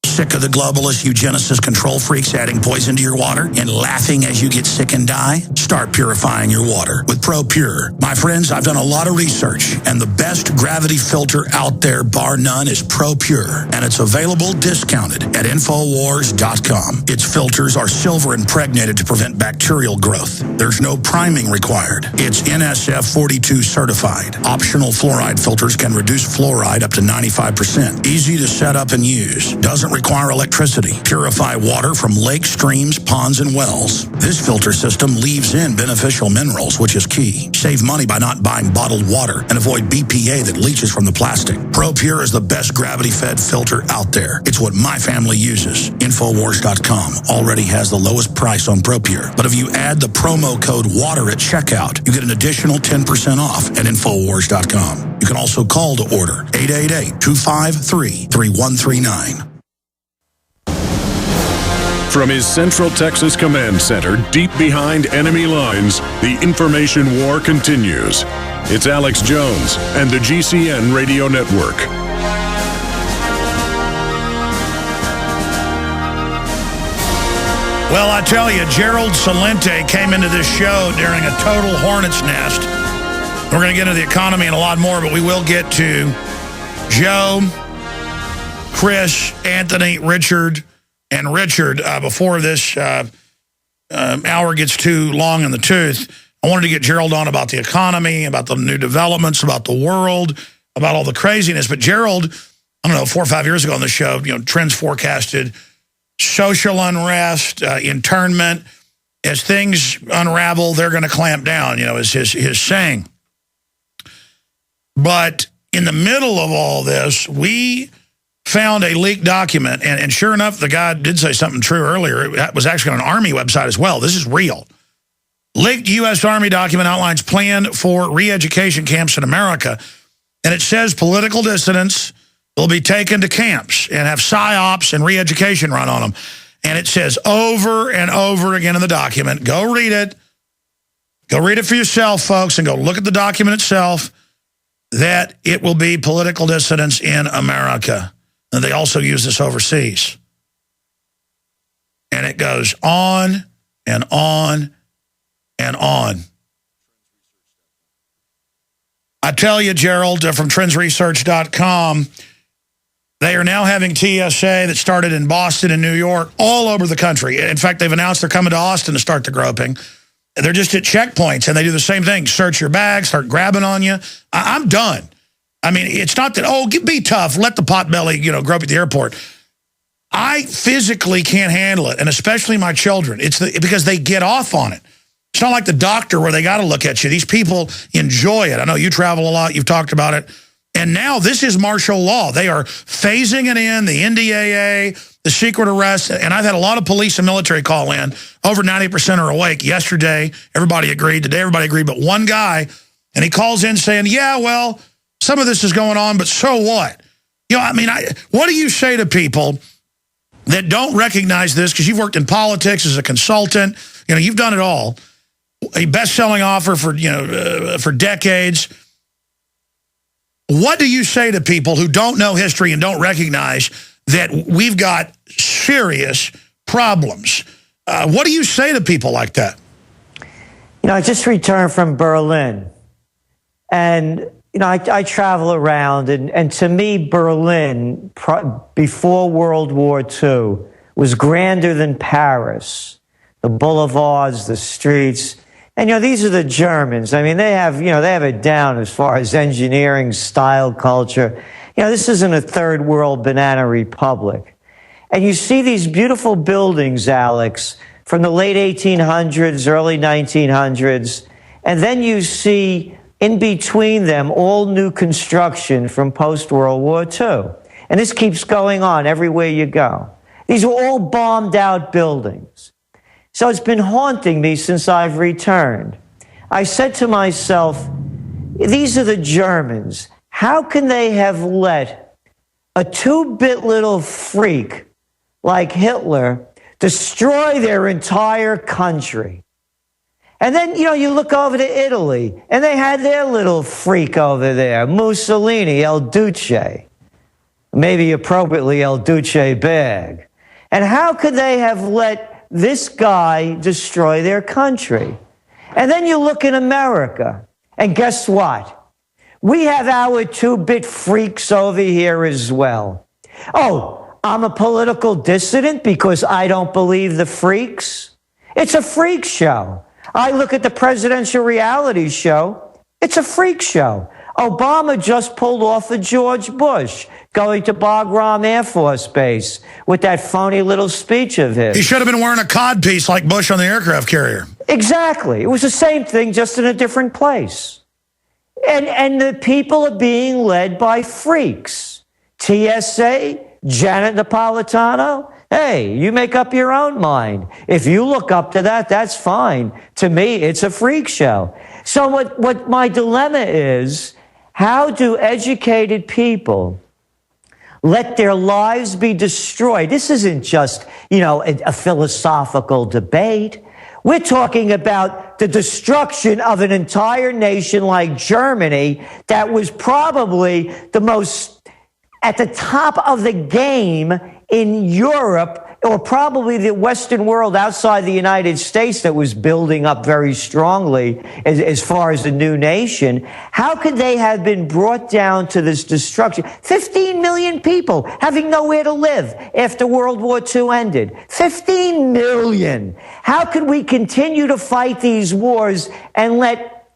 Sick of the globalist eugenicist control freaks adding poison to your water and laughing as you get sick and die? Start purifying your water with ProPure. My friends, I've done a lot of research, and the best gravity filter out there, bar none, is ProPure, and it's available discounted at Infowars.com. Its filters are silver impregnated to prevent bacterial growth. There's no priming required. It's NSF 42 certified. Optional fluoride filters can reduce fluoride up to 95%. Easy to set up and use. Doesn't require electricity. Purify water from lakes, streams, ponds, and wells. This filter system leaves in beneficial minerals, which is key. Save money by not buying bottled water and avoid BPA that leaches from the plastic. ProPure is the best gravity-fed filter out there. It's what my family uses. Infowars.com already has the lowest price on ProPure. But if you add the promo code WATER at checkout, you get an additional 10% off at Infowars.com. You can also call to order 888-253-3139. From his Central Texas Command Center, deep behind enemy lines, the information war continues. It's Alex Jones and the GCN Radio Network. Well, I tell you, Gerald Celente came into this show during a total hornet's nest. We're going to get into the economy and a lot more, but we will get to Joe, Chris, Anthony, Richard, and Richard before this hour gets too long in the tooth. I wanted to get Gerald on about the economy, about the new developments, about the world, about all the craziness. But Gerald, I don't know, 4 or 5 years ago on the show, trends forecasted social unrest, internment. As things unravel, they're going to clamp down, is his saying. But in the middle of all this, we found a leaked document, and sure enough, the guy did say something true earlier. It was actually on an Army website as well. This is real. Leaked U.S. Army document outlines plan for re-education camps in America, and it says political dissidents will be taken to camps and have psyops and re-education run on them. And it says over and over again in the document, go read it. Go read it for yourself, folks, and go look at the document itself, that it will be political dissidents in America. And they also use this overseas. And it goes on and on and on. I tell you, Gerald, from trendsresearch.com, they are now having TSA that started in Boston and New York, all over the country. In fact, they've announced they're coming to Austin to start the groping. They're just at checkpoints, and they do the same thing. Search your bag, start grabbing on you. I'm done. I mean, it's not that, be tough, let the potbelly, grope at the airport. I physically can't handle it, and especially my children. It's because they get off on it. It's not like the doctor where they got to look at you. These people enjoy it. I know you travel a lot. You've talked about it. And now this is martial law. They are phasing it in, the NDAA, the secret arrest. And I've had a lot of police and military call in. Over 90% are awake. Yesterday, everybody agreed. Today, everybody agreed. But one guy, and he calls in saying, yeah, well, some of this is going on, but so what? What do you say to people that don't recognize this? Because you've worked in politics as a consultant. You've done it all. A best-selling author for decades. What do you say to people who don't know history and don't recognize that we've got serious problems? What do you say to people like that? I just returned from Berlin. And, I travel around. And to me, Berlin, before World War II, was grander than Paris. The boulevards, the streets. And, these are the Germans. I mean, they have it down as far as engineering, style, culture. This isn't a third world banana republic. And you see these beautiful buildings, Alex, from the late 1800s, early 1900s. And then you see in between them all new construction from post-World War II. And this keeps going on everywhere you go. These are all bombed out buildings. So it's been haunting me since I've returned. I said to myself, these are the Germans. How can they have let a 2-bit little freak like Hitler destroy their entire country? And then, you look over to Italy, and they had their little freak over there, Mussolini, El Duce. Maybe appropriately, El Duce bag. And how could they have let this guy destroy their country? And then you look in America, and guess what? We have our 2-bit freaks over here as well. Oh, I'm a political dissident because I don't believe the freaks? It's a freak show. I look at the presidential reality show. It's a freak show. Obama just pulled off of George Bush going to Bagram Air Force Base with that phony little speech of his. He should have been wearing a codpiece like Bush on the aircraft carrier. Exactly. It was the same thing, just in a different place. And the people are being led by freaks. TSA, Janet Napolitano. Hey, you make up your own mind. If you look up to that, that's fine. To me, it's a freak show. So what my dilemma is, how do educated people let their lives be destroyed? This isn't just, a philosophical debate. We're talking about the destruction of an entire nation like Germany that was probably the most at the top of the game in Europe or probably the Western world outside the United States that was building up very strongly as far as a new nation, how could they have been brought down to this destruction? 15 million people having nowhere to live after World War II ended. 15 million. How could we continue to fight these wars and let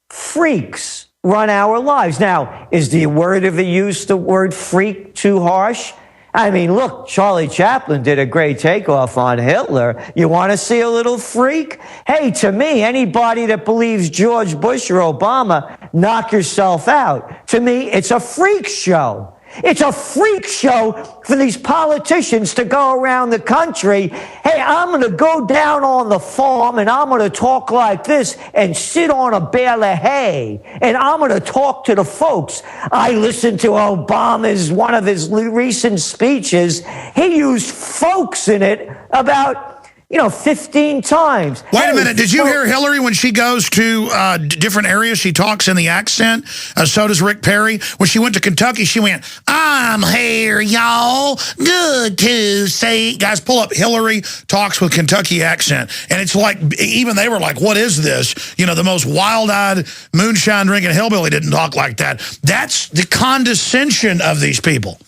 freaks run our lives? Now, is the word of the use, the word freak, too harsh? I mean, look, Charlie Chaplin did a great takeoff on Hitler. You want to see a little freak? Hey, to me, anybody that believes George Bush or Obama, knock yourself out. To me, it's a freak show. It's a freak show for these politicians to go around the country. Hey, I'm going to go down on the farm and I'm going to talk like this and sit on a bale of hay. And I'm going to talk to the folks. I listened to Obama's, one of his recent speeches. He used folks in it about 15 times. Wait a minute. Did you hear Hillary when she goes to different areas? She talks in the accent. So does Rick Perry. When she went to Kentucky, she went, I'm here, y'all. Good to see. Guys, pull up Hillary talks with Kentucky accent. And it's like, even they were like, what is this? The most wild-eyed, moonshine-drinking hillbilly didn't talk like that. That's the condescension of these people.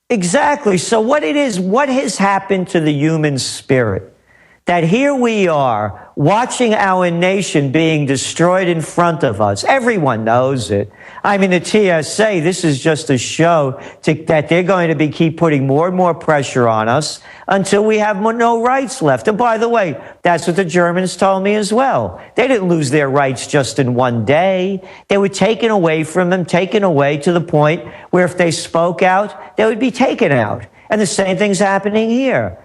Exactly. So what has happened to the human spirit? That here we are watching our nation being destroyed in front of us. Everyone knows it. I mean, the TSA, this is just a show that they're going to keep putting more and more pressure on us until we have no rights left. And by the way, that's what the Germans told me as well. They didn't lose their rights just in one day. They were taken away from them, taken away to the point where if they spoke out, they would be taken out. And the same thing's happening here.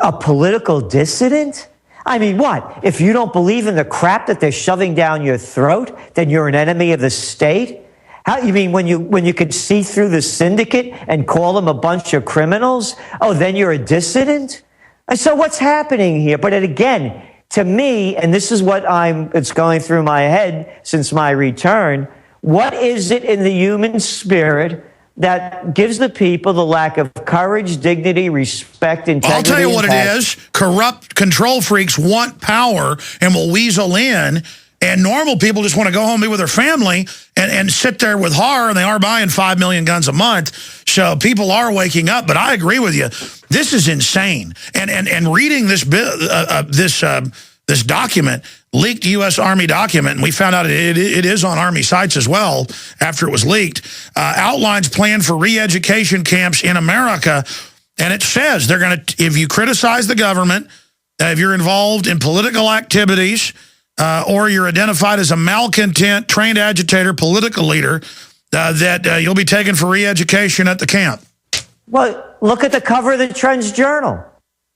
A political dissident? I mean, what? If you don't believe in the crap that they're shoving down your throat, then you're an enemy of the state? How you mean when you could see through the syndicate and call them a bunch of criminals? Oh, then you're a dissident? And so what's happening here? But again, to me, and this is what it's going through my head since my return, what is it in the human spirit that gives the people the lack of courage, dignity, respect, integrity? I'll tell you what it is. Corrupt control freaks want power and will weasel in, and normal people just want to go home and be with their family and sit there with horror, and they are buying 5 million guns a month. So people are waking up, but I agree with you. This is insane. And reading this document, leaked U.S. Army document, and we found out it is on Army sites as well after it was leaked, outlines plan for re-education camps in America, and it says they're going to, if you criticize the government, if you're involved in political activities, or you're identified as a malcontent, trained agitator, political leader, that you'll be taken for re-education at the camp. Well, look at the cover of the Trends Journal.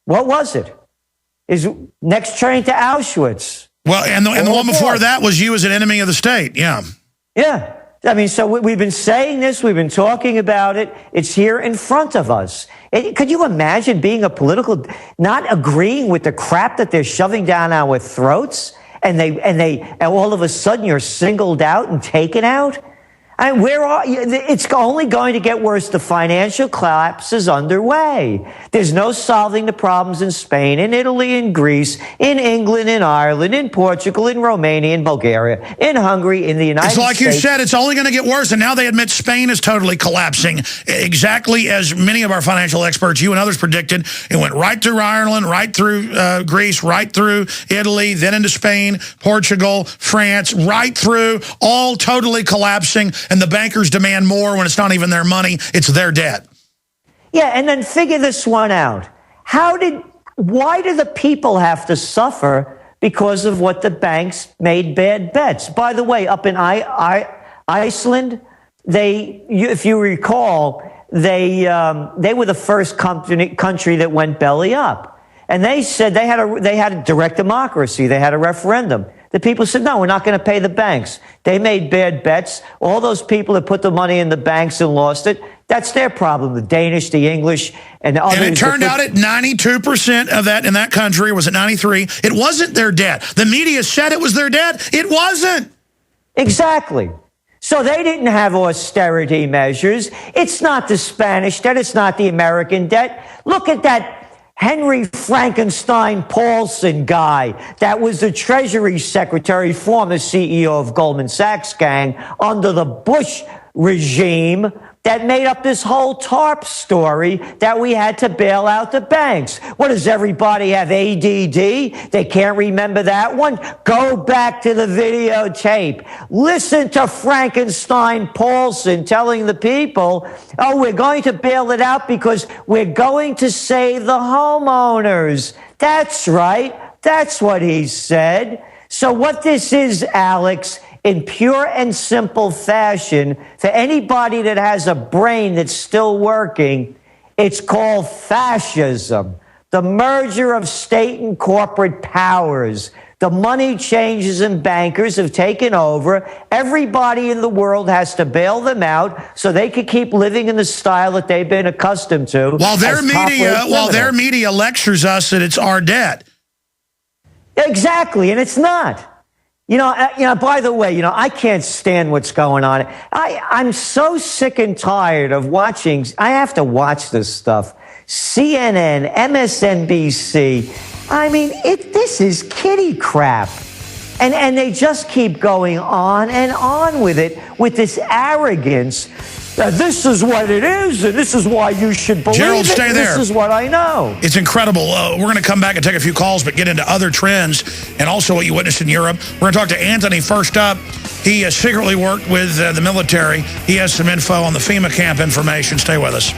What was it? Is next train to Auschwitz. Well, and the one before that was you as an enemy of the state. Yeah. Yeah. I mean, so we've been saying this. We've been talking about it. It's here in front of us. Could you imagine being not agreeing with the crap that they're shoving down our throats? And all of a sudden you're singled out and taken out? I mean, it's only going to get worse. The financial collapse is underway. There's no solving the problems in Spain, in Italy, in Greece, in England, in Ireland, in Portugal, in Romania, in Bulgaria, in Hungary, in the United States. It's like you said, it's only going to get worse. And now they admit Spain is totally collapsing, exactly as many of our financial experts, you and others, predicted. It went right through Ireland, right through Greece, right through Italy, then into Spain, Portugal, France, right through, all totally collapsing. And the bankers demand more when it's not even their money, it's their debt. Yeah, and then figure this one out. Why do the people have to suffer because of what the banks made bad bets? By the way, up in Iceland, if you recall, they were the first country that went belly up. And they said they had a direct democracy. They had a referendum. The people said, no, we're not going to pay the banks. They made bad bets. All those people that put the money in the banks and lost it, that's their problem. The Danish, the English, and the others. And it turned out at 92% of that in that country, was it 93? It wasn't their debt. The media said it was their debt. It wasn't. Exactly. So they didn't have austerity measures. It's not the Spanish debt. It's not the American debt. Look at that. Henry Frankenstein Paulson guy that was the Treasury Secretary, former CEO of Goldman Sachs gang under the Bush regime, that made up this whole TARP story that we had to bail out the banks. What, does everybody have ADD? They can't remember that one? Go back to the videotape. Listen to Frankenstein Paulson telling the people, oh, we're going to bail it out because we're going to save the homeowners. That's right. That's what he said. So what this is, Alex, in pure and simple fashion, for anybody that has a brain that's still working, it's called fascism. The merger of state and corporate powers. The money changers and bankers have taken over. Everybody in the world has to bail them out so they can keep living in the style that they've been accustomed to. While their media lectures us that it's our debt. Exactly, and it's not. You know, by the way, I can't stand what's going on. I'm so sick and tired of watching. I have to watch this stuff. CNN, MSNBC. I mean, this is kiddie crap. And they just keep going on and on with it, with this arrogance. This is what it is, and this is why you should believe Gerald, it. stay there. This is what I know. It's incredible. We're going to come back and take a few calls, but get into other trends and also what you witnessed in Europe. We're going to talk to Anthony first up. He secretly worked with the military. He has some info on the FEMA camp information. Stay with us.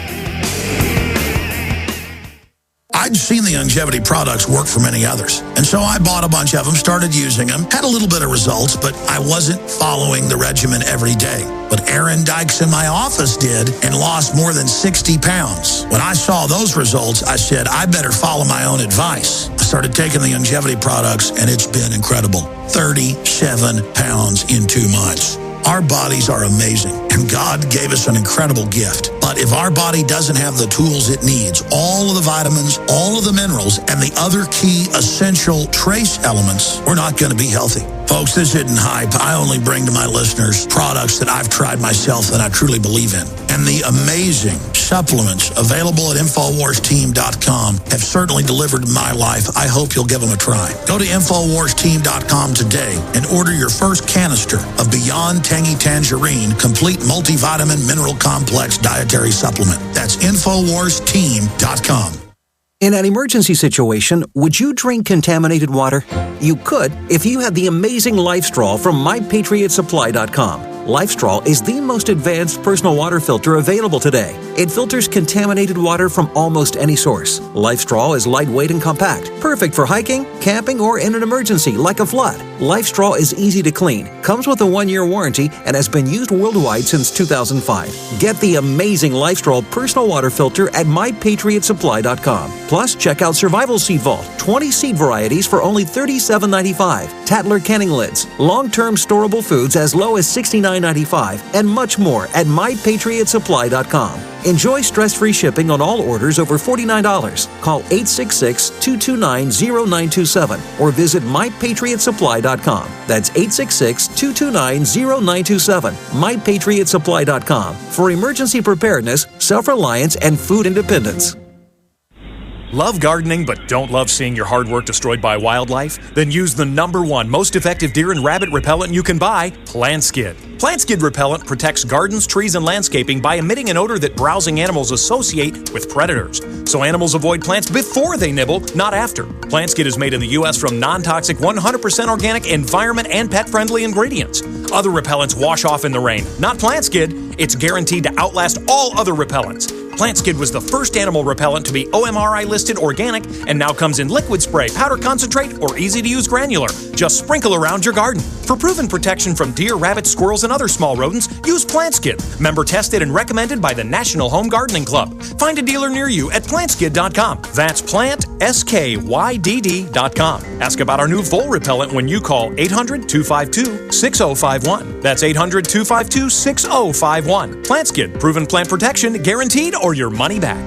I'd seen the longevity products work for many others, and so I bought a bunch of them, started using them, had a little bit of results, but I wasn't following the regimen every day. But Aaron Dykes in my office did and lost more than 60 pounds. When I saw those results, I said, I better follow my own advice. I started taking the longevity products, and it's been incredible. 37 pounds in 2 months. Our bodies are amazing, and God gave us an incredible gift. But if our body doesn't have the tools it needs, all of the vitamins, all of the minerals, and the other key essential trace elements, we're not going to be healthy. Folks, this isn't hype. I only bring to my listeners products that I've tried myself and I truly believe in. And the amazing supplements available at InfoWarsTeam.com have certainly delivered in my life. I hope you'll give them a try. Go to InfoWarsTeam.com today and order your first canister of Beyond Tangy Tangerine Complete Multivitamin Mineral Complex Dietary Supplement. That's InfoWarsTeam.com. In an emergency situation, would you drink contaminated water? You could if you had the amazing LifeStraw from MyPatriotSupply.com. LifeStraw is the most advanced personal water filter available today. It filters contaminated water from almost any source. LifeStraw is lightweight and compact, perfect for hiking, camping, or in an emergency like a flood. LifeStraw is easy to clean, comes with a 1-year warranty, and has been used worldwide since 2005. Get the amazing LifeStraw personal water filter at MyPatriotSupply.com. Plus, check out Survival Seed Vault, 20 seed varieties for only $37.95, Tatler canning lids, long-term storable foods as low as $69.95, and much more at MyPatriotSupply.com. Enjoy stress-free shipping on all orders over $49. Call 866-229-0927 or visit MyPatriotSupply.com. That's 866-229-0927. MyPatriotSupply.com for emergency preparedness, self-reliance, and food independence. Love gardening but don't love seeing your hard work destroyed by wildlife? Then use the #1 most effective deer and rabbit repellent you can buy, Plant Skid. Plant Skid repellent protects gardens, trees, and landscaping by emitting an odor that browsing animals associate with predators. So animals avoid plants before they nibble, not after. Plant Skid is made in the U.S. from non-toxic, 100% organic, environment, and pet-friendly ingredients. Other repellents wash off in the rain. Not Plant Skid. It's guaranteed to outlast all other repellents. Plant Skid was the first animal repellent to be OMRI listed organic and now comes in liquid spray, powder concentrate, or easy-to-use granular. Just sprinkle around your garden. For proven protection from deer, rabbits, squirrels, and other small rodents, use Plant Skid. Member tested and recommended by the National Home Gardening Club. Find a dealer near you at PlantSkid.com. That's PlantSkydd.com. Ask about our new vole repellent when you call 800-252-6051. That's 800-252-6051. Plant Skid, proven plant protection, guaranteed, or your money back.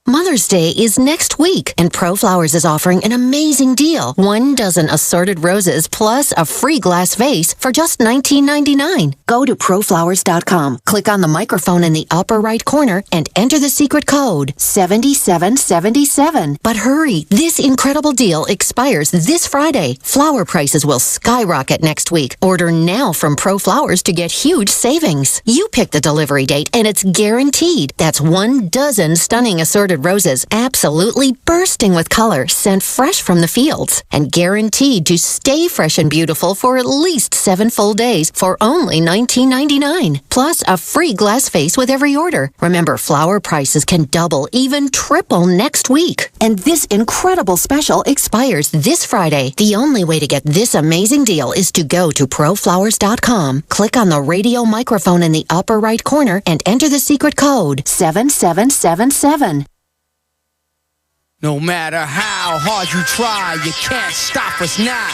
Mother's Day is next week, and ProFlowers is offering an amazing deal. 1 dozen assorted roses plus a free glass vase for just $19.99. Go to ProFlowers.com, click on the microphone in the upper right corner, and enter the secret code 7777. But hurry, this incredible deal expires this Friday. Flower prices will skyrocket next week. Order now from ProFlowers to get huge savings. You pick the delivery date, and it's guaranteed. That's 1 dozen stunning assorted roses, absolutely bursting with color, sent fresh from the fields, and guaranteed to stay fresh and beautiful for at least 7 full days for only $19.99. Plus a free glass vase with every order. Remember, flower prices can double, even triple next week. And this incredible special expires this Friday. The only way to get this amazing deal is to go to ProFlowers.com, click on the radio microphone in the upper right corner, and enter the secret code 7777. No matter how hard you try, you can't stop us now.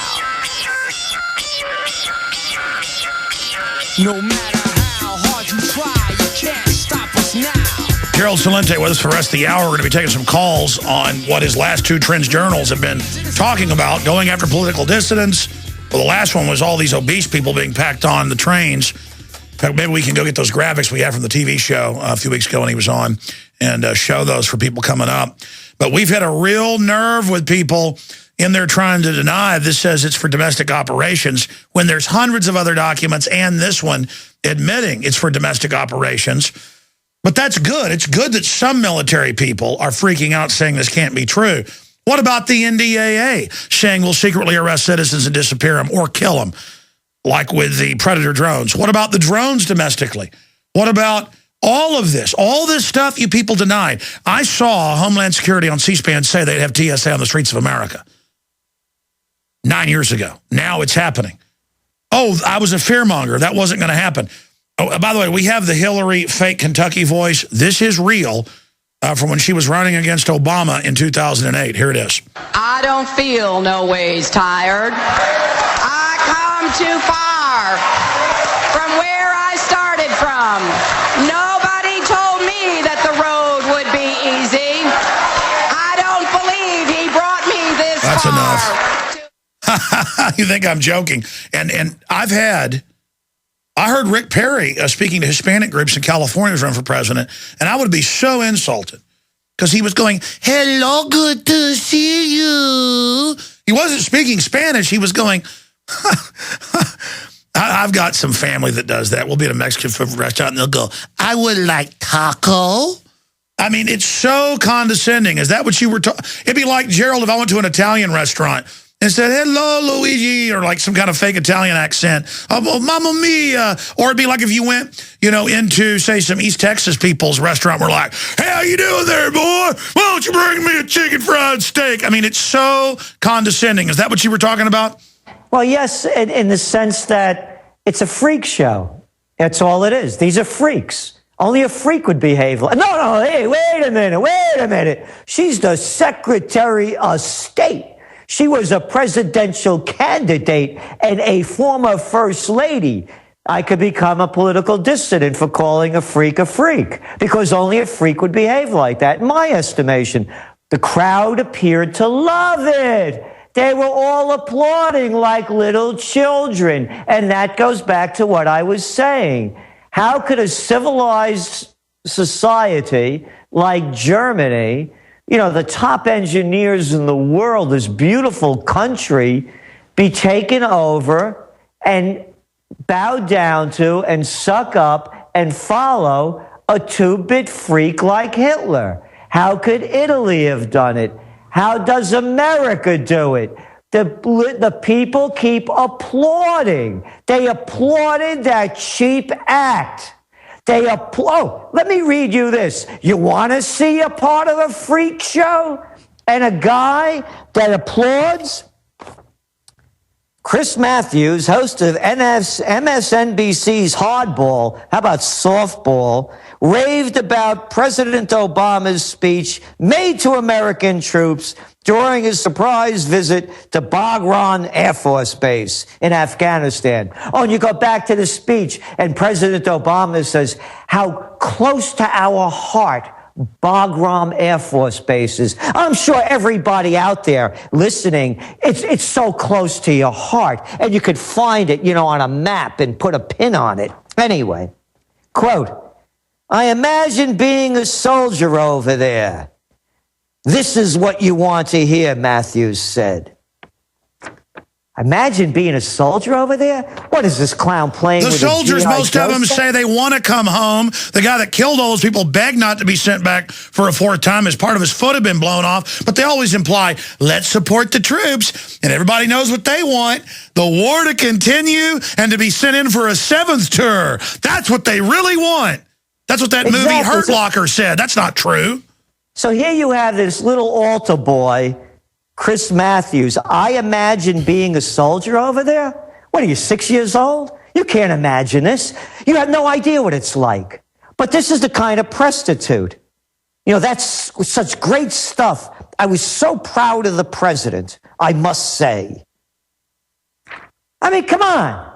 No matter how hard you try, you can't stop us now. Gerald Celente with us for the rest of the hour. We're going to be taking some calls on what his last 2 Trends journals have been talking about, going after political dissidents. Well, the last one was all these obese people being packed on the trains. In fact, maybe we can go get those graphics we had from the TV show a few weeks ago when he was on and show those for people coming up. But we've had a real nerve with people in there trying to deny this says it's for domestic operations when there's hundreds of other documents and this one admitting it's for domestic operations. But that's good. It's good that some military people are freaking out saying this can't be true. What about the NDAA saying we'll secretly arrest citizens and disappear them or kill them, like with the Predator drones? What about the drones domestically? What about all of this? All this stuff you people denied. I saw Homeland Security on C-SPAN say they'd have TSA on the streets of America 9 years ago. Now it's happening. Oh, I was a fearmonger. That wasn't going to happen. Oh, by the way, we have the Hillary fake Kentucky voice. This is real from when she was running against Obama in 2008. Here it is. I don't feel no ways tired. I come too far from where I started from. Nobody told me that the road would be easy. I don't believe he brought me this far. That's enough. You think I'm joking? And I heard Rick Perry speaking to Hispanic groups in California was running for president, and I would be so insulted because he was going, "Hello, good to see you." He wasn't speaking Spanish. He was going, I've got some family that does that. We'll be at a Mexican food restaurant, and they'll go, "I would like taco." I mean, it's so condescending. Is that what you were talking? It'd be like, Gerald, if I went to an Italian restaurant and said, "Hello, Luigi," or like some kind of fake Italian accent, "Oh, Mamma Mia." Or it'd be like if you went, into, say, some East Texas people's restaurant, we're like, "Hey, how you doing there, boy? Why don't you bring me a chicken fried steak?" I mean, it's so condescending. Is that what you were talking about? Well, yes, in the sense that it's a freak show. That's all it is. These are freaks. Only a freak would behave like... No, hey, wait a minute. She's the Secretary of State. She was a presidential candidate and a former first lady. I could become a political dissident for calling a freak because only a freak would behave like that, in my estimation. The crowd appeared to love it. They were all applauding like little children. And that goes back to what I was saying. How could a civilized society like Germany, the top engineers in the world, this beautiful country, be taken over and bow down to and suck up and follow a 2-bit freak like Hitler? How could Italy have done it? How does America do it? The people keep applauding. They applauded that cheap act. Let me read you this. You want to see a part of a freak show and a guy that applauds? Chris Matthews, host of MSNBC's Hardball, how about Softball, raved about President Obama's speech made to American troops during his surprise visit to Bagram Air Force Base in Afghanistan. Oh, and you go back to the speech, and President Obama says how close to our heart Bagram Air Force bases. I'm sure everybody out there listening, it's so close to your heart, and you could find it, on a map and put a pin on it. Anyway, quote, I imagine being a soldier over there. This is what you want to hear, Matthews said. Imagine being a soldier over there? What is this clown playing with? The soldiers, most of them say they want to come home. The guy that killed all those people begged not to be sent back for a fourth time as part of his foot had been blown off. But they always imply, let's support the troops. And everybody knows what they want. The war to continue and to be sent in for a seventh tour. That's what they really want. That's what that movie Hurt Locker said. That's not true. So here you have this little altar boy, Chris Matthews. I imagine being a soldier over there. What are you, 6 years old? You can't imagine this. You have no idea what it's like. But this is the kind of prostitute. That's such great stuff. I was so proud of the president, I must say. I mean, come on.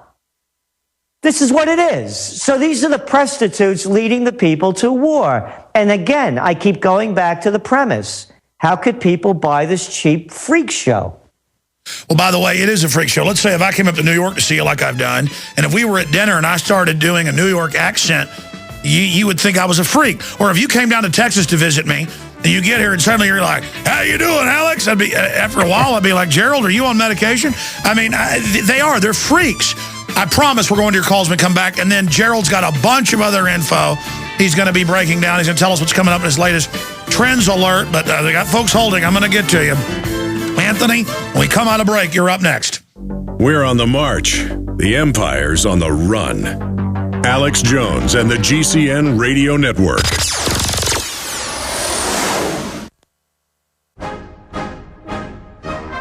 This is what it is. So these are the prostitutes leading the people to war. And again, I keep going back to the premise. How could people buy this cheap freak show? Well, by the way, it is a freak show. Let's say if I came up to New York to see you like I've done, and if we were at dinner and I started doing a New York accent, you would think I was a freak. Or if you came down to Texas to visit me, and you get here and suddenly you're like, how you doing, Alex? After a while, I'd be like, Gerald, are you on medication? I mean, they're freaks. I promise we're going to your calls when we come back, and then Gerald's got a bunch of other info he's going to be breaking down. He's going to tell us what's coming up in his latest Trends Alert, but they got folks holding. I'm going to get to you. Anthony, when we come out of break, you're up next. We're on the march. The empire's on the run. Alex Jones and the GCN Radio Network.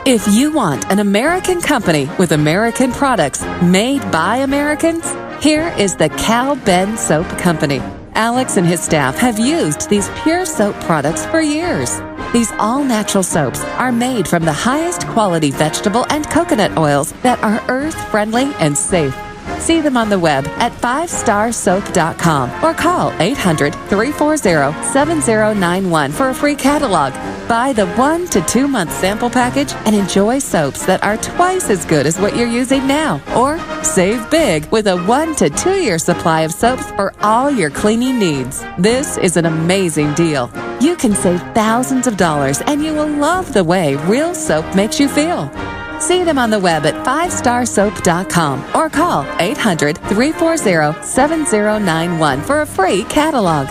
If you want an American company with American products made by Americans, here is the Cal Ben Soap Company. Alex and his staff have used these pure soap products for years. These all-natural soaps are made from the highest quality vegetable and coconut oils that are earth-friendly and safe. See them on the web at 5starsoap.com or call 800-340-7091 for a free catalog. Buy the 1 to 2 month sample package and enjoy soaps that are twice as good as what you're using now. Or save big with a 1 to 2 year supply of soaps for all your cleaning needs. This is an amazing deal. You can save thousands of dollars and you will love the way real soap makes you feel. See them on the web at 5starsoap.com or call 800-340-7091 for a free catalog.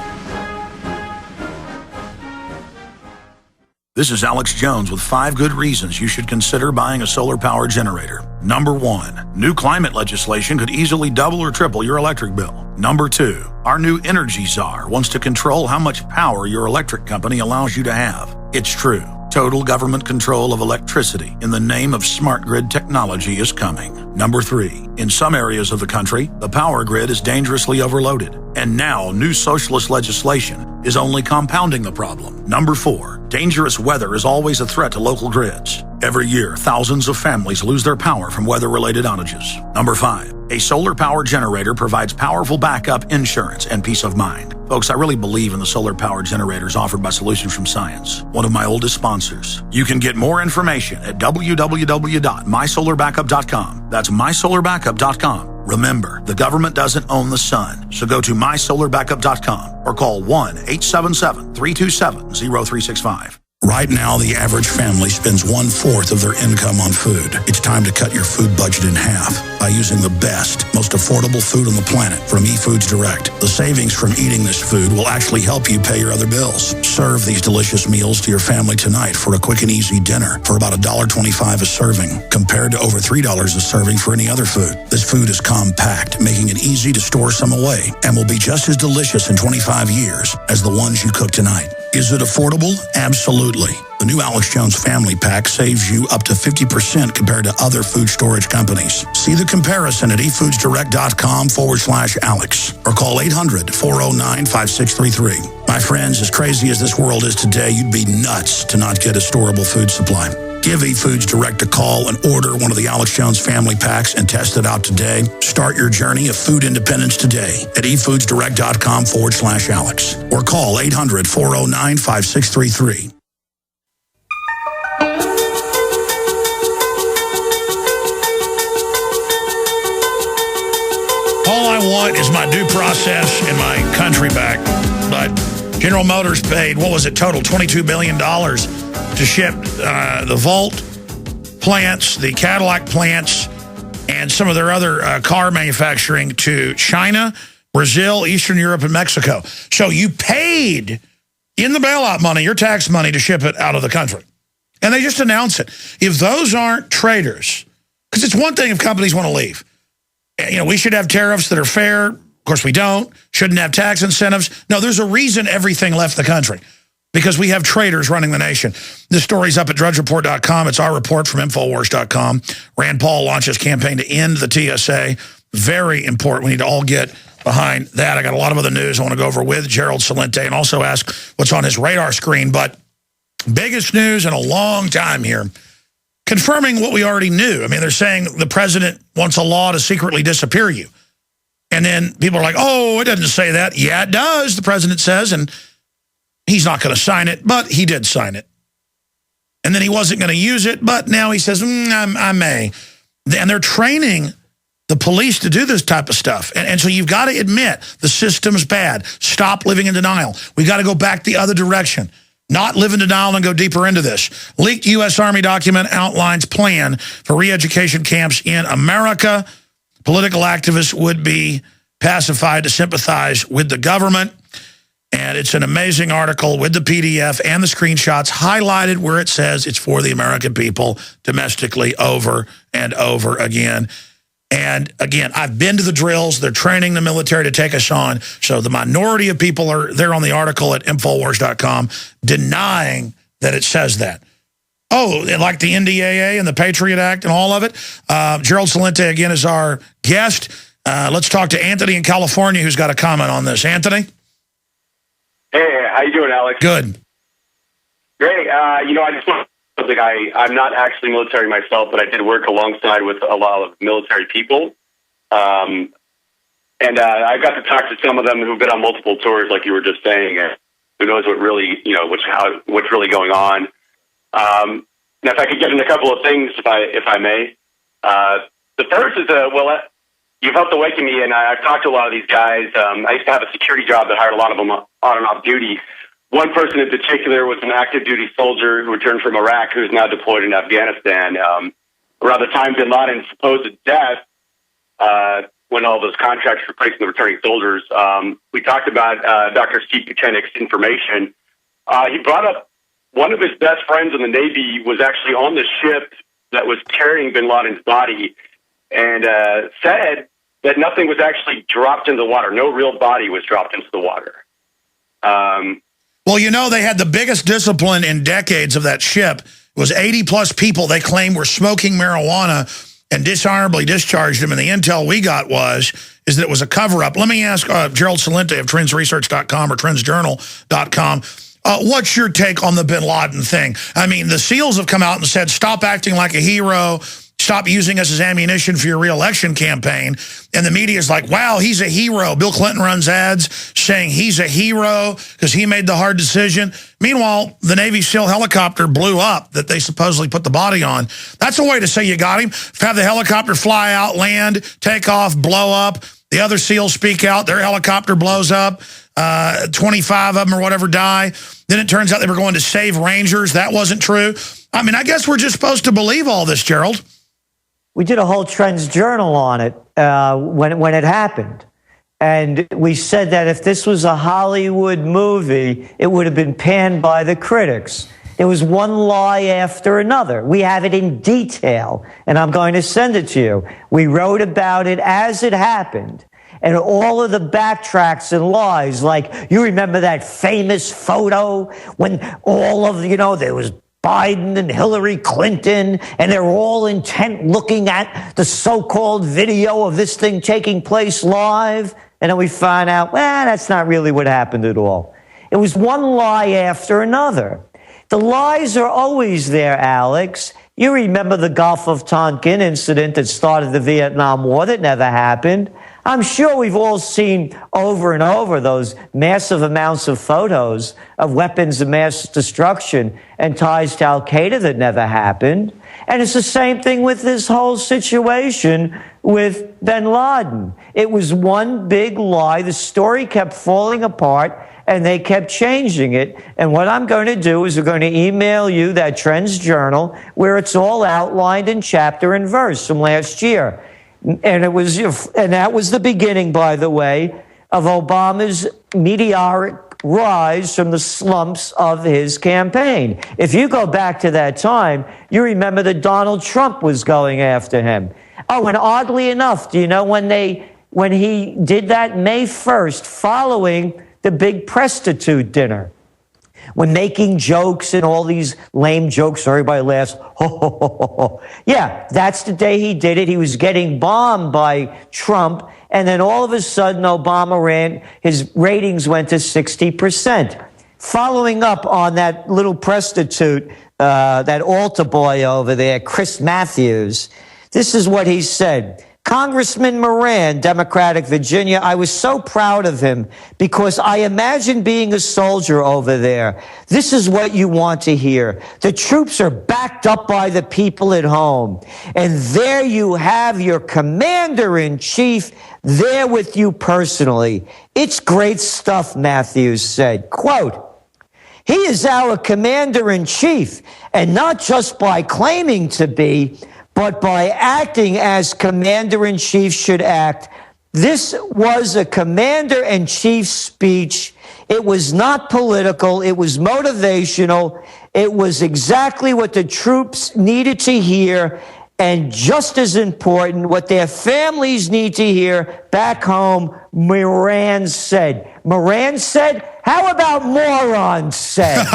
This is Alex Jones with 5 good reasons you should consider buying a solar power generator. Number 1, new climate legislation could easily double or triple your electric bill. Number 2, our new energy czar wants to control how much power your electric company allows you to have. It's true. Total government control of electricity in the name of smart grid technology is coming. Number 3, in some areas of the country, the power grid is dangerously overloaded. And now, new socialist legislation is only compounding the problem. Number 4, dangerous weather is always a threat to local grids. Every year, thousands of families lose their power from weather-related outages. Number 5, a solar power generator provides powerful backup insurance and peace of mind. Folks, I really believe in the solar power generators offered by Solutions from Science, one of my oldest sponsors. You can get more information at www.mysolarbackup.com. That's mysolarbackup.com. Remember, the government doesn't own the sun, so go to mysolarbackup.com or call 1-877-327-0365. Right now, the average family spends 1/4 of their income on food. It's time to cut your food budget in half by using the best, most affordable food on the planet from eFoods Direct. The savings from eating this food will actually help you pay your other bills. Serve these delicious meals to your family tonight for a quick and easy dinner for about $1.25 a serving, compared to over $3 a serving for any other food. This food is compact, making it easy to store some away, and will be just as delicious in 25 years as the ones you cook tonight. Is it affordable? Absolutely. The new Alex Jones Family Pack saves you up to 50% compared to other food storage companies. See the comparison at efoodsdirect.com/Alex or call 800-409-5633. My friends, as crazy as this world is today, you'd be nuts to not get a storable food supply. Give eFoods Direct a call and order one of the Alex Jones family packs and test it out today. Start your journey of food independence today at efoodsdirect.com/Alex or call 800-409-5633. All I want is my due process and my country back. But General Motors paid, what was it, total $22 billion to ship the Volt plants, the Cadillac plants, and some of their other car manufacturing to China, Brazil, Eastern Europe, and Mexico. So you paid in the bailout money, your tax money, to ship it out of the country. And they just announce it. If those aren't traitors, because it's one thing if companies want to leave. You know, we should have tariffs that are fair. Of course, we don't. Shouldn't have tax incentives. No, there's a reason everything left the country. Because we have traitors running the nation. This story's up at drudgereport.com. It's our report from Infowars.com. Rand Paul launches campaign to end the TSA. Very important. We need to all get behind that. I got a lot of other news I want to go over with Gerald Celente and also ask what's on his radar screen. But biggest news in a long time here, confirming what we already knew. I mean, they're saying the president wants a law to secretly disappear you. And then people are like, oh, it doesn't say that. Yeah, it does, the president says, and he's not going to sign it, but he did sign it. And then he wasn't going to use it, but now he says, I may. And they're training the police to do this type of stuff. And so you've got to admit the system's bad. Stop living in denial. We've got to go back the other direction. Not live in denial and go deeper into this. Leaked U.S. Army document outlines plan for re-education camps in America. Political activists would be pacified to sympathize with the government. And it's an amazing article with the PDF and the screenshots highlighted where it says it's for the American people domestically over and over again. And again, I've been to the drills. They're training the military to take us on. So the minority of people are there on the article at Infowars.com denying that it says that. Oh, like the NDAA and the Patriot Act and all of it. Gerald Celente, again, is our guest. Let's talk to Anthony in California, who's got a comment on this. Anthony? Hey, how you doing, Alex? Good. Great. I just want to say I'm not actually military myself, but I did work alongside with a lot of military people. And I got to talk to some of them who've been on multiple tours, like you were just saying, and who knows what really, what's really going on. Now, if I could get in a couple of things, if I may. The first is, you've helped awaken me, and I've talked to a lot of these guys. I used to have a security job that hired a lot of them on and off duty. One person in particular was an active duty soldier who returned from Iraq, who's now deployed in Afghanistan. Around the time bin Laden's supposed death, when all those contracts were placed in the returning soldiers, we talked about Dr. Steve Kutenik's information. He brought up one of his best friends in the Navy was actually on the ship that was carrying bin Laden's body, and said that nothing was actually dropped into the water. No real body was dropped into the water. Well, they had the biggest discipline in decades of that ship. It was 80-plus people they claimed were smoking marijuana and dishonorably discharged them. And the intel we got is that it was a cover-up. Let me ask Gerald Celente of trendsresearch.com or trendsjournal.com, what's your take on the bin Laden thing? I mean, the SEALs have come out and said, stop acting like a hero, stop using us as ammunition for your re-election campaign. And the media is like, wow, he's a hero. Bill Clinton runs ads saying he's a hero because he made the hard decision. Meanwhile, the Navy SEAL helicopter blew up that they supposedly put the body on. That's a way to say you got him. Have the helicopter fly out, land, take off, blow up. The other SEALs speak out. Their helicopter blows up. 25 of them or whatever die. Then it turns out they were going to save Rangers. That wasn't true. I mean, I guess we're just supposed to believe all this, Gerald. We did a whole Trends Journal on it when it happened. And we said that if this was a Hollywood movie, it would have been panned by the critics. It was one lie after another. We have it in detail, and I'm going to send it to you. We wrote about it as it happened. And all of the backtracks and lies, like you remember that famous photo when all of, there was Biden and Hillary Clinton, and they're all intent looking at the so-called video of this thing taking place live. And then we find out, that's not really what happened at all. It was one lie after another. The lies are always there, Alex. You remember the Gulf of Tonkin incident that started the Vietnam War that never happened. I'm sure we've all seen over and over those massive amounts of photos of weapons of mass destruction and ties to Al-Qaeda that never happened. And it's the same thing with this whole situation with bin Laden. It was one big lie. The story kept falling apart, and they kept changing it. And what I'm going to do is we're going to email you that Trends Journal where it's all outlined in chapter and verse from last year. And that was the beginning, by the way, of Obama's meteoric rise from the slumps of his campaign. If you go back to that time, you remember that Donald Trump was going after him. Oh, and oddly enough, do you know when he did that May 1st, following the big prostitute dinner, when making jokes and all these lame jokes, everybody laughs, ho, ho, ho, ho, ho. Yeah, that's the day he did it. He was getting bombed by Trump, and then all of a sudden Obama his ratings went to 60%. Following up on that little prostitute, that altar boy over there, Chris Matthews, this is what he said. Congressman Moran, Democratic Virginia, I was so proud of him because I imagine being a soldier over there. This is what you want to hear. The troops are backed up by the people at home. And there you have your commander-in-chief there with you personally. It's great stuff, Matthews said. Quote, he is our commander-in-chief, and not just by claiming to be, but by acting as commander-in-chief should act. This was a commander-in-chief speech. It was not political. It was motivational. It was exactly what the troops needed to hear, and just as important, what their families need to hear back home, Moran said. Moran said? How about moron said?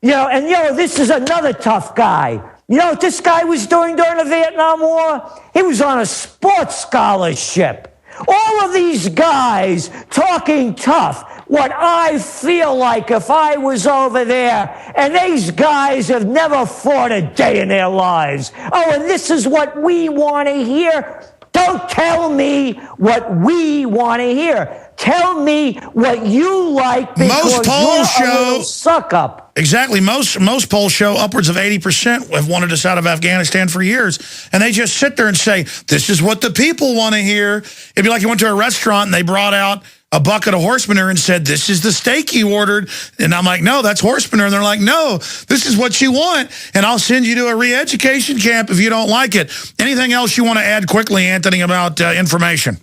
This is another tough guy. You know what this guy was doing during the Vietnam War? He was on a sports scholarship. All of these guys talking tough. What I feel like if I was over there, and these guys have never fought a day in their lives. Oh, and this is what we want to hear. Don't tell me what we want to hear. Tell me what you like because most polls you're a little suck up. Exactly. Most polls show upwards of 80% have wanted us out of Afghanistan for years. And they just sit there and say, this is what the people want to hear. It'd be like you went to a restaurant and they brought out a bucket of horse manure and said, this is the steak you ordered. And I'm like, no, that's horse manure. And they're like, no, this is what you want. And I'll send you to a re-education camp if you don't like it. Anything else you want to add quickly, Anthony, about information?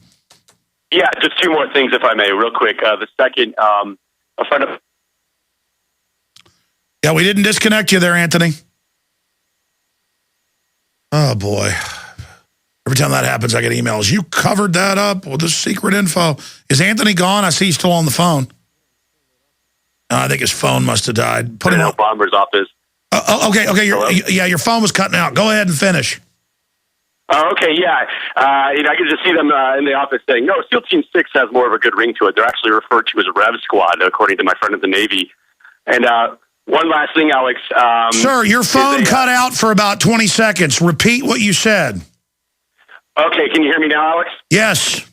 Yeah, just two more things, if I may, real quick. The second, a friend of... Yeah, we didn't disconnect you there, Anthony. Oh, boy. Every time that happens, I get emails. You covered that up with the secret info. Is Anthony gone? I see he's still on the phone. I think his phone must have died. Put him on Bomber's office. Okay. Your phone was cutting out. Go ahead and finish. Oh, okay, yeah. I can just see them in the office saying, no, SEAL Team 6 has more of a good ring to it. They're actually referred to as a Rev Squad, according to my friend in the Navy. And one last thing, Alex. Sir, your phone cut out for about 20 seconds. Repeat what you said. Okay, can you hear me now, Alex? Yes.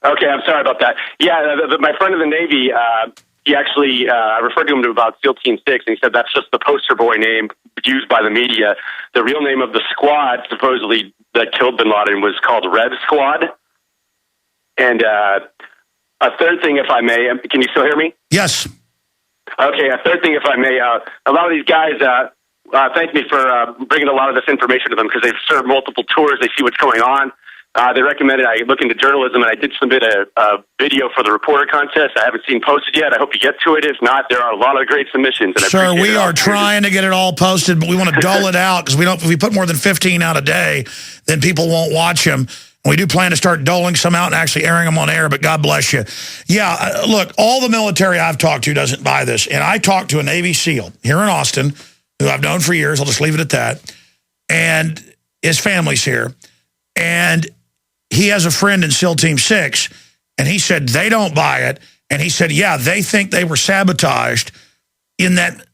Okay, I'm sorry about that. Yeah, my friend in the Navy, he actually, I referred to him about SEAL Team 6, and he said that's just the poster boy name used by the media. The real name of the squad, supposedly, that killed bin Laden was called Rev Squad. And a third thing, if I may, can you still hear me? Yes. Okay, a third thing, if I may, a lot of these guys thank me for bringing a lot of this information to them because they've served multiple tours. They see what's going on. They recommended I look into journalism, and I did submit a video for the reporter contest. I haven't seen posted yet. I hope you get to it. If not, there are a lot of great submissions. And Sir, we are trying to get it all posted, but we want to dull it out because if we put more than 15 out a day, then people won't watch them. We do plan to start doling some out and actually airing them on air, but God bless you. Yeah, look, all the military I've talked to doesn't buy this. And I talked to a Navy SEAL here in Austin, who I've known for years. I'll just leave it at that. And his family's here. And he has a friend in SEAL Team 6, and he said they don't buy it. And he said, yeah, they think they were sabotaged in that,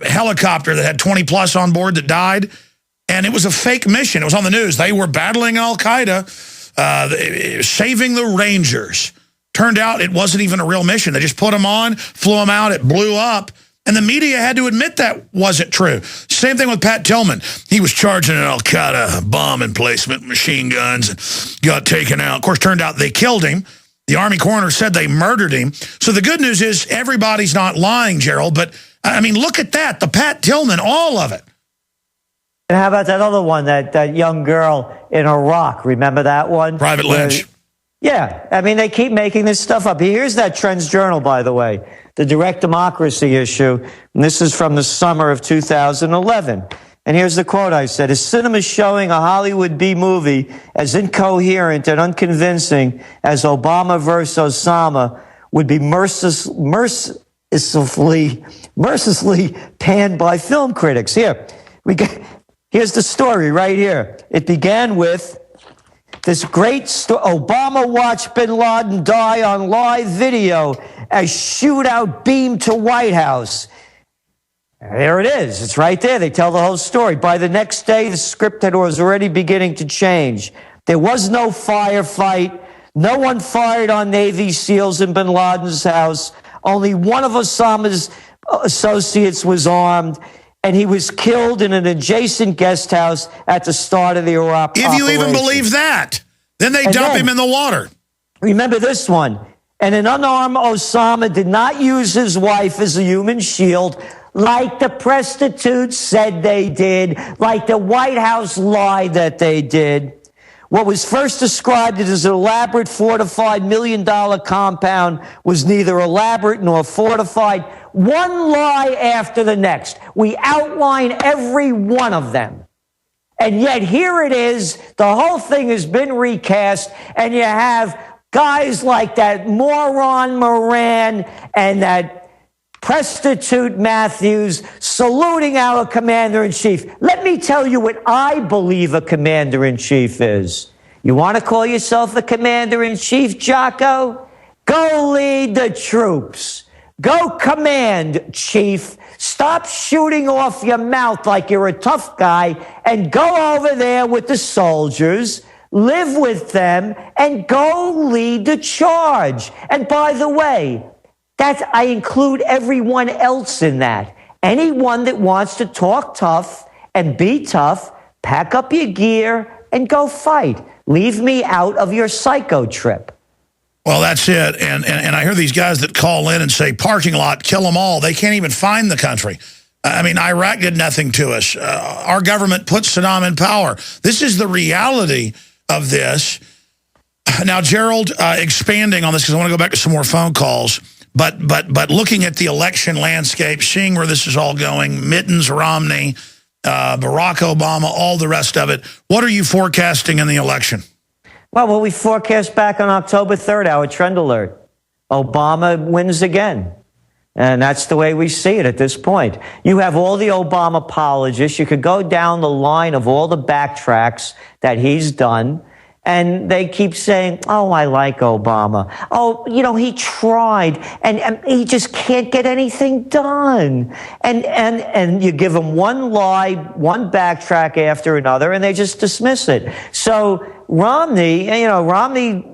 helicopter that had 20 plus on board that died, and it was a fake mission. It was on the news. They were battling Al-Qaeda, saving the Rangers. Turned out it wasn't even a real mission. They just put them on, flew them out, it blew up, and the media had to admit that wasn't true. Same thing with Pat Tillman. He was charging an Al-Qaeda bomb emplacement, machine guns, and got taken out. Of course, turned out they killed him. The Army coroner said they murdered him. So the good news is everybody's not lying, Gerald, but I mean, look at that, the Pat Tillman, all of it. And how about that other one, that young girl in Iraq? Remember that one? Private Lynch. Yeah, I mean, they keep making this stuff up. Here's that Trends Journal, by the way, the direct democracy issue. And this is from the summer of 2011. And here's the quote I said: "Is cinema showing a Hollywood B movie as incoherent and unconvincing as Obama versus Osama would be mercilessly panned by film critics." Here's the story right here. It began with this great story: Obama watched bin Laden die on live video as shootout beamed to White House. There it is. It's right there. They tell the whole story. By the next day, the script was already beginning to change. There was no firefight. No one fired on Navy SEALs in bin Laden's house. Only one of Osama's associates was armed, and he was killed in an adjacent guest house at the start of the Iraq operation. If you even believe that, then they dump him in the water. Remember this one. And an unarmed Osama did not use his wife as a human shield, like the prostitutes said they did, like the White House lied that they did. What was first described as an elaborate fortified $1 million compound was neither elaborate nor fortified. One lie after the next. We outline every one of them. And yet here it is. The whole thing has been recast, and you have guys like that moron Moran and that prostitute Matthews saluting our commander-in-chief. Let me tell you what I believe a commander-in-chief is. You want to call yourself a commander-in-chief, Jocko? Go lead the troops. Go command, chief. Stop shooting off your mouth like you're a tough guy and go over there with the soldiers, live with them, and go lead the charge. And by the way, I include everyone else in that. Anyone that wants to talk tough and be tough, pack up your gear and go fight. Leave me out of your psycho trip. Well, that's it. And I hear these guys that call in and say, parking lot, kill them all. They can't even find the country. I mean, Iraq did nothing to us. Our government put Saddam in power. This is the reality of this. Now, Gerald, expanding on this, because I want to go back to some more phone calls. But looking at the election landscape, seeing where this is all going, Mittens, Romney, Barack Obama, all the rest of it, what are you forecasting in the election? Well, what we forecast back on October 3rd, our trend alert. Obama wins again. And that's the way we see it at this point. You have all the Obama apologists. You could go down the line of all the backtracks that he's done. And they keep saying, oh, I like Obama. Oh, you know, he tried and he just can't get anything done. And you give them one lie, one backtrack after another, and they just dismiss it. So Romney,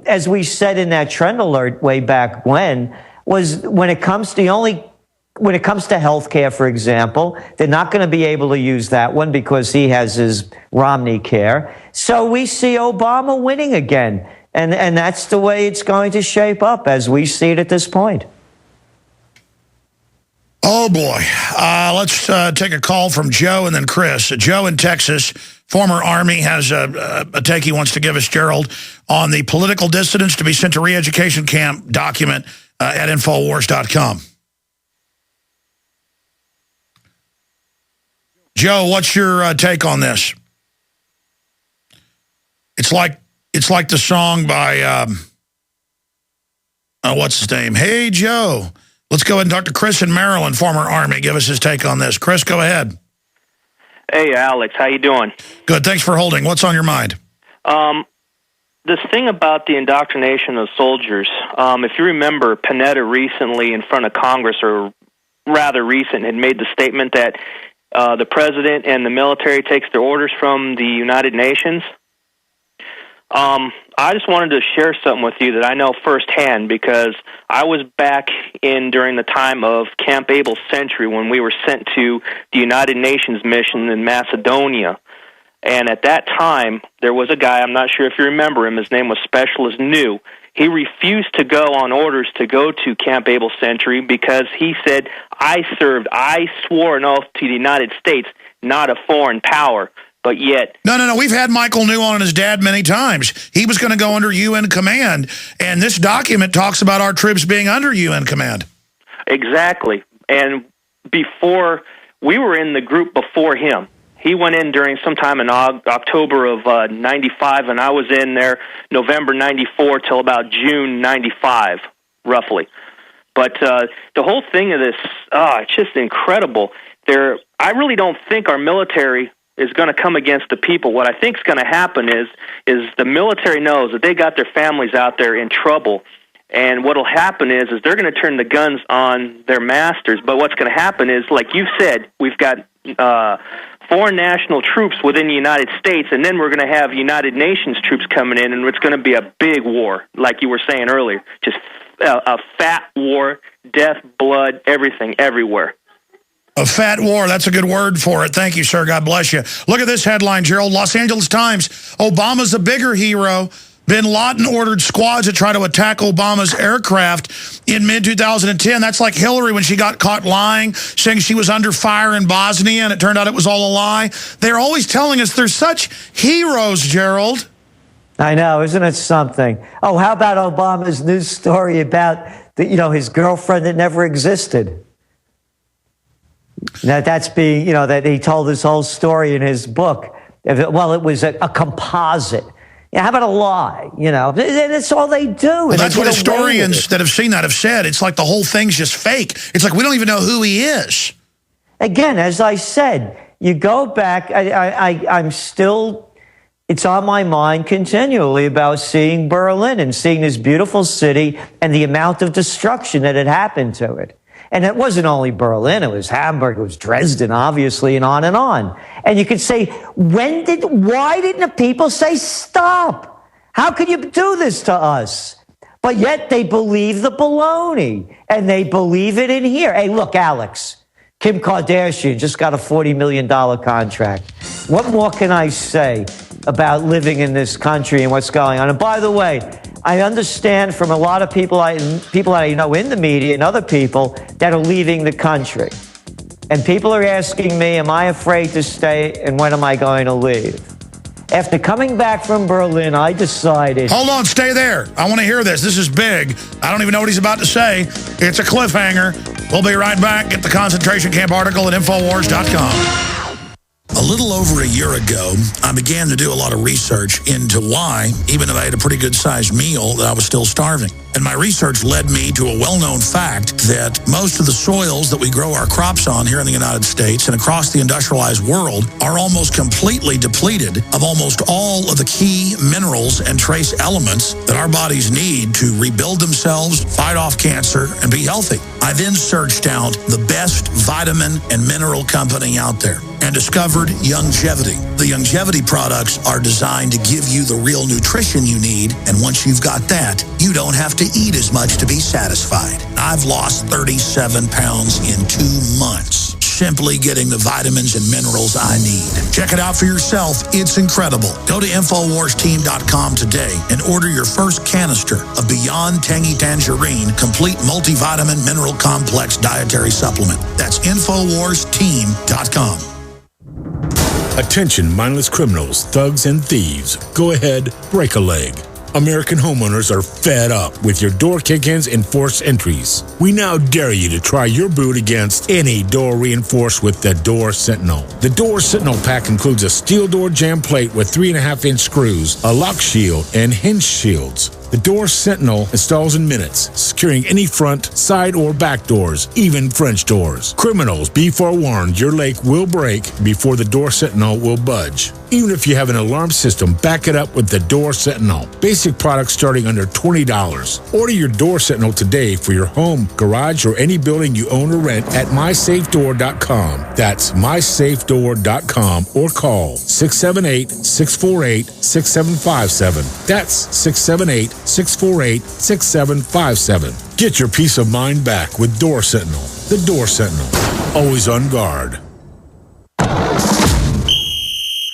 as we said in that trend alert way back when it comes to health care, for example, they're not going to be able to use that one because he has his Romney care. So we see Obama winning again. And that's the way it's going to shape up as we see it at this point. Oh, boy. Let's take a call from Joe and then Chris. Joe in Texas, former Army, has a take he wants to give us, Gerald, on the political dissidents to be sent to re-education camp document at Infowars.com. Joe, what's your take on this? It's like the song by what's his name? Hey, Joe. Let's go ahead and talk to Chris in Maryland, former Army. Give us his take on this. Chris, go ahead. Hey, Alex. How you doing? Good. Thanks for holding. What's on your mind? This thing about the indoctrination of soldiers, if you remember, Panetta recently in front of Congress or rather recent, had made the statement that the president and the military takes their orders from the United Nations. I just wanted to share something with you that I know firsthand, because I was back during the time of Camp Abel Century when we were sent to the United Nations mission in Macedonia. And at that time, there was a guy, I'm not sure if you remember him, his name was Specialist New. He refused to go on orders to go to Camp Abel Century because he said, I swore an oath to the United States, not a foreign power. But yet... No. We've had Michael New on and his dad many times. He was going to go under UN command, and this document talks about our troops being under UN command. Exactly. And before, we were in the group before him. He went in during sometime in October of 95, and I was in there November 94 till about June 95, roughly. But the whole thing of this, it's just incredible. I really don't think our military is going to come against the people. What I think is going to happen is the military knows that they got their families out there in trouble, and what will happen is they're going to turn the guns on their masters. But what's going to happen is, like you said, we've got foreign national troops within the United States, and then we're going to have United Nations troops coming in, and it's going to be a big war, like you were saying earlier. Just a fat war, death, blood, everything, everywhere. A fat war, that's a good word for it. Thank you, sir. God bless you. Look at this headline, Gerald. Los Angeles Times, Obama's a bigger hero. Bin Laden ordered squads to try to attack Obama's aircraft in mid-2010. That's like Hillary when she got caught lying, saying she was under fire in Bosnia, and it turned out it was all a lie. They're always telling us they're such heroes, Gerald. I know, isn't it something? Oh, how about Obama's news story about his girlfriend that never existed? That's being, that he told this whole story in his book. Well, it was a composite. Yeah, how about a lie? That's all they do. Well, that's what historians that have seen that have said. It's like the whole thing's just fake. It's like we don't even know who he is. Again, as I said, you go back, I'm still, it's on my mind continually about seeing Berlin and seeing this beautiful city and the amount of destruction that had happened to it. And it wasn't only Berlin, it was Hamburg, it was Dresden, obviously, and on and on. And you could say, why didn't the people say stop? How could you do this to us? But yet they believe the baloney, and they believe it in here. Hey, look, Alex, Kim Kardashian just got a $40 million contract. What more can I say about living in this country and what's going on? And by the way, I understand from a lot of people I know in the media and other people that are leaving the country. And people are asking me, am I afraid to stay, and when am I going to leave? After coming back from Berlin, I decided... Hold on, stay there. I want to hear this. This is big. I don't even know what he's about to say. It's a cliffhanger. We'll be right back. Get the concentration camp article at Infowars.com. A little over a year ago, I began to do a lot of research into why, even if I had a pretty good-sized meal, that I was still starving. And my research led me to a well-known fact that most of the soils that we grow our crops on here in the United States and across the industrialized world are almost completely depleted of almost all of the key minerals and trace elements that our bodies need to rebuild themselves, fight off cancer, and be healthy. I then searched out the best vitamin and mineral company out there and discovered Youngevity. The Youngevity products are designed to give you the real nutrition you need, and once you've got that, you don't have to eat as much to be satisfied. I've lost 37 pounds in 2 months, simply getting the vitamins and minerals I need. Check it out for yourself. It's incredible. Go to InfoWarsTeam.com today and order your first canister of Beyond Tangy Tangerine Complete Multivitamin Mineral Complex Dietary Supplement. That's InfoWarsTeam.com. Attention mindless criminals, thugs, and thieves. Go ahead, break a leg. American homeowners are fed up with your door kick-ins and forced entries. We now dare you to try your boot against any door reinforced with the Door Sentinel. The Door Sentinel pack includes a steel door jamb plate with 3.5-inch screws, a lock shield, and hinge shields. The Door Sentinel installs in minutes, securing any front, side, or back doors, even French doors. Criminals, be forewarned, your lake will break before the Door Sentinel will budge. Even if you have an alarm system, back it up with the Door Sentinel. Basic products starting under $20. Order your Door Sentinel today for your home, garage, or any building you own or rent at mysafedoor.com. That's mysafedoor.com or call 678-648-6757. That's 678-648-6757. Get your peace of mind back with Door Sentinel. The Door Sentinel. Always on guard.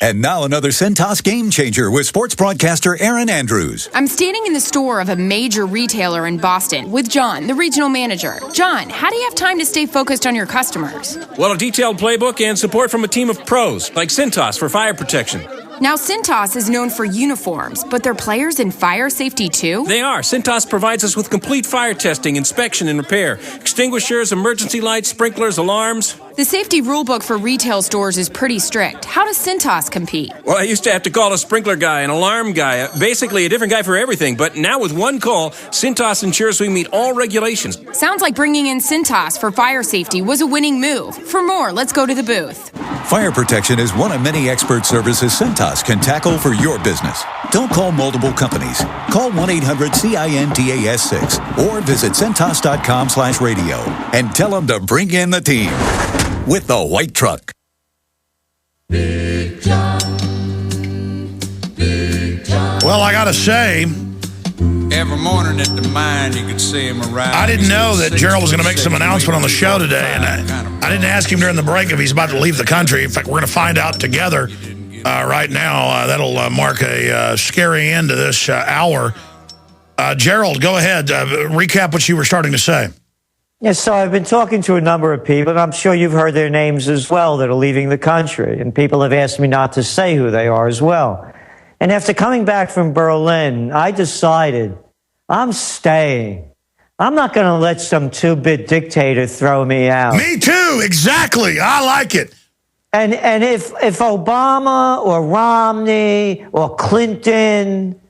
And now another Centos game changer with sports broadcaster Aaron Andrews. I'm standing in the store of a major retailer in Boston with John, the regional manager. John, how do you have time to stay focused on your customers? Well, a detailed playbook and support from a team of pros, like Centos for fire protection. Now, Centos is known for uniforms, but they're players in fire safety too? They are. Centos provides us with complete fire testing, inspection, and repair. Extinguishers, emergency lights, sprinklers, alarms. The safety rulebook for retail stores is pretty strict. How does Centos compete? Well, I used to have to call a sprinkler guy, an alarm guy, basically a different guy for everything. But now with one call, Centos ensures we meet all regulations. Sounds like bringing in Centos for fire safety was a winning move. For more, let's go to the booth. Fire protection is one of many expert services Centos can tackle for your business. Don't call multiple companies. Call 1-800-CINTAS-6 or visit Centos.com/radio and tell them to bring in the team with the white truck. Big John. Big John. Well, I got to say, every morning at the mine, you could see him around. I didn't know that Gerald was going to make some announcement on the show today, and I didn't ask him during the break if he's about to leave the country. In fact, we're going to find out together right now. That'll mark a scary end to this hour. Gerald, go ahead. Recap what you were starting to say. Yes, so I've been talking to a number of people, and I'm sure you've heard their names as well that are leaving the country, and people have asked me not to say who they are as well. And after coming back from Berlin, I decided I'm staying. I'm not going to let some two-bit dictator throw me out. Me too, exactly. I like it. And if Obama or Romney or Clinton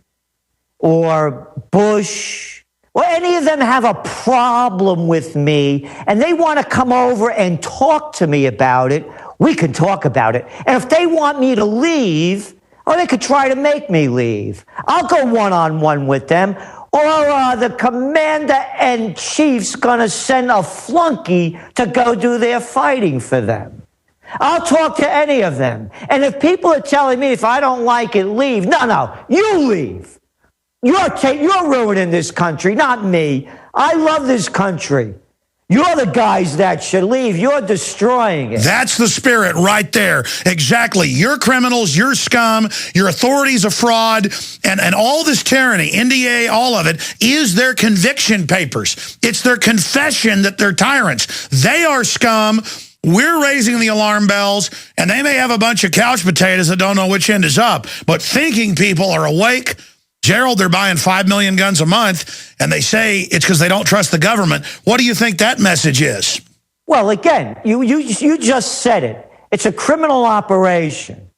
or Bush or any of them have a problem with me and they want to come over and talk to me about it, we can talk about it. And if they want me to leave, or they could try to make me leave, I'll go one-on-one with them. Or the commander-in-chief's going to send a flunky to go do their fighting for them. I'll talk to any of them. And if people are telling me if I don't like it, leave. No, you leave. You're ruining this country, not me. I love this country. You're the guys that should leave. You're destroying it. That's the spirit right there. Exactly. You're criminals. You're scum. Your authorities are fraud. And all this tyranny, NDA, all of it, is their conviction papers. It's their confession that they're tyrants. They are scum. We're raising the alarm bells. And they may have a bunch of couch potatoes that don't know which end is up. But thinking people are awake. Gerald, they're buying 5 million guns a month, and they say it's because they don't trust the government. What do you think that message is? Well, again, you just said it. It's a criminal operation.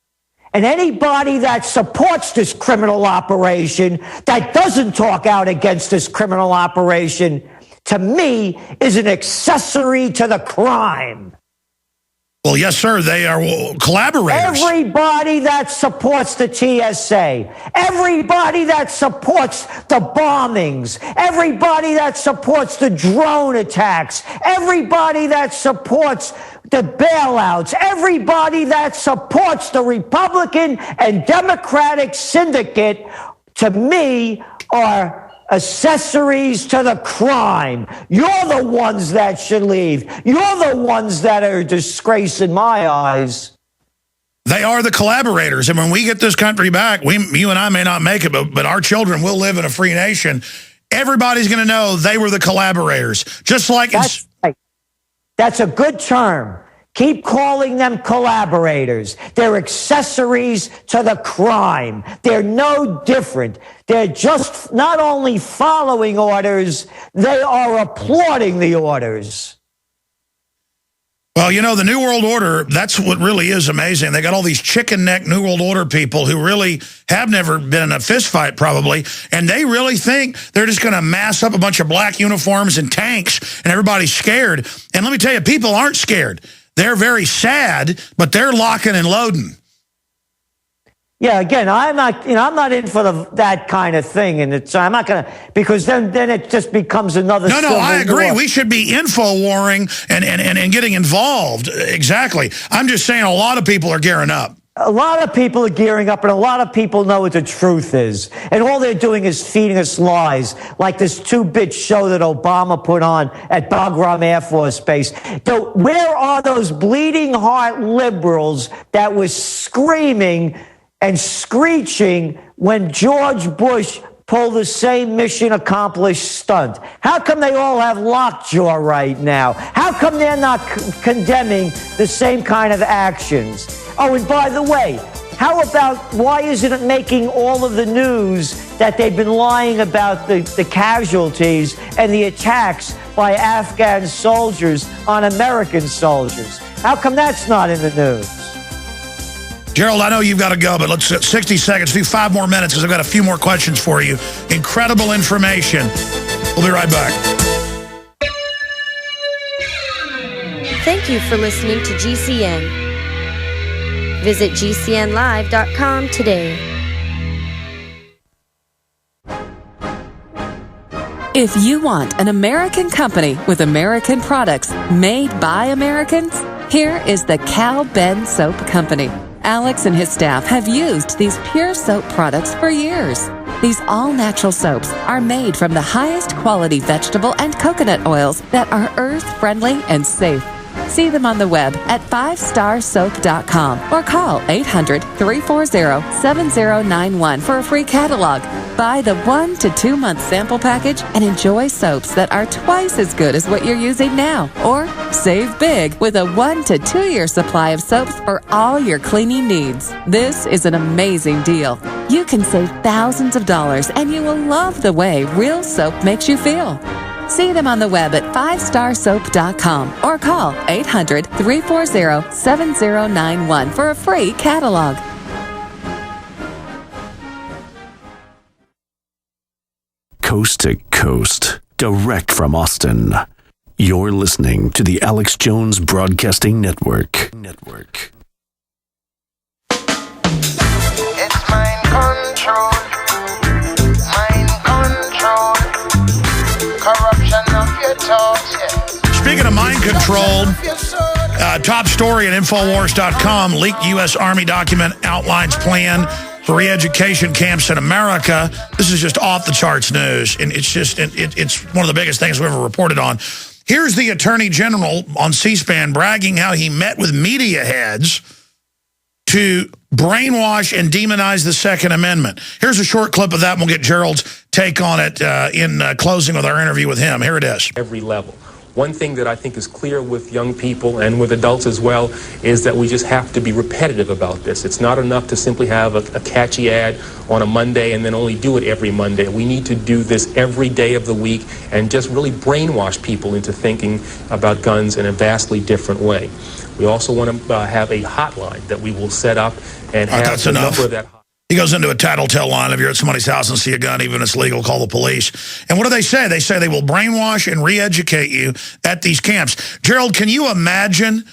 And anybody that supports this criminal operation, that doesn't talk out against this criminal operation, to me, is an accessory to the crime. Well, yes, sir. They are collaborators. Everybody that supports the TSA, everybody that supports the bombings, everybody that supports the drone attacks, everybody that supports the bailouts, everybody that supports the Republican and Democratic syndicate, to me, are accessories to the crime. You're the ones that should leave. You're the ones that are a disgrace in my eyes. They are the collaborators. And when we get this country back, you and I may not make it, but our children will live in a free nation. Everybody's going to know they were the collaborators. Just like... That's right. That's a good term. Keep calling them collaborators. They're accessories to the crime. They're no different. They're just not only following orders, they are applauding the orders. Well, you know, the New World Order, that's what really is amazing. They got all these chicken neck New World Order people who really have never been in a fist fight, probably, and they really think they're just going to mass up a bunch of black uniforms and tanks, and everybody's scared. And let me tell you, people aren't scared. They're very sad, but they're locking and loading. Yeah, again, I'm not in for that kind of thing, and I'm not going to, because then it just becomes another. No, I agree. War. We should be info warring and getting involved. Exactly. I'm just saying, a lot of people are gearing up. A lot of people are gearing up, and a lot of people know what the truth is, and all they're doing is feeding us lies, like this 2-bit show that Obama put on at Bagram Air Force Base. So where are those bleeding heart liberals that were screaming and screeching when George Bush pulled the same mission accomplished stunt? How come they all have lockjaw right now? How come they're not condemning the same kind of actions? Oh, and by the way, how about, why isn't it making all of the news that they've been lying about the casualties and the attacks by Afghan soldiers on American soldiers? How come that's not in the news? Gerald, I know you've got to go, but let's 60 seconds, do 5 more minutes, because I've got a few more questions for you. Incredible information. We'll be right back. Thank you for listening to GCN. Visit GCNlive.com today. If you want an American company with American products made by Americans, here is the Cal Ben Soap Company. Alex and his staff have used these pure soap products for years. These all-natural soaps are made from the highest quality vegetable and coconut oils that are earth-friendly and safe. See them on the web at 5starsoap.com or call 800-340-7091 for a free catalog. Buy the 1 to 2 month sample package and enjoy soaps that are twice as good as what you're using now. Or save big with a 1 to 2 year supply of soaps for all your cleaning needs. This is an amazing deal. You can save thousands of dollars, and you will love the way real soap makes you feel. See them on the web at 5starsoap.com or call 800-340-7091 for a free catalog. Coast to coast, direct from Austin. You're listening to the Alex Jones Broadcasting Network. It's mind control. Corruption of your talks, yeah. Speaking of mind control, top story at Infowars.com, leaked U.S. Army document outlines plan for re-education camps in America. This is just off-the-charts news, and it's one of the biggest things we've ever reported on. Here's the Attorney General on C-SPAN bragging how he met with media heads to brainwash and demonize the Second Amendment. Here's a short clip of that, and we'll get Gerald's take on it in closing with our interview with him. Here it is. Every level. One thing that I think is clear with young people and with adults as well is that we just have to be repetitive about this. It's not enough to simply have a catchy ad on a Monday and then only do it every Monday. We need to do this every day of the week and just really brainwash people into thinking about guns in a vastly different way. We also want to have a hotline that we will set up and have that's the enough. number of that. He goes into a tattletale line. If you're at somebody's house and see a gun, even if it's legal, call the police. And what do they say? They say they will brainwash and re-educate you at these camps. Gerald, can you imagine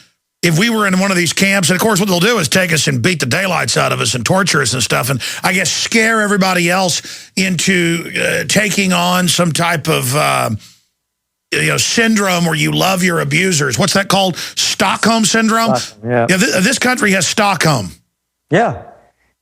if we were in one of these camps? And, of course, what they'll do is take us and beat the daylights out of us and torture us and stuff, and I guess scare everybody else into taking on some type of syndrome where you love your abusers. What's that called? Stockholm Syndrome? Yeah. This country has Stockholm. Yeah.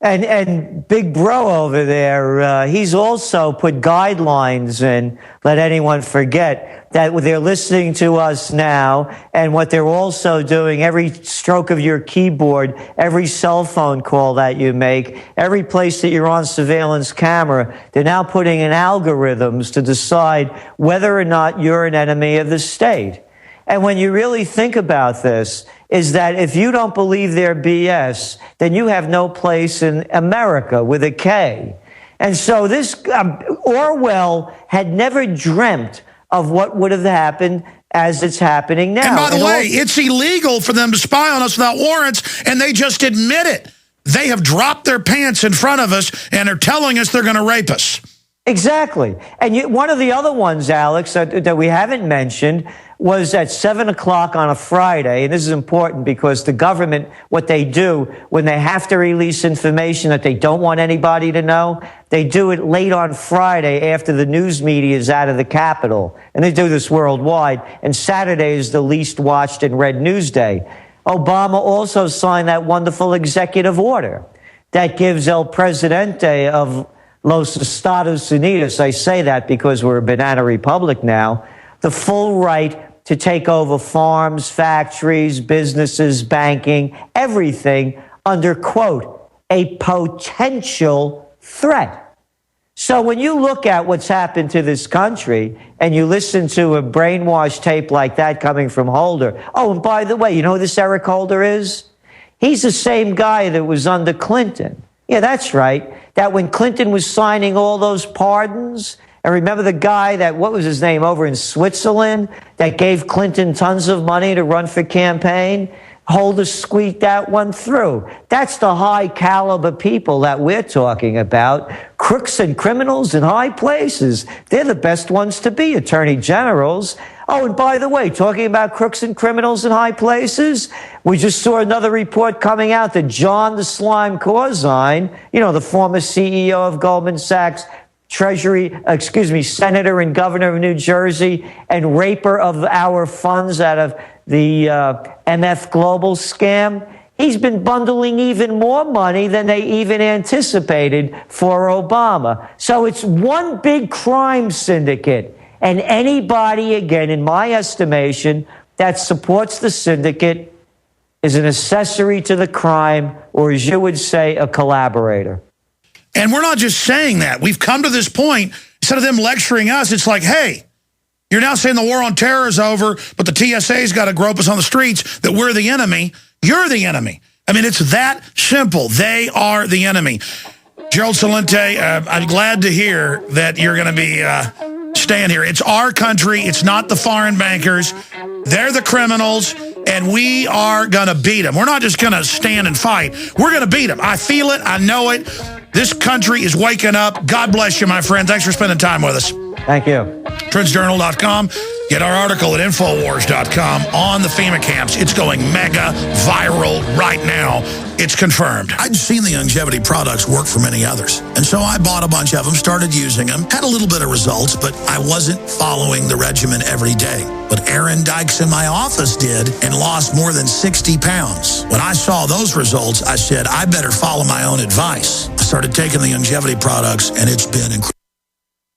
And Big Bro over there, he's also put guidelines in, let anyone forget, that they're listening to us now, and what they're also doing, every stroke of your keyboard, every cell phone call that you make, every place that you're on surveillance camera, they're now putting in algorithms to decide whether or not you're an enemy of the state. And when you really think about this, is that if you don't believe their BS, then you have no place in America with a K. And so this, Orwell had never dreamt of what would have happened as it's happening now. And by the way, it's illegal for them to spy on us without warrants, and they just admit it. They have dropped their pants in front of us and are telling us they're going to rape us. Exactly. And one of the other ones, Alex, that we haven't mentioned was at 7 o'clock on a Friday. And this is important because the government, what they do when they have to release information that they don't want anybody to know, they do it late on Friday after the news media is out of the Capitol. And they do this worldwide. And Saturday is the least watched and read news day. Obama also signed that wonderful executive order that gives El Presidente of Los Estados Unidos, I say that because we're a banana republic now, the full right to take over farms, factories, businesses, banking, everything under, quote, a potential threat. So when you look at what's happened to this country and you listen to a brainwashed tape like that coming from Holder, oh, and by the way, you know who this Eric Holder is? He's the same guy that was under Clinton. Yeah, that's right. That when Clinton was signing all those pardons, and remember the guy that, what was his name, over in Switzerland, that gave Clinton tons of money to run for campaign? Holder squeaked that one through. That's the high caliber people that we're talking about. Crooks and criminals in high places. They're the best ones to be, attorney generals. Oh, and by the way, talking about crooks and criminals in high places, we just saw another report coming out that John the Slime Corzine, you know, the former CEO of Goldman Sachs, Senator and governor of New Jersey, and raper of our funds out of the MF Global scam, he's been bundling even more money than they even anticipated for Obama. So it's one big crime syndicate. And anybody, again, in my estimation, that supports the syndicate is an accessory to the crime, or as you would say, a collaborator. And we're not just saying that. We've come to this point, instead of them lecturing us, it's like, hey, you're now saying the war on terror is over, but the TSA's got to grope us on the streets, that we're the enemy. You're the enemy. I mean, it's that simple. They are the enemy. Gerald Celente, I'm glad to hear that you're going to be staying here. It's our country. It's not the foreign bankers. They're the criminals, and we are going to beat them. We're not just going to stand and fight. We're going to beat them. I feel it. I know it. This country is waking up. God bless you, my friend. Thanks for spending time with us. Thank you. TrendsJournal.com. Get our article at Infowars.com on the FEMA camps. It's going mega viral right now. It's confirmed. I'd seen the longevity products work for many others. And so I bought a bunch of them, started using them, had a little bit of results, but I wasn't following the regimen every day. But Aaron Dykes in my office did and lost more than 60 pounds. When I saw those results, I said, I better follow my own advice. I started taking the longevity products, and it's been incredible.